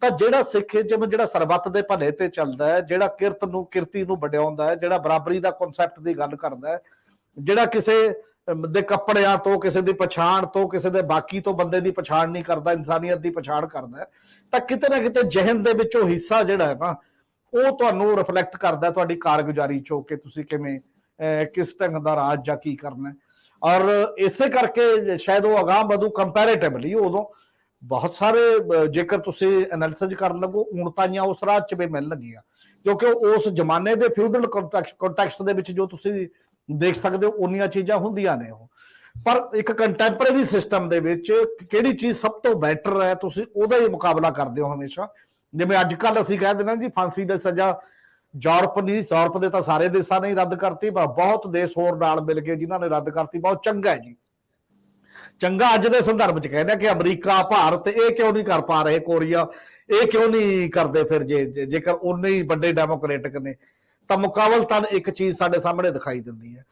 ਤਾਂ ਜਿਹੜਾ ਸਿੱਖੀਜ਼ਮ ਜਿਹੜਾ ਸਰਬੱਤ ਦੇ ਭਲੇ ਤੇ ਚੱਲਦਾ ਹੈ, ਜਿਹੜਾ ਕਿਰਤੀ ਨੂੰ ਵਡਿਆਉਂਦਾ ਹੈ, ਜਿਹੜਾ ਬਰਾਬਰੀ ਦਾ ਕਨਸੈਪਟ ਦੀ ਗੱਲ ਕਰਦਾ ਹੈ, ਜਿਹੜਾ ਕਿਸੇ ਦੇ ਕੱਪੜਿਆਂ ਤੋਂ, ਕਿਸੇ ਦੀ ਪਛਾਣ ਤੋਂ, ਕਿਸੇ ਦੇ ਬਾਕੀ ਤੋਂ ਬੰਦੇ ਦੀ ਪਛਾਣ ਨਹੀਂ ਕਰਦਾ, ਇਨਸਾਨੀਅਤ ਦੀ ਪਛਾਣ ਕਰਦਾ ਹੈ, ਤਾਂ ਕਿਤੇ ਨਾ ਕਿਤੇ ਜ਼ਿਹਨ ਦੇ ਵਿੱਚੋਂ ਹਿੱਸਾ ਜਿਹੜਾ ਹੈ ਨਾ, ਉਹ ਤੁਹਾਨੂੰ ਰਿਫਲੈਕਟ ਕਰਦਾ ਤੁਹਾਡੀ ਕਾਰਗੁਜ਼ਾਰੀ ਚੋਂ ਕਿ ਤੁਸੀਂ ਕਿਵੇਂ, ਕਿਸ ਢੰਗ ਦਾ ਰਾਜ ਜਾਂ ਕੀ ਕਰਨਾ। ਔਰ ਇਸੇ ਕਰਕੇ ਸ਼ਾਇਦ ਉਹ ਅਗਾਂਹ ਵਧੂ ਕੰਪੈਰੇਟਿਵਲੀ ਉਦੋਂ ਬਹੁਤ ਸਾਰੇ, ਜੇਕਰ ਤੁਸੀਂ ਐਨਾਲਿਸਿਸ ਕਰਨ ਲੱਗੋ, ਉਣਤਾਈਆਂ ਉਸ ਰਾਜ 'ਚ ਵੀ ਮਿਲਣ ਲੱਗੀਆਂ, ਕਿਉਂਕਿ ਉਸ ਜ਼ਮਾਨੇ ਦੇ ਫਿਊਡਲ ਕੰਟੈਕਸਟ ਦੇ ਵਿੱਚ ਜੋ ਤੁਸੀਂ ਦੇਖ ਸਕਦੇ ਹੋ ਉਨੀਆਂ ਚੀਜ਼ਾਂ ਹੁੰਦੀਆਂ ਨੇ ਉਹ। ਪਰ ਇੱਕ ਕੰਟੈਂਪਰੇਰੀ ਸਿਸਟਮ ਦੇ ਵਿੱਚ ਕਿਹੜੀ ਚੀਜ਼ ਸਭ ਤੋਂ ਬੈਟਰ ਹੈ, ਤੁਸੀਂ ਉਹਦਾ ਹੀ ਮੁਕਾਬਲਾ ਕਰਦੇ ਹੋ ਹਮੇਸ਼ਾ। ਜਿਵੇਂ ਅੱਜ ਕੱਲ੍ਹ ਅਸੀਂ ਕਹਿ ਦਿੰਦੇ ਜੀ ਫਾਂਸੀ ਦੀ ਸਜ਼ਾ ਯੂਰਪ ਦੇ ਤਾਂ ਸਾਰੇ ਦੇਸ਼ਾਂ ਨੇ ਰੱਦ ਕਰਤੀ, ਬਹੁਤ ਦੇਸ਼ ਹੋਰ ਨਾਲ ਮਿਲ ਗਏ ਜਿਨ੍ਹਾਂ ਨੇ ਰੱਦ ਕਰਤੀ, ਬਹੁਤ ਚੰਗਾ ਹੈ ਜੀ, ਚੰਗਾ। ਅੱਜ ਦੇ ਸੰਦਰਭ 'ਚ ਕਹਿੰਦੇ ਕਿ ਅਮਰੀਕਾ, ਭਾਰਤ ਇਹ ਕਿਉਂ ਨਹੀਂ ਕਰ ਪਾ ਰਹੇ, ਕੋਰੀਆ ਇਹ ਕਿਉਂ ਨਹੀਂ ਕਰਦੇ, ਫਿਰ ਜੇਕਰ ਉਨੇ ਹੀ ਵੱਡੇ ਡੈਮੋਕ੍ਰੇਟਿਕ ਨੇ ਤਾਂ ਮੁਕਾਬਲਤਨ ਇੱਕ ਚੀਜ਼ ਸਾਡੇ ਸਾਹਮਣੇ ਦਿਖਾਈ ਦਿੰਦੀ ਹੈ।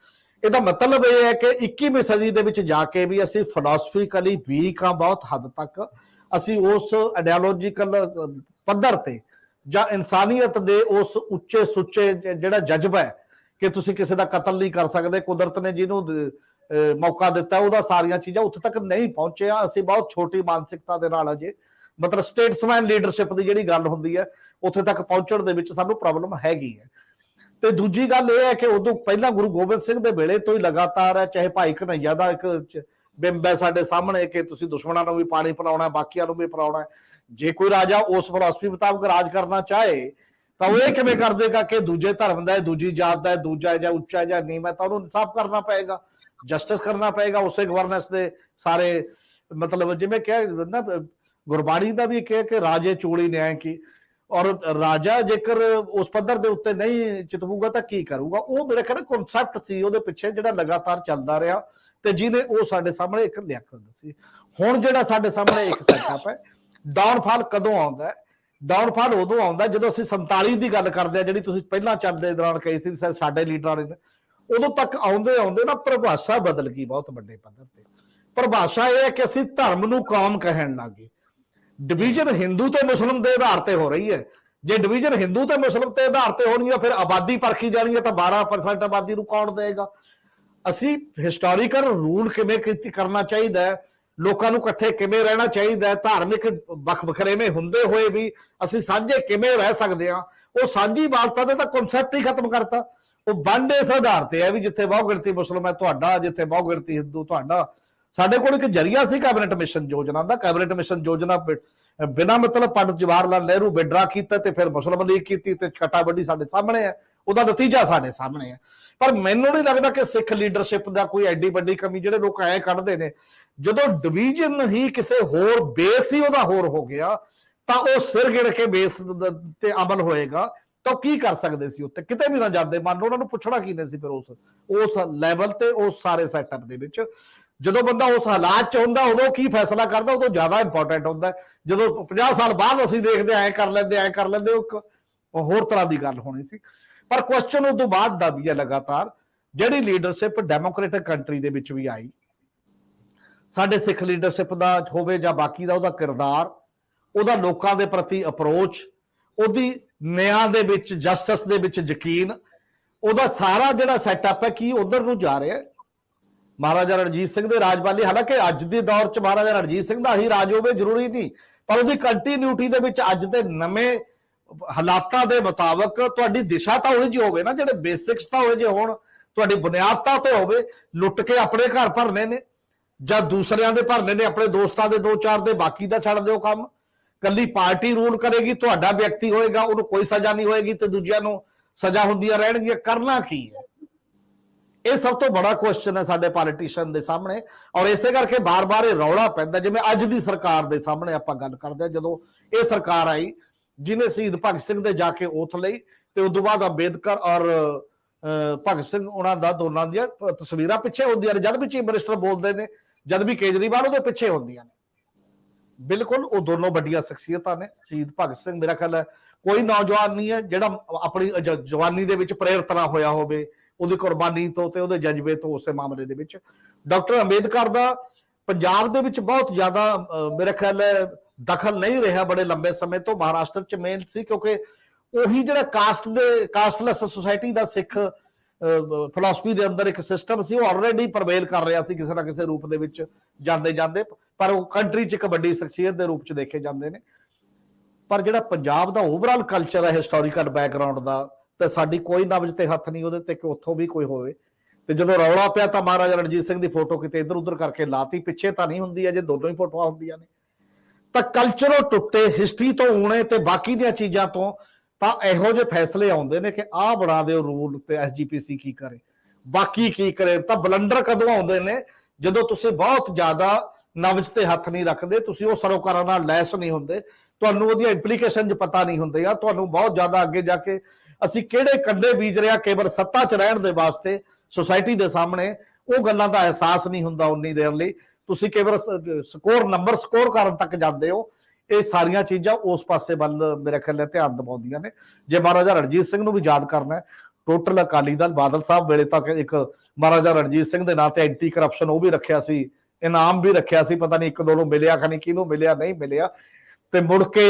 ਇਹਦਾ ਮਤਲਬ ਇਹ ਹੈ ਕਿ 21ਵੀਂ ਸਦੀ ਦੇ ਵਿੱਚ ਜਾ ਕੇ ਵੀ ਅਸੀਂ ਫਿਲਾਸਫਿਕਲੀ ਵੀਕ ਹਾਂ ਬਹੁਤ ਹੱਦ ਤੱਕ। ਅਸੀਂ ਉਸ ਆਈਡੀਓਲੋਜੀਕਲ ਪੱਧਰ ਤੇ ਜਾਂ ਇਨਸਾਨੀਅਤ ਦੇ ਉਸ ਉੱਚੇ ਸੁੱਚੇ ਜਿਹੜਾ ਜਜ਼ਬਾ ਹੈ ਕਿ ਤੁਸੀਂ ਕਿਸੇ ਦਾ ਕਤਲ ਨਹੀਂ ਕਰ ਸਕਦੇ, ਕੁਦਰਤ ਨੇ ਜਿਹਨੂੰ ਮੌਕਾ ਦਿੱਤਾ ਉਹਦਾ ਸਾਰੀਆਂ ਚੀਜ਼ਾਂ ਉੱਥੇ ਤੱਕ ਨਹੀਂ ਪਹੁੰਚਿਆ। ਅਸੀਂ ਬਹੁਤ ਛੋਟੀ ਮਾਨਸਿਕਤਾ ਦੇ ਨਾਲ ਅਜੇ, ਮਤਲਬ ਸਟੇਟਸਮੈਨ ਲੀਡਰਸ਼ਿਪ ਦੀ ਜਿਹੜੀ ਗੱਲ ਹੁੰਦੀ ਹੈ ਉੱਥੇ ਤੱਕ ਪਹੁੰਚਣ ਦੇ ਵਿੱਚ ਸਾਨੂੰ ਪ੍ਰੋਬਲਮ ਹੈਗੀ ਹੈ। ਤੇ ਦੂਜੀ ਗੱਲ ਇਹ ਹੈ ਕਿ ਉਦੋਂ ਪਹਿਲਾਂ ਗੁਰੂ ਗੋਬਿੰਦ ਸਿੰਘ ਦੇ ਵੇਲੇ ਤੋਂ ਹੀ ਲਗਾਤਾਰ ਹੈ, ਚਾਹੇ ਭਾਈ ਕਨ੍ਹੱਈਆ ਦਾ ਇੱਕ ਬਿੰਬ ਹੈ ਸਾਡੇ ਸਾਹਮਣੇ ਕਿ ਤੁਸੀਂ ਦੁਸ਼ਮਣਾਂ ਨੂੰ ਵੀ ਪਾਣੀ ਪਿਲਾਉਣਾ, ਬਾਕੀਆਂ ਨੂੰ ਵੀ ਪਿਲਾਉਣਾ। ਜੇ ਕੋਈ ਰਾਜਾ ਉਸ ਫਿਲਾਸਫੀ ਮੁਤਾਬਕ ਰਾਜ ਕਰਨਾ ਚਾਹੇ ਤਾਂ ਉਹ ਇਹ ਕਿਵੇਂ ਕਰ ਦੇਗਾ ਕਿ ਦੂਜੇ ਧਰਮ ਦਾ ਹੈ, ਦੂਜੀ ਜਾਤ ਦਾ ਹੈ, ਦੂਜਾ ਹੈ ਜਾਂ ਉੱਚਾ ਹੈ ਜਾਂ ਨੀਵਾਂ ਹੈ, ਤਾਂ ਉਹਨੂੰ ਇਨਸਾਫ ਕਰਨਾ ਪਏਗਾ, ਜਸਟਿਸ ਕਰਨਾ ਪਏਗਾ, ਉਸੇ ਗਵਰਨੈਂਸ ਦੇ ਸਾਰੇ ਮਤਲਬ ਜਿਵੇਂ ਕਿਹਾ ਨਾ ਗੁਰਬਾਣੀ ਦਾ ਵੀ ਕਿਹਾ ਕਿ ਰਾਜੇ ਚੋਲੀ ਨਿਆਂ ਕੀ, ਔਰ ਰਾਜਾ ਜੇਕਰ ਉਸ ਪੱਧਰ ਦੇ ਉੱਤੇ ਨਹੀਂ ਚਿਤਵੂਗਾ ਤਾਂ ਕੀ ਕਰੂਗਾ। ਉਹ ਮੇਰੇ ਖਿਆਲ ਕਨਸੈਪਟ ਸੀ ਉਹਦੇ ਪਿੱਛੇ ਜਿਹੜਾ ਲਗਾਤਾਰ ਚੱਲਦਾ ਰਿਹਾ ਤੇ ਜਿਹਨੇ ਉਹ ਸਾਡੇ ਸਾਹਮਣੇ ਇੱਕ ਲਿਆਕਤ ਦੱਸੀ। ਹੁਣ ਜਿਹੜਾ ਸਾਡੇ ਸਾਹਮਣੇ ਇੱਕ ਸੈਟਅਪ ਹੈ, ਡਾਊਨਫਾਲ ਕਦੋਂ ਆਉਂਦਾ ਹੈ? ਡਾਊਨਫਾਲ ਉਦੋਂ ਆਉਂਦਾ ਜਦੋਂ ਅਸੀਂ 47 ਦੀ ਗੱਲ ਕਰਦੇ ਆ, ਜਿਹੜੀ ਤੁਸੀਂ ਪਹਿਲਾਂ ਚੱਲਦੇ ਦੌਰਾਨ ਕਹੀ ਸੀ ਸਾਡੇ ਲੀਡਰਾਂ ਨੇ, ਉਦੋਂ ਤੱਕ ਆਉਂਦੇ ਆਉਂਦੇ ਨਾ ਪਰਿਭਾਸ਼ਾ ਬਦਲ ਗਈ ਬਹੁਤ ਵੱਡੇ ਪੱਧਰ ਤੇ। ਪਰਿਭਾਸ਼ਾ ਇਹ ਹੈ ਕਿ ਅਸੀਂ ਧਰਮ ਨੂੰ ਕੌਮ ਕਹਿਣ ਲੱਗੇ। ਡਿਵੀਜ਼ਨ ਹਿੰਦੂ ਤੇ ਮੁਸਲਿਮ ਦੇ ਆਧਾਰ ਤੇ ਹੋ ਰਹੀ ਹੈ। ਜੇ ਡਿਵੀਜ਼ਨ ਹਿੰਦੂ ਤੇ ਮੁਸਲਿਮ ਤੇ ਆਧਾਰ ਤੇ ਹੋਣੀ ਹੈ ਫਿਰ ਆਬਾਦੀ ਪਰਖੀ ਜਾਣੀ ਹੈ ਤਾਂ 12% ਆਬਾਦੀ ਨੂੰ ਕੌਣ ਦੇਗਾ? ਅਸੀਂ ਹਿਸਟੋਰੀਕਲ ਰੂਲ ਕਿਵੇਂ ਕਰਨਾ ਚਾਹੀਦਾ ਹੈ, ਲੋਕਾਂ ਨੂੰ ਇਕੱਠੇ ਕਿਵੇਂ ਰਹਿਣਾ ਚਾਹੀਦਾ ਹੈ, ਧਾਰਮਿਕ ਵੱਖ-ਵੱਖਰੇਵੇਂ ਹੁੰਦੇ ਹੋਏ ਵੀ ਅਸੀਂ ਸਾਂਝੇ ਕਿਵੇਂ ਰਹਿ ਸਕਦੇ ਹਾਂ, ਉਹ ਸਾਂਝੀ ਵਾਲਤਾ ਦੇ ਤਾਂ ਕਨਸੈਪਟ ਹੀ ਖਤਮ ਕਰਤਾ। ਉਹ ਵੰਡ ਇਸ ਆਧਾਰ ਤੇ ਹੈ ਵੀ ਜਿੱਥੇ ਬਹੁਗਿਣਤੀ ਮੁਸਲਿਮ ਹੈ ਤੁਹਾਡਾ, ਜਿੱਥੇ ਬਹੁਗਿਣਤੀ ਹਿੰਦੂ ਤੁਹਾਡਾ। ਸਾਡੇ ਕੋਲ ਇੱਕ ਜਰੀਆ ਸੀ ਕੈਬਨਿਟ ਮਿਸ਼ਨ ਯੋਜਨਾ ਦਾ। ਕੈਬਨਿਟ ਮਿਸ਼ਨ ਯੋਜਨਾ ਬਿਨਾਂ ਮਤਲਬ ਪੰਡਿਤ ਜਵਾਹਰ ਲਾਲ ਨਹਿਰੂ ਵਿਡਰਾ ਕੀਤਾ ਤੇ ਫਿਰ ਮੁਸਲਿਮ ਲੀਗ ਕੀਤੀ ਤੇ ਛਟਾਬੰਦੀ ਸਾਡੇ ਸਾਹਮਣੇ ਹੈ, ਉਹਦਾ ਨਤੀਜਾ ਸਾਡੇ ਸਾਹਮਣੇ ਹੈ। ਪਰ ਮੈਨੂੰ ਨਹੀਂ ਲੱਗਦਾ ਕਿ ਸਿੱਖ ਲੀਡਰਸ਼ਿਪ ਦਾ ਕੋਈ ਐਡੀ ਵੱਡੀ ਕਮੀ, ਜਿਹੜੇ ਲੋਕ ਐ ਕੱਢਦੇ ਨੇ ਜਦੋਂ ਡਿਵੀਜ਼ਨ ਹੀ ਕਿਸੇ ਹੋਰ ਬੇਸ ਹੀ ਉਹਦਾ ਹੋਰ ਹੋ ਗਿਆ ਤਾਂ ਉਹ ਸਿਰ ਗਿਣ ਕੇ ਬੇਸ ਤੇ ਅਮਲ ਹੋਏਗਾ ਤਾਂ ਕੀ ਕਰ ਸਕਦੇ ਸੀ? ਉੱਤੇ ਕਿਤੇ ਵੀ ਨਾ ਜਾਂਦੇ, ਮੰਨ ਲਓ ਉਹਨਾਂ ਨੂੰ ਪੁੱਛਣਾ ਕੀ ਨਹੀਂ ਸੀ ਫਿਰ ਉਸ ਲੈਵਲ ਤੇ ਉਸ ਸਾਰੇ ਸੈਟਅਪ ਦੇ ਵਿੱਚ। ਜਦੋਂ ਬੰਦਾ ਉਸ ਹਾਲਾਤ ਚ ਹੁੰਦਾ ਉਦੋਂ ਕੀ ਫੈਸਲਾ ਕਰਦਾ ਉਦੋਂ ਜ਼ਿਆਦਾ ਇੰਪੋਰਟੈਂਟ ਹੁੰਦਾ। ਜਦੋਂ 50 ਸਾਲ ਬਾਅਦ ਅਸੀਂ ਦੇਖਦੇ ਐ ਕਰ ਲੈਂਦੇ ਉਹ ਹੋਰ ਤਰ੍ਹਾਂ ਦੀ ਗੱਲ ਹੋਣੀ ਸੀ। ਪਰ ਕੁਐਸਚਨ ਉਦੋਂ ਬਾਅਦ ਦਾ ਵੀ ਹੈ ਲਗਾਤਾਰ ਜਿਹੜੀ ਲੀਡਰਸ਼ਿਪ ਡੈਮੋਕ੍ਰੈਟਿਕ ਕੰਟਰੀ ਦੇ ਵਿੱਚ ਵੀ ਆਈ, ਸਾਡੇ ਸਿੱਖ ਲੀਡਰਸ਼ਿਪ ਦਾ ਹੋਵੇ ਜਾਂ ਬਾਕੀ ਦਾ, ਉਹਦਾ ਕਿਰਦਾਰ, ਉਹਦਾ ਲੋਕਾਂ ਦੇ ਪ੍ਰਤੀ ਅਪਰੋਚ, ਉਹਦੀ ਨਿਆਂ ਦੇ ਵਿੱਚ, ਜਸਟਿਸ ਦੇ ਵਿੱਚ ਯਕੀਨ, ਉਹਦਾ ਸਾਰਾ ਜਿਹੜਾ ਸੈਟਅਪ ਹੈ ਕੀ ਉਧਰ ਨੂੰ ਜਾ ਰਿਹਾ। ਮਹਾਰਾਜਾ ਰਣਜੀਤ ਸਿੰਘ ਦੇ ਰਾਜ ਵਾਲੀ, ਹਾਲਾਂਕਿ ਅੱਜ ਦੇ ਦੌਰ 'ਚ ਮਹਾਰਾਜਾ ਰਣਜੀਤ ਸਿੰਘ ਦਾ ਹੀ ਰਾਜ ਹੋਵੇ ਜ਼ਰੂਰੀ ਨਹੀਂ, ਪਰ ਉਹਦੀ ਕੰਟੀਨਿਊਟੀ ਦੇ ਵਿੱਚ ਅੱਜ ਦੇ ਨਵੇਂ ਹਾਲਾਤਾਂ ਦੇ ਮੁਤਾਬਕ ਤੁਹਾਡੀ ਦਿਸ਼ਾ ਤਾਂ ਉਹੀ ਜਿਹੀ ਹੋਵੇ ਨਾ, ਜਿਹੜੇ ਬੇਸਿਕਸ ਤਾਂ ਉਹ ਜਿਹੇ ਹੋਣ, ਤੁਹਾਡੀ ਬੁਨਿਆਦ ਤਾਂ ਤੇ ਹੋਵੇ। ਲੁੱਟ ਕੇ ਆਪਣੇ ਘਰ ਭਰਨੇ ਨੇ ਜਾਂ ਦੂਸਰਿਆਂ ਦੇ ਭਰਨੇ ਨੇ, ਆਪਣੇ ਦੋਸਤਾਂ ਦੇ 2-4 ਦੇ, ਬਾਕੀ ਦਾ ਛੱਡ ਦਿਓ ਕੰਮ। ਕੱਲੀ ਪਾਰਟੀ ਰੂਲ ਕਰੇਗੀ, ਤੁਹਾਡਾ ਵਿਅਕਤੀ ਹੋਏਗਾ, ਉਹਨੂੰ ਕੋਈ ਸਜ਼ਾ ਨਹੀਂ ਹੋਏਗੀ ਤੇ ਦੂਜਿਆਂ ਨੂੰ ਸਜ਼ਾ ਹੁੰਦੀਆਂ ਰਹਿਣਗੀਆਂ। ਕਰਨਾ ਕੀ ਹੈ? ਇਹ ਸਭ ਤੋਂ ਬੜਾ ਕੁਐਸਚਨ ਹੈ ਸਾਡੇ ਪੋਲੀਟੀਸ਼ੀਅਨ ਦੇ ਸਾਹਮਣੇ। ਔਰ ਇਸੇ ਕਰਕੇ ਬਾਰ-ਬਾਰ ਇਹ ਰੌਲਾ ਪੈਂਦਾ। ਜਿਵੇਂ ਅੱਜ ਦੀ ਸਰਕਾਰ ਦੇ ਸਾਹਮਣੇ ਆਪਾਂ ਗੱਲ ਕਰਦੇ ਹਾਂ, ਜਦੋਂ ਇਹ ਸਰਕਾਰ ਆਈ ਜਿਹਨੇ ਸ਼ਹੀਦ ਭਗਤ ਸਿੰਘ ਦੇ ਜਾ ਕੇ ਓਥ ਲਈ ਤੇ ਉਸ ਤੋਂ ਬਾਅਦ ਅੰਬੇਦਕਰ ਔਰ ਭਗਤ ਸਿੰਘ ਉਹਨਾਂ ਦਾ ਦੋਨਾਂ ਦੀਆਂ ਤਸਵੀਰਾਂ ਪਿੱਛੇ ਹੁੰਦੀਆਂ ਨੇ, ਜਦ ਵੀ ਚੀਫ ਮਿਨਿਸਟਰ ਬੋਲਦੇ ਨੇ, ਜਦ ਵੀ ਕੇਜਰੀਵਾਲ ਉਹਦੇ ਪਿੱਛੇ ਹੁੰਦੀਆਂ ਨੇ। ਬਿਲਕੁਲ ਉਹ ਦੋਨੋਂ ਵੱਡੀਆਂ ਸ਼ਖਸੀਅਤਾਂ ਨੇ। ਸ਼ਹੀਦ ਭਗਤ ਸਿੰਘ ਮੇਰਾ ਖਿਆਲ ਹੈ ਕੋਈ ਨੌਜਵਾਨ ਨਹੀਂ ਹੈ ਜਿਹੜਾ ਆਪਣੀ ਜਵਾਨੀ ਦੇ ਵਿੱਚ ਪ੍ਰੇਰਿਤ ਨਾ ਹੋਇਆ ਹੋਵੇ ਉਹਦੀ ਕੁਰਬਾਨੀ ਤੋਂ ਤੇ ਉਹਦੇ ਜਜ਼ਬੇ ਤੋਂ ਉਸੇ ਮਾਮਲੇ ਦੇ ਵਿੱਚ। ਡਾਕਟਰ ਅੰਬੇਦਕਰ ਦਾ ਪੰਜਾਬ ਦੇ ਵਿੱਚ ਬਹੁਤ ਜ਼ਿਆਦਾ ਮੇਰਾ ਖਿਆਲ ਹੈ ਦਖਲ ਨਹੀਂ ਰਿਹਾ ਬੜੇ ਲੰਬੇ ਸਮੇਂ ਤੋਂ। ਮਹਾਰਾਸ਼ਟਰ ਚ ਮੇਨ ਸੀ ਕਿਉਂਕਿ ਉਹੀ ਜਿਹੜਾ ਕਾਸਟਲੈਸ ਸੁਸਾਇਟੀ ਦਾ ਸਿੱਖ ਫਿਲਾਸਫੀ ਦੇ ਅੰਦਰ ਇੱਕ ਸਿਸਟਮ ਸੀ, ਉਹ ਆਲਰੇਡੀ ਪ੍ਰਵੇਲ ਕਰ ਰਿਹਾ ਸੀ ਕਿਸੇ ਨਾ ਕਿਸੇ ਰੂਪ ਦੇ ਵਿੱਚ ਜਾਂਦੇ ਜਾਂਦੇ, ਪਰ ਉਹ ਕੰਟਰੀ ਚ ਇੱਕ ਵੱਡੀ ਸ਼ਖਸੀਅਤ ਦੇ ਰੂਪ ਚ ਦੇਖੇ ਜਾਂਦੇ ਨੇ। ਪਰ ਜਿਹੜਾ ਪੰਜਾਬ ਦਾ ਓਵਰਆਲ ਕਲਚਰ ਹੈ ਹਿਸਟੋਰੀਕਲ ਬੈਕਗਰਾਉਂਡ ਦਾ, ਤੇ ਸਾਡੀ ਕੋਈ ਨਬਜ਼ ਤੇ ਹੱਥ ਨਹੀਂ ਉਹਦੇ ਤੇ ਕਿ ਉੱਥੋਂ ਵੀ ਕੋਈ ਹੋਵੇ। ਤੇ ਜਦੋਂ ਰੌਲਾ ਪਿਆ ਤਾਂ ਮਹਾਰਾਜਾ ਰਣਜੀਤ ਸਿੰਘ ਦੀ ਫੋਟੋ ਕਿਤੇ ਇੱਧਰ ਉੱਧਰ ਕਰਕੇ ਲਾਤੀ, ਪਿੱਛੇ ਤਾਂ ਨਹੀਂ ਹੁੰਦੀ ਹੈ ਜੇ ਦੋਨੋਂ ਹੀ ਫੋਟੋਆਂ ਹੁੰਦੀਆਂ ਨੇ। ਤਾਂ ਕਲਚਰੋਂ ਟੁੱਟੇ, ਹਿਸਟਰੀ ਤੋਂ ਊਣੇ ਤੇ ਬਾਕੀ ਦੀਆਂ ਚੀਜ਼ਾਂ ਤੋਂ ਤਾਂ ਇਹੋ ਜਿਹੇ ਫੈਸਲੇ ਆਉਂਦੇ ਨੇ ਕਿ ਆਹ ਬਣਾ ਦਿਓ ਰੂਲ ਤੇ ਐਸਜੀਪੀਸੀ ਕੀ ਕਰੇ, ਬਾਕੀ ਕੀ ਕਰੇ। ਤਾਂ ਬਲੰਡਰ ਕਦੋਂ ਆਉਂਦੇ ਨੇ? ਜਦੋਂ ਤੁਸੀਂ ਬਹੁਤ ਜ਼ਿਆਦਾ ਨਬਜ਼ ਤੇ ਹੱਥ ਨਹੀਂ ਰੱਖਦੇ, ਤੁਸੀਂ ਉਹ ਸਰੋਕਾਰਾਂ ਨਾਲ ਲੈਸ ਨਹੀਂ ਹੁੰਦੇ, ਤੁਹਾਨੂੰ ਉਹਦੀਆਂ ਇੰਪਲੀਕੇਸ਼ਨ ਪਤਾ ਨਹੀਂ ਹੁੰਦੀਆਂ, ਤੁਹਾਨੂੰ ਬਹੁਤ ਜ਼ਿਆਦਾ ਅੱਗੇ ਜਾ ਕੇ ਅਸੀਂ ਕਿਹੜੇ ਕੰਡੇ ਬੀਜ ਰਿਹਾ ਕੇਵਲ ਸੱਤਾ 'ਚ ਰਹਿਣ ਦੇ ਵਾਸਤੇ ਸੋਸਾਇਟੀ ਦੇ ਸਾਹਮਣੇ, ਉਹ ਗੱਲਾਂ ਦਾ ਅਹਿਸਾਸ ਨਹੀਂ ਹੁੰਦਾ ਉਨੀ ਦੇਰ ਲਈ। ਤੁਸੀਂ ਕੇਵਲ ਨੰਬਰ ਸਕੋਰ ਕਰਨ ਤੱਕ ਜਾਂਦੇ ਹੋ। ਇਹ ਸਾਰੀਆਂ ਚੀਜ਼ਾਂ ਉਸ ਪਾਸੇ ਵੱਲ ਮੇਰੇ ਖਿਆਲ ਨਾਲ ਧਿਆਨ ਦਿਵਾਉਂਦੀਆਂ ਨੇ। ਜੇ ਮਹਾਰਾਜਾ ਰਣਜੀਤ ਸਿੰਘ ਨੂੰ ਵੀ ਯਾਦ ਕਰਨਾ ਹੈ, ਟੋਟਲ ਅਕਾਲੀ ਦਲ ਬਾਦਲ ਸਾਹਿਬ ਵੇਲੇ ਤੱਕ ਇੱਕ ਮਹਾਰਾਜਾ ਰਣਜੀਤ ਸਿੰਘ ਦੇ ਨਾਂ ਤੇ ਐਂਟੀ ਕਰਪਸ਼ਨ ਉਹ ਵੀ ਰੱਖਿਆ ਸੀ, ਇਨਾਮ ਵੀ ਰੱਖਿਆ ਸੀ, ਪਤਾ ਨਹੀਂ ਇੱਕ ਦੋ ਨੂੰ ਮਿਲਿਆ ਖਾਨੀ ਕਿਹਨੂੰ ਮਿਲਿਆ ਨਹੀਂ ਮਿਲਿਆ। ਤੇ ਮੁੜ ਕੇ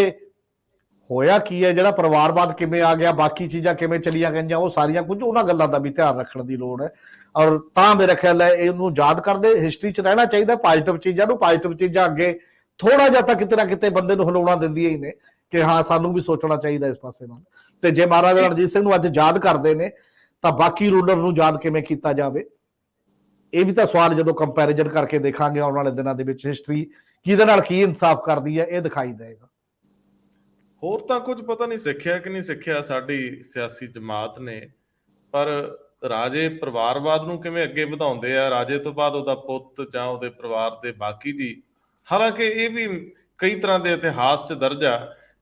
ਹੋਇਆ ਕੀ ਹੈ, ਜਿਹੜਾ ਪਰਿਵਾਰਵਾਦ ਕਿਵੇਂ ਆ ਗਿਆ, ਬਾਕੀ ਚੀਜ਼ਾਂ ਕਿਵੇਂ ਚਲੀਆਂ ਗਈਆਂ, ਉਹ ਸਾਰੀਆਂ ਕੁਝ ਉਹਨਾਂ ਗੱਲਾਂ ਦਾ ਵੀ ਧਿਆਨ ਰੱਖਣ ਦੀ ਲੋੜ ਹੈ। ਔਰ ਤਾਂ ਮੇਰਾ ਖਿਆਲ ਹੈ ਇਹਨੂੰ ਯਾਦ ਕਰਦੇ ਹਿਸਟਰੀ 'ਚ ਰਹਿਣਾ ਚਾਹੀਦਾ। ਪੋਜ਼ਿਟਿਵ ਚੀਜ਼ਾਂ ਨੂੰ, ਪੋਜ਼ਿਟਿਵ ਚੀਜ਼ਾਂ ਅੱਗੇ ਥੋੜਾ ਜਿਹਾ ਤਾਂ ਕਿਤੇ ਨਾ ਕਿਤੇ ਬੰਦੇ ਨੂੰ ਹਿਲਾਉਣਾ ਦਿੰਦੀਆਂ ਹੀ ਨੇ। ਕਿ ਹਾਂ ਸਾਨੂੰ ਵੀ ਸੋਚਣਾ ਚਾਹੀਦਾ ਇਸ ਪਾਸੇ ਵੱਲ। ਤੇ ਜੇ ਮਹਾਰਾਜਾ ਰਣਜੀਤ ਸਿੰਘ ਨੂੰ ਅੱਜ ਯਾਦ ਕਰਦੇ ਨੇ ਤਾਂ ਬਾਕੀ ਰੂਲਰ ਨੂੰ ਯਾਦ ਕਿਵੇਂ ਕੀਤਾ ਜਾਵੇ, ਇਹ ਵੀ ਤਾਂ ਸਵਾਲ ਜਦੋਂ ਕੰਪੈਰੀਜ਼ਨ ਕਰਕੇ ਦੇਖਾਂਗੇ ਆਉਣ ਵਾਲੇ ਦਿਨਾਂ ਦੇ ਵਿੱਚ ਹਿਸਟਰੀ ਕਿਹਦੇ ਨਾਲ ਕੀ ਇਨਸਾਫ ਕਰਦੀ ਹੈ ਇਹ ਦਿਖਾਈ ਦੇਗਾ। ਹੋਰ ਤਾਂ ਕੁਝ ਪਤਾ ਨਹੀਂ ਸਿੱਖਿਆ ਕਿ ਨਹੀਂ ਸਿੱਖਿਆ ਸਾਡੀ ਸਿਆਸੀ ਜਮਾਤ ਨੇ, ਪਰ ਰਾਜੇ ਪਰਿਵਾਰਵਾਦ ਨੂੰ ਕਿਵੇਂ ਅੱਗੇ ਵਧਾਉਂਦੇ ਆ, ਰਾਜੇ ਤੋਂ ਬਾਅਦ ਉਹਦਾ ਪੁੱਤ ਜਾਂ ਉਹਦੇ ਪਰਿਵਾਰ ਦੇ ਬਾਕੀ ਜੀ। ਹਾਲਾਂਕਿ ਇਹ ਵੀ ਕਈ ਤਰ੍ਹਾਂ ਦੇ ਇਤਿਹਾਸ 'ਚ ਦਰਜ ਆ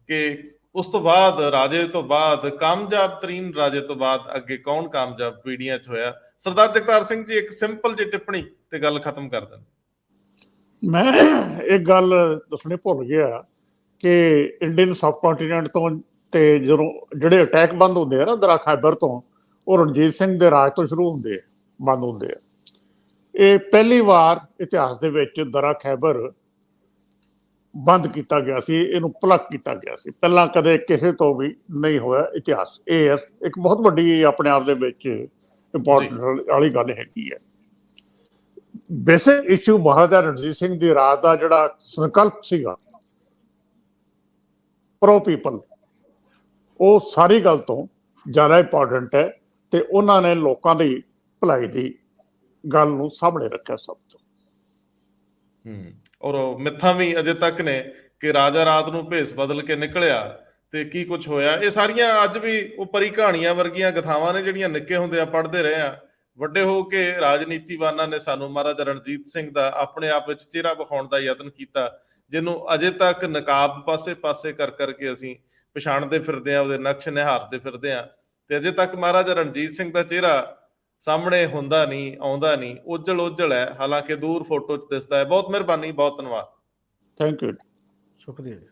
ਕਿ ਉਸ ਤੋਂ ਬਾਅਦ ਰਾਜੇ ਤੋਂ ਬਾਅਦ ਕਾਮਯਾਬ ਤਰੀਨ ਰਾਜੇ ਤੋਂ ਬਾਅਦ ਅੱਗੇ ਕੌਣ ਕਾਮਯਾਬ ਪੀੜ੍ਹੀਆਂ 'ਚ ਹੋਇਆ। ਸਰਦਾਰ ਜਗਤਾਰ ਸਿੰਘ ਜੀ ਇੱਕ ਸਿੰਪਲ ਜਿਹੀ ਟਿੱਪਣੀ ਤੇ ਗੱਲ ਖਤਮ ਕਰ ਦੇਣ। ਮੈਂ ਇੱਕ ਗੱਲ ਦੱਸਣੀ ਭੁੱਲ ਗਿਆ ਕਿ ਇੰਡੀਅਨ ਸਬ ਕੰਟੀਨੈਂਟ ਤੋਂ ਤੇ ਜਦੋਂ ਜਿਹੜੇ ਅਟੈਕ ਬੰਦ ਹੁੰਦੇ ਆ ਨਾ ਦਰਾ ਖੈਬਰ ਤੋਂ, ਉਹ ਰਣਜੀਤ ਸਿੰਘ ਦੇ ਰਾਜ ਤੋਂ ਸ਼ੁਰੂ ਹੁੰਦੇ ਆ, ਬੰਦ ਹੁੰਦੇ ਆ। ਇਹ ਪਹਿਲੀ ਵਾਰ ਇਤਿਹਾਸ ਦੇ ਵਿੱਚ ਦਰਾ ਖੈਬਰ ਬੰਦ ਕੀਤਾ ਗਿਆ ਸੀ, ਇਹਨੂੰ ਪਲਗ ਕੀਤਾ ਗਿਆ ਸੀ। ਪਹਿਲਾਂ ਕਦੇ ਕਿਸੇ ਤੋਂ ਵੀ ਨਹੀਂ ਹੋਇਆ ਇਤਿਹਾਸ। ਇਹ ਇੱਕ ਬਹੁਤ ਵੱਡੀ ਆਪਣੇ ਆਪ ਦੇ ਵਿੱਚ ਇੰਪੋਰਟੈਂਟ ਵਾਲੀ ਗੱਲ ਹੈਗੀ ਹੈ। ਬੇਸਿਕ ਇਸ਼ੂ ਮਹਾਰਾਜਾ ਰਣਜੀਤ ਸਿੰਘ ਦੀ ਰਾਜ ਦਾ ਜਿਹੜਾ ਸੰਕਲਪ ਸੀਗਾ ਪ੍ਰੋ ਪੀਪਲ, ਉਹ ਸਾਰੀ ਗੱਲ ਤੋਂ ਜ਼ਿਆਦਾ ਇੰਪੋਰਟੈਂਟ ਹੈ ਤੇ ਉਹਨਾਂ ਨੇ ਲੋਕਾਂ ਦੀ ਭਲਾਈ ਦੀ ਗੱਲ ਨੂੰ ਸਾਹਮਣੇ ਰੱਖਿਆ ਸਭ ਤੋਂ। ਔਰ ਮਿੱਥਾਂ ਵੀ ਅਜੇ ਤੱਕ ਨੇ ਕਿ ਰਾਜਾ ਰਾਤ ਨੂੰ ਭੇਸ ਬਦਲ ਕੇ ਨਿਕਲਿਆ ਤੇ ਕੀ ਕੁਝ ਹੋਇਆ। ਇਹ ਸਾਰੀਆਂ ਅੱਜ ਵੀ ਉਹ ਪਰੀ ਕਹਾਣੀਆਂ ਵਰਗੀਆਂ ਕਥਾਵਾਂ ਨੇ ਜਿਹੜੀਆਂ ਨਿੱਕੇ ਹੁੰਦੇ ਆ ਪੜ੍ਹਦੇ ਰਹੇ ਆ। ਵੱਡੇ ਹੋ ਕੇ ਰਾਜਨੀਤੀਵਾਨਾਂ ਨੇ ਸਾਨੂੰ ਮਹਾਰਾਜਾ ਰਣਜੀਤ ਸਿੰਘ ਦਾ ਆਪਣੇ ਆਪ ਵਿੱਚ ਚਿਹਰਾ ਵਿਖਾਉਣ ਦਾ ਯਤਨ ਕੀਤਾ, ਜਿਹਨੂੰ ਅਜੇ ਤੱਕ ਨਕਾਬ ਪਾਸੇ ਕਰ ਕਰਕੇ ਅਸੀਂ ਪਛਾਣਦੇ ਫਿਰਦੇ ਆ, ਉਹਦੇ ਨਕਸ਼ ਨਿਹਾਰਦੇ ਫਿਰਦੇ ਆ ਤੇ ਅਜੇ ਤੱਕ ਮਹਾਰਾਜਾ ਰਣਜੀਤ ਸਿੰਘ ਦਾ ਚਿਹਰਾ ਸਾਹਮਣੇ ਹੁੰਦਾ ਨਹੀਂ, ਆਉਂਦਾ ਨਹੀਂ, ਉਜਲ ਹੈ, ਹਾਲਾਂਕਿ ਦੂਰ ਫੋਟੋ 'ਚ ਦਿਸਦਾ ਹੈ। ਬਹੁਤ ਮਿਹਰਬਾਨੀ, ਬਹੁਤ ਧੰਨਵਾਦ। Thank you. ਸ਼ੁਕਰੀਆ ਜੀ।